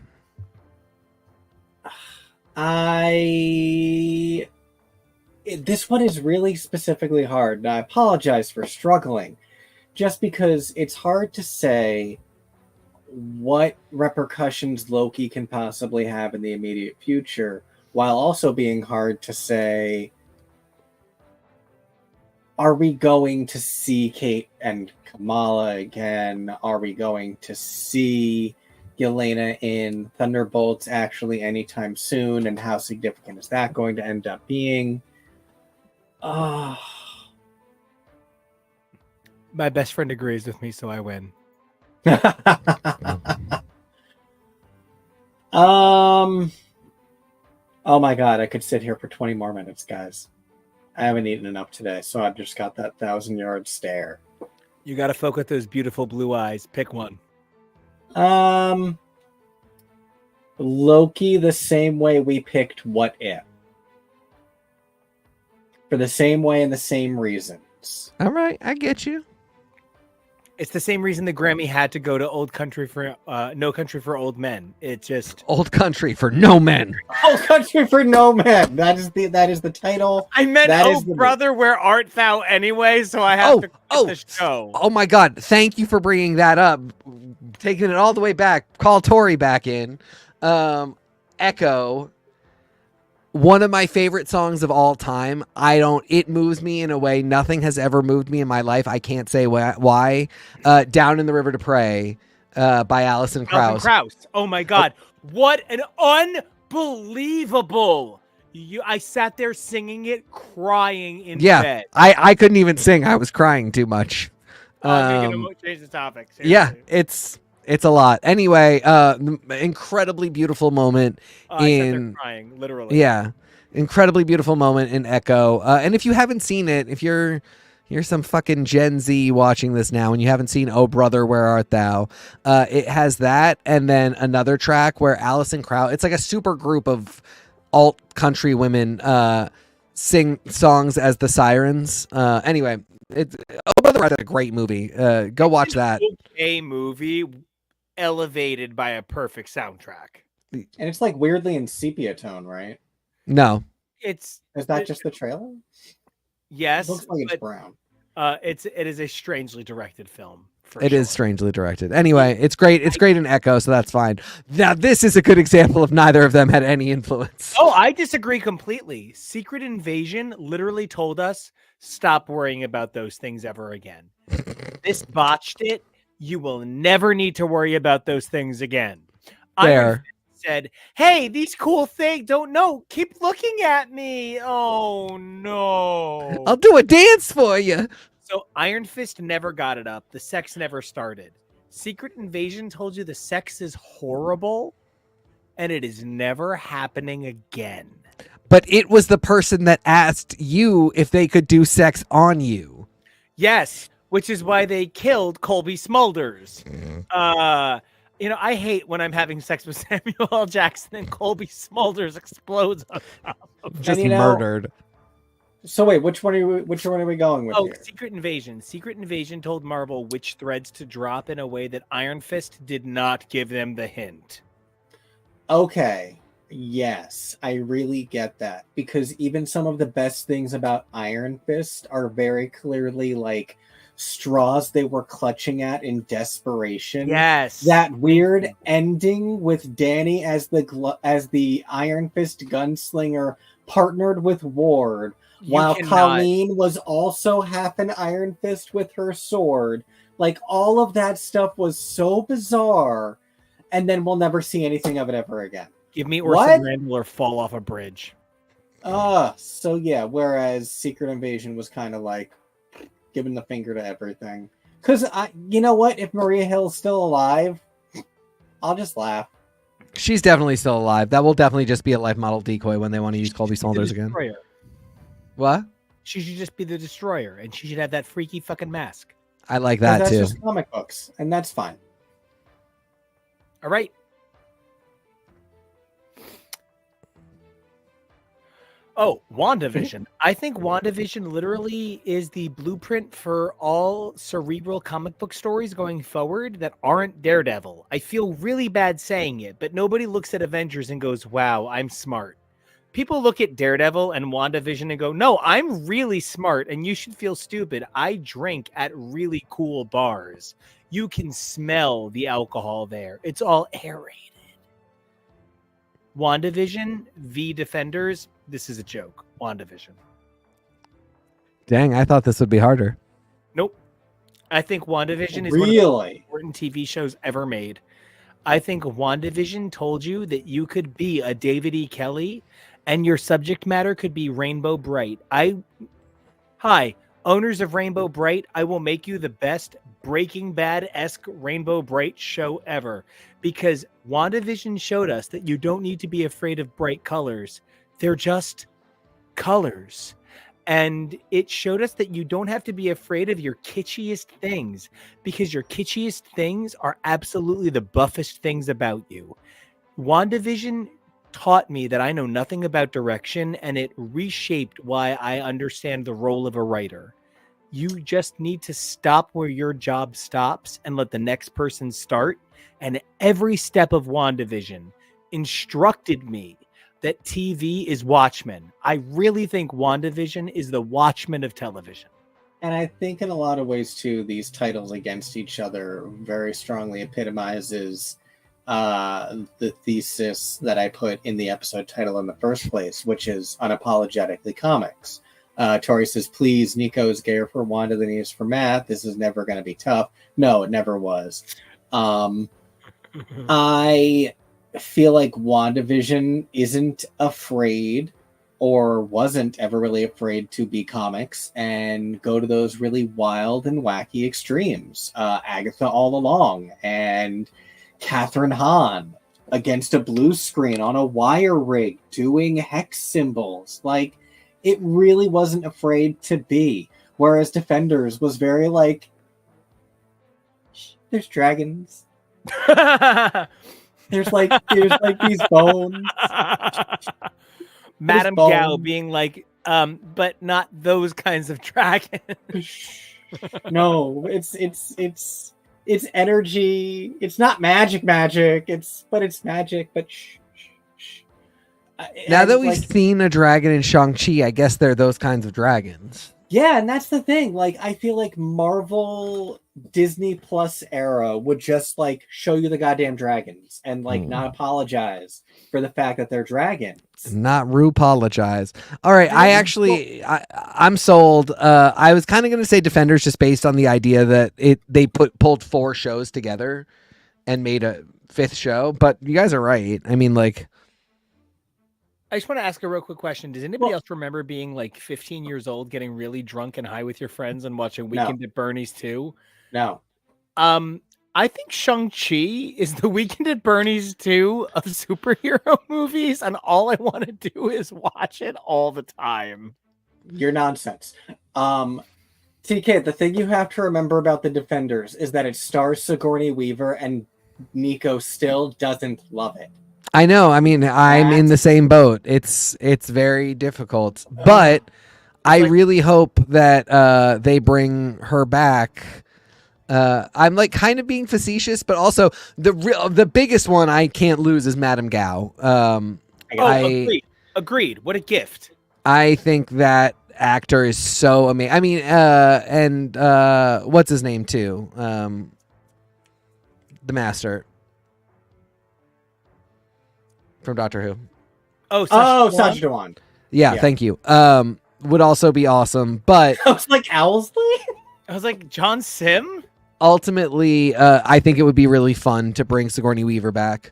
This one is really specifically hard, and I apologize for struggling, just because it's hard to say what repercussions Loki can possibly have in the immediate future, while also being hard to say, are we going to see Kate and Kamala again? Are we going to see Yelena in Thunderbolts actually anytime soon? And how significant is that going to end up being? My best friend agrees with me, so I win. Oh my god, I could sit here for 20 more minutes, guys. I haven't eaten enough today, so I've just got that 1,000-yard stare. You got to focus with those beautiful blue eyes. Pick one. Loki, the same way we picked What If. For the same way and the same reasons. All right, I get you. It's the same reason the Grammy had to go to Old Country for No Country for Old Men. It just Old Country for No Men. Old Country for No Men. That is the title. I meant Oh Brother, Where Art Thou Anyway? So I have to quit the show. Oh my God! Thank you for bringing that up, taking it all the way back. Call Tori back in. Echo. One of my favorite songs of all time. It moves me in a way nothing has ever moved me in my life. I can't say why. Down in the River to Pray by Alison Krauss. Oh my God. What an unbelievable. I sat there singing it, crying in bed. I couldn't even sing. I was crying too much. Change the topic. Seriously. Yeah, it's a lot. Anyway, incredibly beautiful moment I sat there crying, literally. Yeah, incredibly beautiful moment in Echo. And if you haven't seen it, if you're some fucking Gen Z watching this now and you haven't seen Oh Brother, Where Art Thou, it has that, and then another track where Alison Krauss, it's like a super group of alt country women sing songs as the sirens. Anyway, Oh Brother, Where Art Thou, a great movie. Go watch that. A movie elevated by a perfect soundtrack. And it's like weirdly in sepia tone, right? No, It's Is that just the trailer? yes, It looks like it's but brown. it is a strangely directed film. For it sure. is strangely directed. Anyway, it's great. It's great in Echo, so that's fine. Now, this is a good example of neither of them had any influence. Oh, I disagree completely. Secret Invasion literally told us stop worrying about those things ever again. This botched it. You will never need to worry about those things again. Iron Fair. Fist said, "Hey, these cool things don't know. Keep looking at me." Oh no. I'll do a dance for you. So Iron Fist never got it up. The sex never started. Secret Invasion told you the sex is horrible and it is never happening again. But it was the person that asked you if they could do sex on you. Yes, which is why they killed Colby Smulders. I hate when I'm having sex with Samuel L. Jackson and Colby Smulders explodes on top of me. Just And, murdered. So wait, which one are we going with Oh, here? Secret Invasion. Secret Invasion told Marvel which threads to drop in a way that Iron Fist did not give them the hint. Okay. Yes, I really get that. Because even some of the best things about Iron Fist are very clearly like straws they were clutching at in desperation. Yes. That weird ending with Danny as the Iron Fist gunslinger partnered with Ward, while Colleen was also half an Iron Fist with her sword. Like, all of that stuff was so bizarre, and then we'll never see anything of it ever again. Give me Orson Randall or fall off a bridge. So yeah, whereas Secret Invasion was kind of like giving the finger to everything. Because, you know what? If Maria Hill's still alive, I'll just laugh. She's definitely still alive. That will definitely just be a life model decoy when they want to use Colby Smulders again. What? She should just be the Destroyer, and she should have that freaky fucking mask. I like that too. That's just comic books, and that's fine. All right. Oh, WandaVision. I think WandaVision literally is the blueprint for all cerebral comic book stories going forward that aren't Daredevil. I feel really bad saying it, but nobody looks at Avengers and goes, wow, I'm smart. People look at Daredevil and WandaVision and go, no, I'm really smart and you should feel stupid. I drink at really cool bars. You can smell the alcohol there. It's all aerated. WandaVision v Defenders. This is a joke. WandaVision. Dang, I thought this would be harder. Nope. I think WandaVision is one of the most important TV shows ever made. I think WandaVision told you that you could be a David E. Kelly and your subject matter could be Rainbow Bright. Hi, owners of Rainbow Bright, I will make you the best Breaking Bad-esque Rainbow Bright show ever. Because WandaVision showed us that you don't need to be afraid of bright colors. They're just colors. And it showed us that you don't have to be afraid of your kitschiest things, because your kitschiest things are absolutely the buffest things about you. WandaVision taught me that I know nothing about direction, and it reshaped why I understand the role of a writer. You just need to stop where your job stops and let the next person start. And every step of WandaVision instructed me that TV is Watchmen. I really think WandaVision is the Watchmen of television. And I think in a lot of ways, too, these titles against each other very strongly epitomizes the thesis that I put in the episode title in the first place, which is unapologetically comics. Tori says, please, Nico is gayer for Wanda than he is for Matt. This is never going to be tough. No, it never was. I feel like WandaVision isn't afraid, or wasn't ever really afraid, to be comics and go to those really wild and wacky extremes. Agatha All Along and Catherine Hahn against a blue screen on a wire rig doing hex symbols. Like, it really wasn't afraid to be. Whereas Defenders was very like, there's dragons. There's like these bones. Madame Gao being like, but not those kinds of dragons. No, it's energy. It's not magic. It's magic, but shh. Now and, that we've like, seen a dragon in Shang-Chi, I guess they're those kinds of dragons. yeah, and that's the thing. Like, I feel like Marvel Disney Plus era would just like show you the goddamn dragons and like not apologize for the fact that they're dragons. Not apologize. All right, I'm sold. I was kind of going to say Defenders just based on the idea that they pulled 4 shows together and made a 5th show, but you guys are right. I mean, like, I just want to ask a real quick question. Does anybody else remember being like 15 years old, getting really drunk and high with your friends and watching Weekend at Bernie's too? No. I think Shang-Chi is the Weekend at Bernie's 2 of superhero movies, and all I want to do is watch it all the time. You're nonsense. TK, the thing you have to remember about the Defenders is that it stars Sigourney Weaver, and Nico still doesn't love it. I know. I mean, I'm in the same boat. It's very difficult, but I really hope that they bring her back. I'm like kind of being facetious, but also the biggest one I can't lose is Madame Gao. Agreed. What a gift. I think that actor is so amazing. I mean, and what's his name too? The Master from Doctor Who. Sacha Dhawan. Yeah, thank you. Would also be awesome, but I was like Owlsley. I was like John Sim. Ultimately, I think it would be really fun to bring Sigourney Weaver back.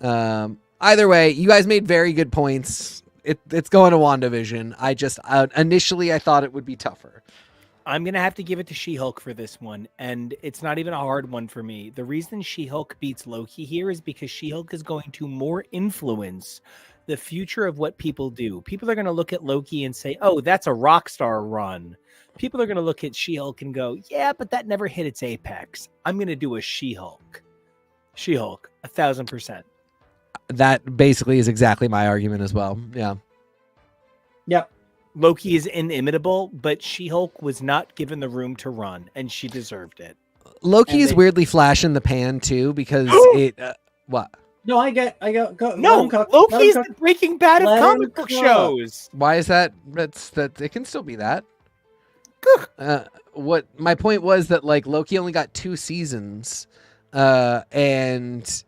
Either way, you guys made very good points. It's going to WandaVision. I just initially I thought it would be tougher. I'm going to have to give it to She-Hulk for this one, and it's not even a hard one for me. The reason She-Hulk beats Loki here is because She-Hulk is going to more influence the future of what people do. People are going to look at Loki and say, oh, that's a rock star run. People are going to look at She-Hulk and go, yeah, but that never hit its apex. I'm going to do a She-Hulk. She-Hulk, 1,000%. That basically is exactly my argument as well. Yeah. Yep. Loki is inimitable, but She-Hulk was not given the room to run, and she deserved it. Loki is weirdly flash in the pan too, because it what? No, I go. No, Loki's the Breaking Bad of comic book shows. Why is that? That's it can still be that. What my point was that like Loki only got 2 seasons, and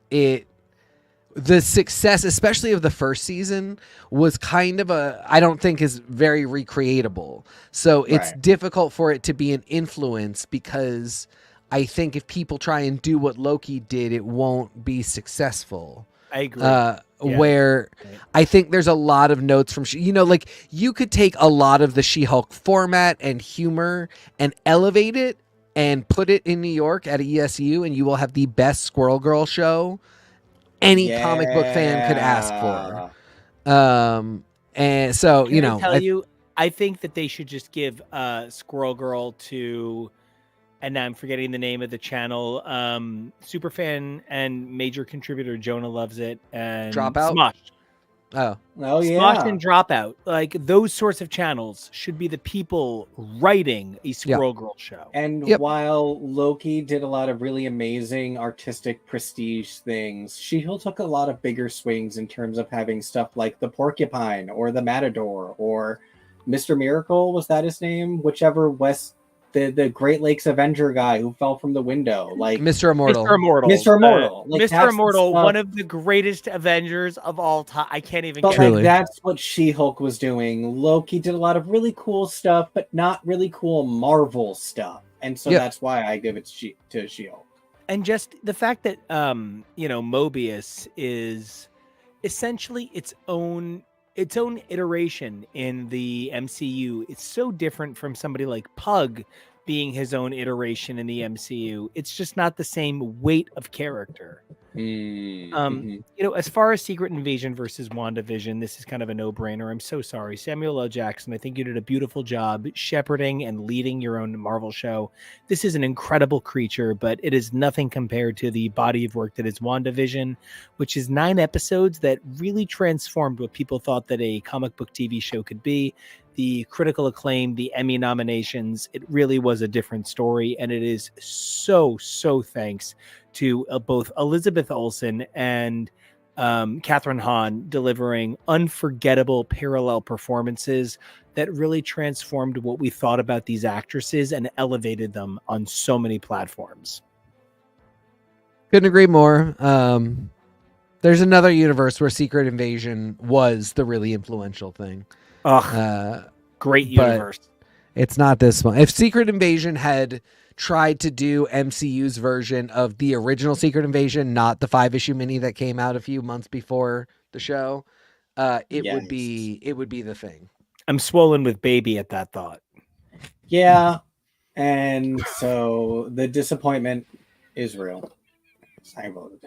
the success, especially of the first season, was kind of I don't think is very recreatable. So it's difficult for it to be an influence because I think if people try and do what Loki did, it won't be successful. I agree. Where I think there's a lot of notes from, like you could take a lot of the She-Hulk format and humor and elevate it and put it in New York at ESU, and you will have the best Squirrel Girl show any comic book fan could ask for. And so, I think that they should just give Squirrel Girl to, and now I'm forgetting the name of the channel, superfan and major contributor Jonah loves it, and Dropout? Smosh. Oh Smosh and Dropout. Like those sorts of channels should be the people writing a Squirrel Girl show. And while Loki did a lot of really amazing artistic prestige things, She-Hulk took a lot of bigger swings in terms of having stuff like the Porcupine or the Matador or Mr. Miracle, was that his name? Whichever the Great Lakes Avenger guy who fell from the window, like Mr. Immortal. Like, Mr. Immortal, one of the greatest Avengers of all time. I can't even but get like that's what She-Hulk was doing. Loki did a lot of really cool stuff, but not really cool Marvel stuff. And so that's why I give it to She-Hulk. And just the fact that Mobius is essentially its own iteration in the MCU. It's so different from somebody like Pug being his own iteration in the MCU. It's just not the same weight of character. As far as Secret Invasion versus WandaVision, this is kind of a no-brainer. I'm so sorry. Samuel L. Jackson, I think you did a beautiful job shepherding and leading your own Marvel show. This is an incredible creature, but it is nothing compared to the body of work that is WandaVision, which is 9 episodes that really transformed what people thought that a comic book TV show could be. The critical acclaim, the Emmy nominations, it really was a different story. And it is so thanks to both Elizabeth Olsen and Catherine Hahn delivering unforgettable parallel performances that really transformed what we thought about these actresses and elevated them on so many platforms. Couldn't agree more. There's another universe where Secret Invasion was the really influential thing. Great universe. It's not this one. If Secret Invasion had tried to do MCU's version of the original Secret Invasion, not the 5-issue mini that came out a few months before the show, it would be the thing. I'm swollen with baby at that thought. Yeah, and so the disappointment is real. I voted.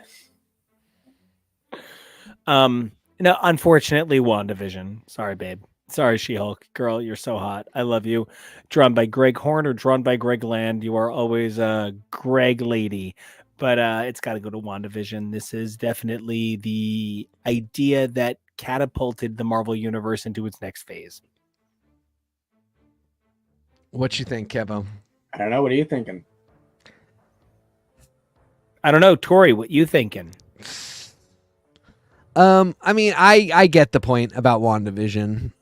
No, unfortunately, WandaVision. Sorry, babe. Sorry, She-Hulk. Girl, you're so hot. I love you. Drawn by Greg Horn or drawn by Greg Land. You are always a Greg lady. But it's got to go to WandaVision. This is definitely the idea that catapulted the Marvel Universe into its next phase. What you think, Kevo? I don't know. What are you thinking? I don't know. Tori, what you thinking? I mean, I get the point about WandaVision.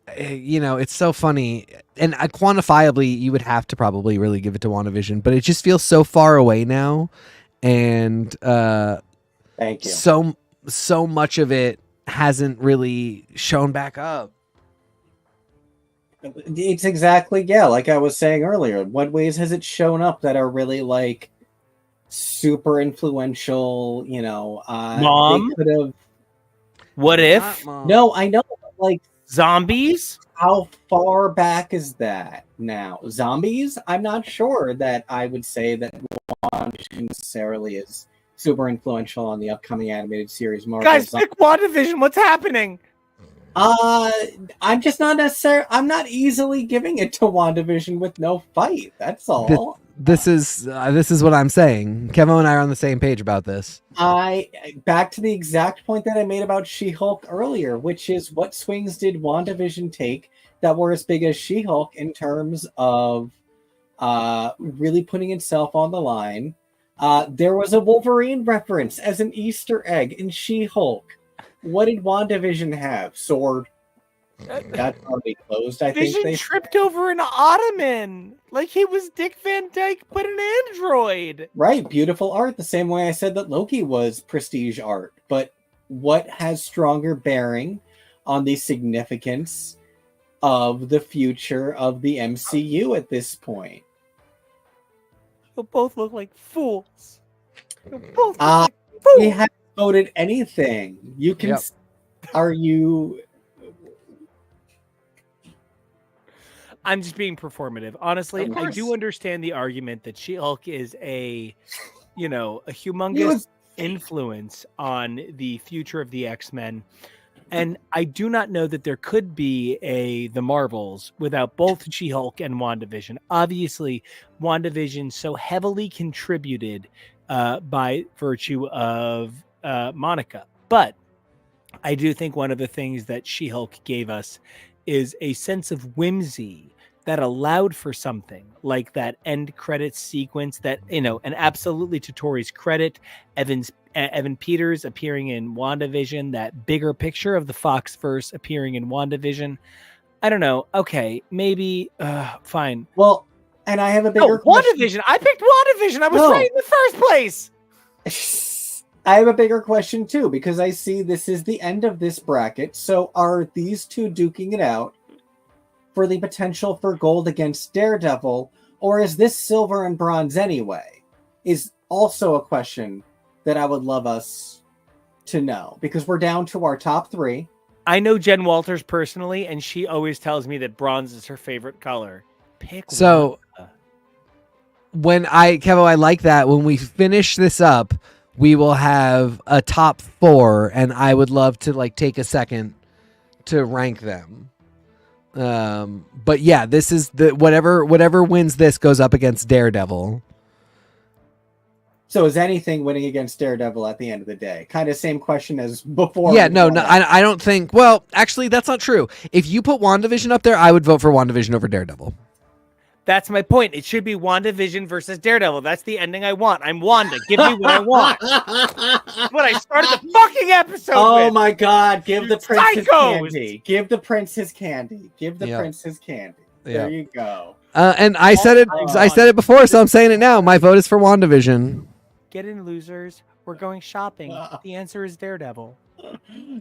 It's so funny. And quantifiably, you would have to probably really give it to WandaVision, but it just feels so far away now. And thank you. So much of it hasn't really shown back up. It's exactly, like I was saying earlier. What ways has it shown up that are really like super influential? Mom? They could have. What if? No, I know. Like zombies? How far back is that now? Zombies? I'm not sure that I would say that WandaVision necessarily is super influential on the upcoming animated series. Marvel. Guys, pick WandaVision. What's happening? I'm just not necessarily. I'm not easily giving it to WandaVision with no fight. That's all. This is what I'm saying. Kevin and I are on the same page about this. Back to the exact point that I made about She-Hulk earlier, which is what swings did WandaVision take that were as big as She-Hulk in terms of really putting itself on the line. There was a Wolverine reference as an Easter egg in She-Hulk. What did WandaVision have? Sword. That's already closed. I think they tripped over an ottoman like he was Dick Van Dyke, but an android. Right, beautiful art. The same way I said that Loki was prestige art. But what has stronger bearing on the significance of the future of the MCU at this point? You'll both look like fools. We haven't voted anything. You can. Yep. Are you? I'm just being performative. Honestly, I do understand the argument that She-Hulk is a humongous influence on the future of the X-Men. And I do not know that there could be the Marvels without both She-Hulk and WandaVision. Obviously, WandaVision so heavily contributed by virtue of Monica. But I do think one of the things that She-Hulk gave us is a sense of whimsy that allowed for something like that end credits sequence that, and absolutely to Tori's credit, Evan Peters appearing in WandaVision, that bigger picture of the Foxverse appearing in WandaVision. I don't know. Okay, maybe, fine. Well, and I have a bigger question. WandaVision. I picked WandaVision. I was right in the first place. I have a bigger question too, because I see this is the end of this bracket. So are these two duking it out for the potential for gold against Daredevil, or is this silver and bronze anyway? Is also a question that I would love us to know, because we're down to our top three. I know Jen Walters personally, and she always tells me that bronze is her favorite color. Pick so one. Kevo, I like that. When we finish this up, we will have a top 4, and I would love to take a second to rank them. But yeah, this is the whatever wins this goes up against Daredevil. So is anything winning against Daredevil at the end of the day? Kind of same question as before. Yeah, no, I don't think. Well, actually, that's not true. If you put WandaVision up there, I would vote for WandaVision over Daredevil. That's my point. It should be WandaVision versus Daredevil. That's the ending I want. I'm Wanda. Give me what I want. That's what I started the fucking episode Oh with. my God! Give the prince his psychos! candy. Give the prince his candy. Give the prince his candy. There you go. And I said it. I said it before, so I'm saying it now. My vote is for WandaVision. Get in, losers. We're going shopping. The answer is Daredevil.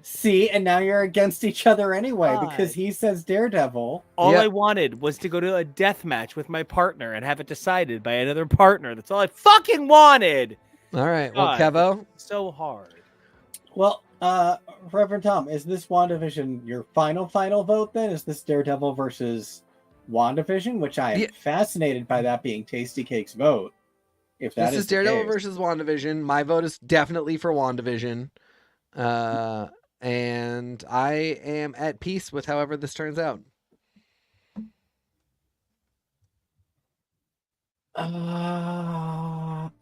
See, and now you're against each other anyway God. because he says Daredevil. All I wanted was to go to a death match with my partner and have it decided by another partner. That's all I fucking wanted. All right. God, Well, Kevo. So hard. Well, Reverend Tom, is this WandaVision your final vote then? Is this Daredevil versus WandaVision? Which I am fascinated by that being Tasty Cake's vote. If that This is Daredevil versus WandaVision. My vote is definitely for WandaVision. And I am at peace with however this turns out.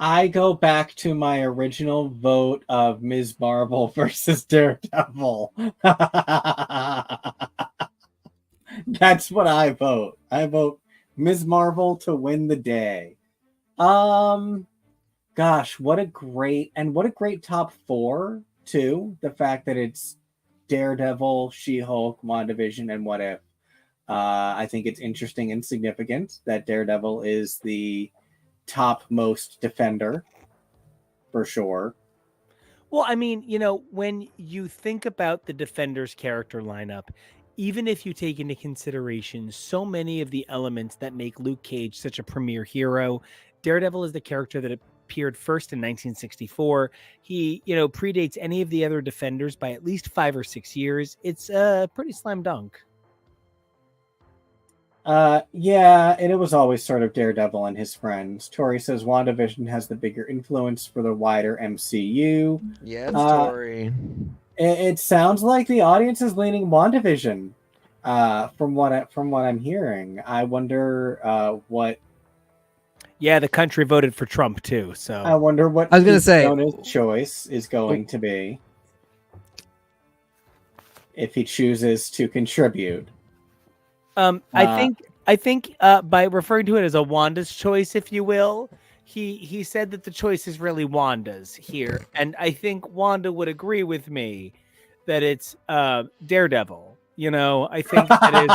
I go back to my original vote of Ms. Marvel versus Daredevil. That's what I vote. I vote Ms. Marvel to win the day. Gosh, what a great top four too. The fact that it's Daredevil, She-Hulk, WandaVision, and What If. I think it's interesting and significant that Daredevil is the topmost defender, for sure. Well, I mean, when you think about the Defenders character lineup, even if you take into consideration so many of the elements that make Luke Cage such a premier hero, Daredevil is the character that appeared first in 1964. He, predates any of the other Defenders by at least 5 or 6 years. It's a pretty slam dunk. Yeah, and it was always sort of Daredevil and his friends. Tori says WandaVision has the bigger influence for the wider MCU. Yes, Tori. It sounds like the audience is leaning WandaVision. From what I'm hearing, I wonder what. Yeah, the country voted for Trump too. So I wonder what I was gonna say Jonah's choice is going to be if he chooses to contribute. I think by referring to it as a Wanda's choice, if you will, he said that the choice is really Wanda's here, and I think Wanda would agree with me that it's Daredevil. I think that is.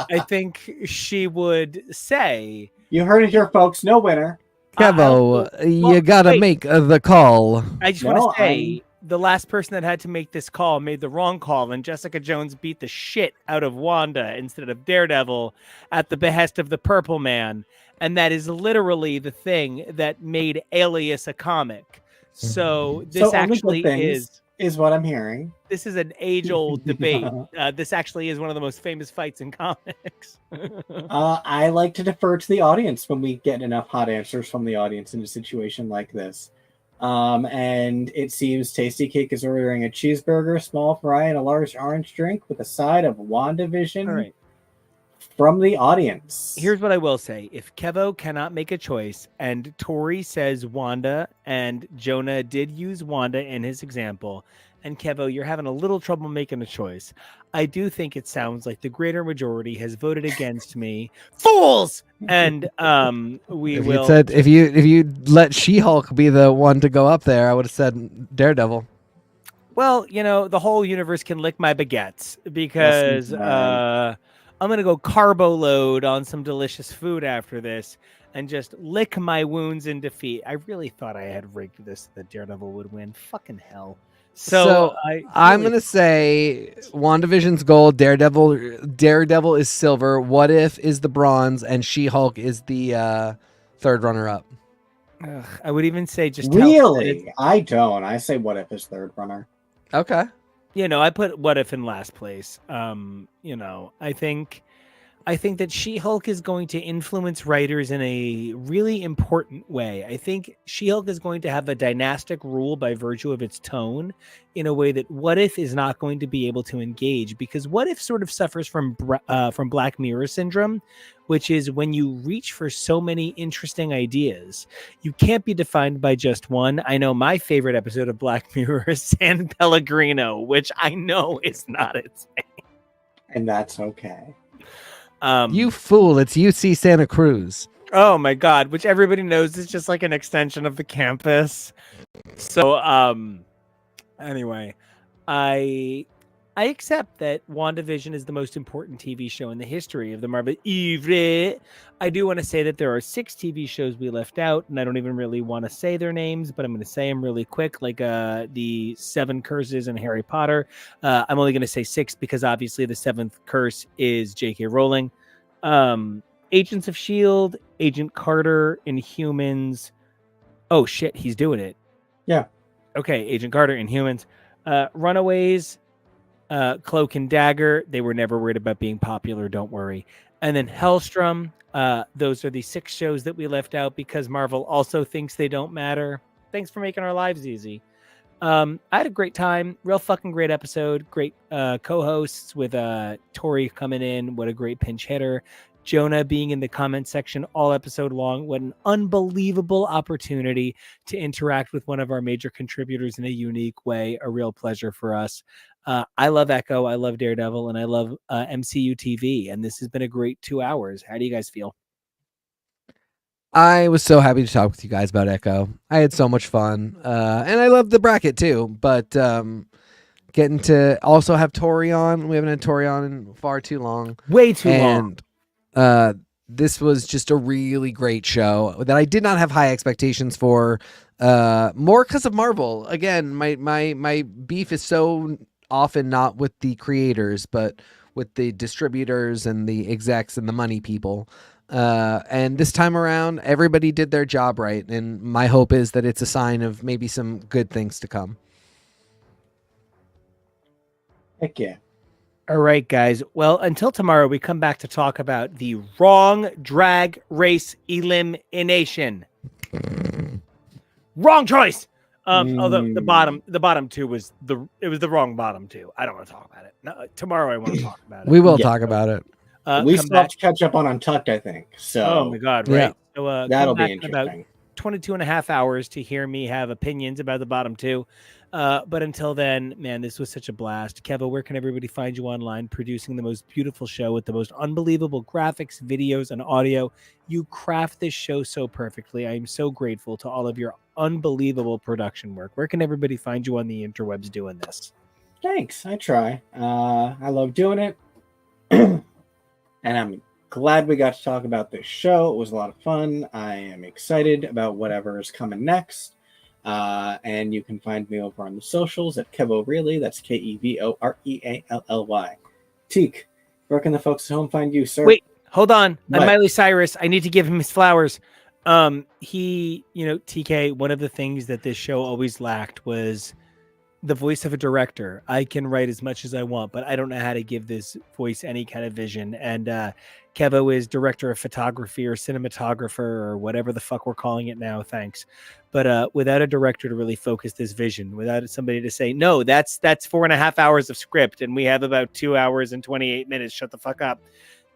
I think she would say. You heard it here, folks. No winner. Kevo, you gotta make the call. I just want to say. The last person that had to make this call made the wrong call, and Jessica Jones beat the shit out of Wanda instead of Daredevil at the behest of the Purple Man. And that is literally the thing that made Alias a comic. So this actually is what I'm hearing. This is an age-old debate. This actually is one of the most famous fights in comics. I like to defer to the audience when we get enough hot answers from the audience in a situation like this. And it seems Tasty Cake is ordering a cheeseburger, small fry, and a large orange drink with a side of WandaVision from the audience. Here's what I will say. If Kevo cannot make a choice and Tori says Wanda and Jonah did use Wanda in his example, and Kevo, you're having a little trouble making a choice, I do think it sounds like the greater majority has voted against me. Fools! And if you let She-Hulk be the one to go up there, I would have said Daredevil. Well, the whole universe can lick my baguettes because I'm going to go carbo load on some delicious food after this and just lick my wounds in defeat. I really thought I had rigged this that Daredevil would win. Fucking hell. So I'm going to say WandaVision's gold, Daredevil is silver, What If is the bronze, and She-Hulk is the third runner-up. I would even say just really? I don't. I say What If is third runner. Okay. I put What If in last place. I think that She-Hulk is going to influence writers in a really important way. I think She-Hulk is going to have a dynastic rule by virtue of its tone in a way that What If is not going to be able to engage, because What If sort of suffers from Black Mirror syndrome, which is when you reach for so many interesting ideas, you can't be defined by just one. I know my favorite episode of Black Mirror is San Pellegrino, which I know is not its name. And that's okay. You fool! It's UC Santa Cruz. Oh my God, which everybody knows is just like an extension of the campus. So, anyway, I accept that WandaVision is the most important TV show in the history of the Marvel Universe. I do want to say that there are 6 TV shows we left out, and I don't even really want to say their names, but I'm going to say them really quick, like the 7 Curses and Harry Potter. I'm only going to say 6 because obviously the 7th curse is J.K. Rowling. Agents of S.H.I.E.L.D., Agent Carter, Inhumans. Oh, shit, he's doing it. Yeah. Okay, Agent Carter, Inhumans. Runaways, Cloak and Dagger. They were never worried about being popular, don't worry. And then Hellstrom. Those are the 6 shows that we left out because Marvel also thinks they don't matter. Thanks for making our lives easy. I had a great time. Real fucking great episode. Great co-hosts with Tori coming in. What a great pinch hitter. Jonah being in the comment section all episode long. What an unbelievable opportunity to interact with one of our major contributors in a unique way. A real pleasure for us. I love Echo. I love Daredevil. And I love MCU TV. And this has been a great 2 hours. How do you guys feel? I was so happy to talk with you guys about Echo. I had so much fun. And I loved the bracket too. But getting to also have Tori on. We haven't had Tori on in far too long. Way too long. This was just a really great show that I did not have high expectations for, more because of Marvel. Again, my beef is so often not with the creators, but with the distributors and the execs and the money people. And this time around, everybody did their job right. And my hope is that it's a sign of maybe some good things to come. Heck yeah. All right, guys. Well, until tomorrow, we come back to talk about the wrong drag race elimination. Wrong choice. Although the bottom 2 was the wrong bottom 2. I don't want to talk about it. No, tomorrow I want to talk about it. We will talk about it. We still have to catch up on Untucked, I think. So, oh my God, right? Yeah. So that'll be interesting. About 22 and a half hours to hear me have opinions about the bottom 2. But until then, man, this was such a blast. Kevo, where can everybody find you online, producing the most beautiful show with the most unbelievable graphics, videos, and audio? You craft this show so perfectly. I am so grateful to all of your unbelievable production work. Where can everybody find you on the interwebs doing this? Thanks. I try. I love doing it. And I'm glad we got to talk about this show. It was a lot of fun. I am excited about whatever is coming next. And you can find me over on the socials at Kevoreally. That's Kevoreally. Teak, where can the folks at home find you, sir? Wait, hold on. What? I'm Miley Cyrus. I need to give him his flowers. TK, one of the things that this show always lacked was the voice of a director. I can write as much as I want, but I don't know how to give this voice any kind of vision. And Kevo is director of photography or cinematographer or whatever the fuck we're calling it now. Thanks. But without a director to really focus this vision, without somebody to say, no, that's 4.5 hours of script and we have about 2 hours and 28 minutes. Shut the fuck up.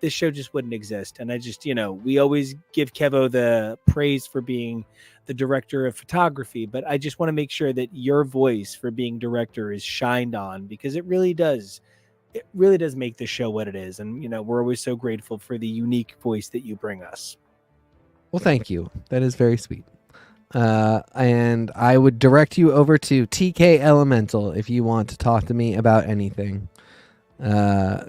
This show just wouldn't exist. And I just, we always give Kevo the praise for being the director of photography, but I just want to make sure that your voice for being director is shined on, because it really does make the show what it is. And, we're always so grateful for the unique voice that you bring us. Well, thank you. That is very sweet. And I would direct you over to TK Elemental if you want to talk to me about anything.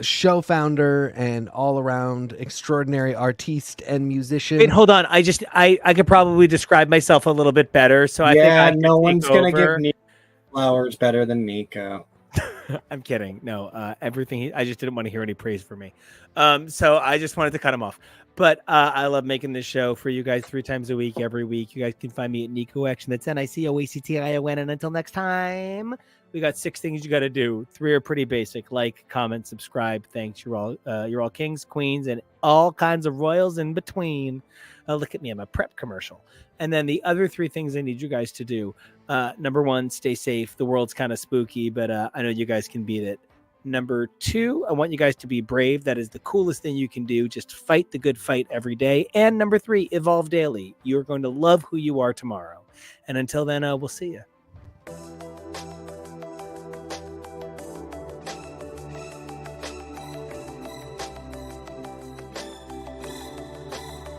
Show founder and all around extraordinary artiste and musician. Wait, hold on. I could probably describe myself a little bit better. So I think no one's gonna give Nico flowers better than Nico. I'm kidding. No, everything. I just didn't want to hear any praise for me. So I just wanted to cut him off. But I love making this show for you guys 3 times a week, every week. You guys can find me at Nico Action. That's NICOACTION. And until next time, we got 6 things you got to do. 3 are pretty basic: like, comment, subscribe. Thanks. You're all kings, queens, and all kinds of royals in between. Look at me, I'm a prep commercial. And then the other 3 things I need you guys to do. Number 1, stay safe. The world's kind of spooky, but I know you guys can beat it. Number 2, I want you guys to be brave. That is the coolest thing you can do. Just fight the good fight every day. And number 3, evolve daily. You're going to love who you are tomorrow. And until then, we'll see you.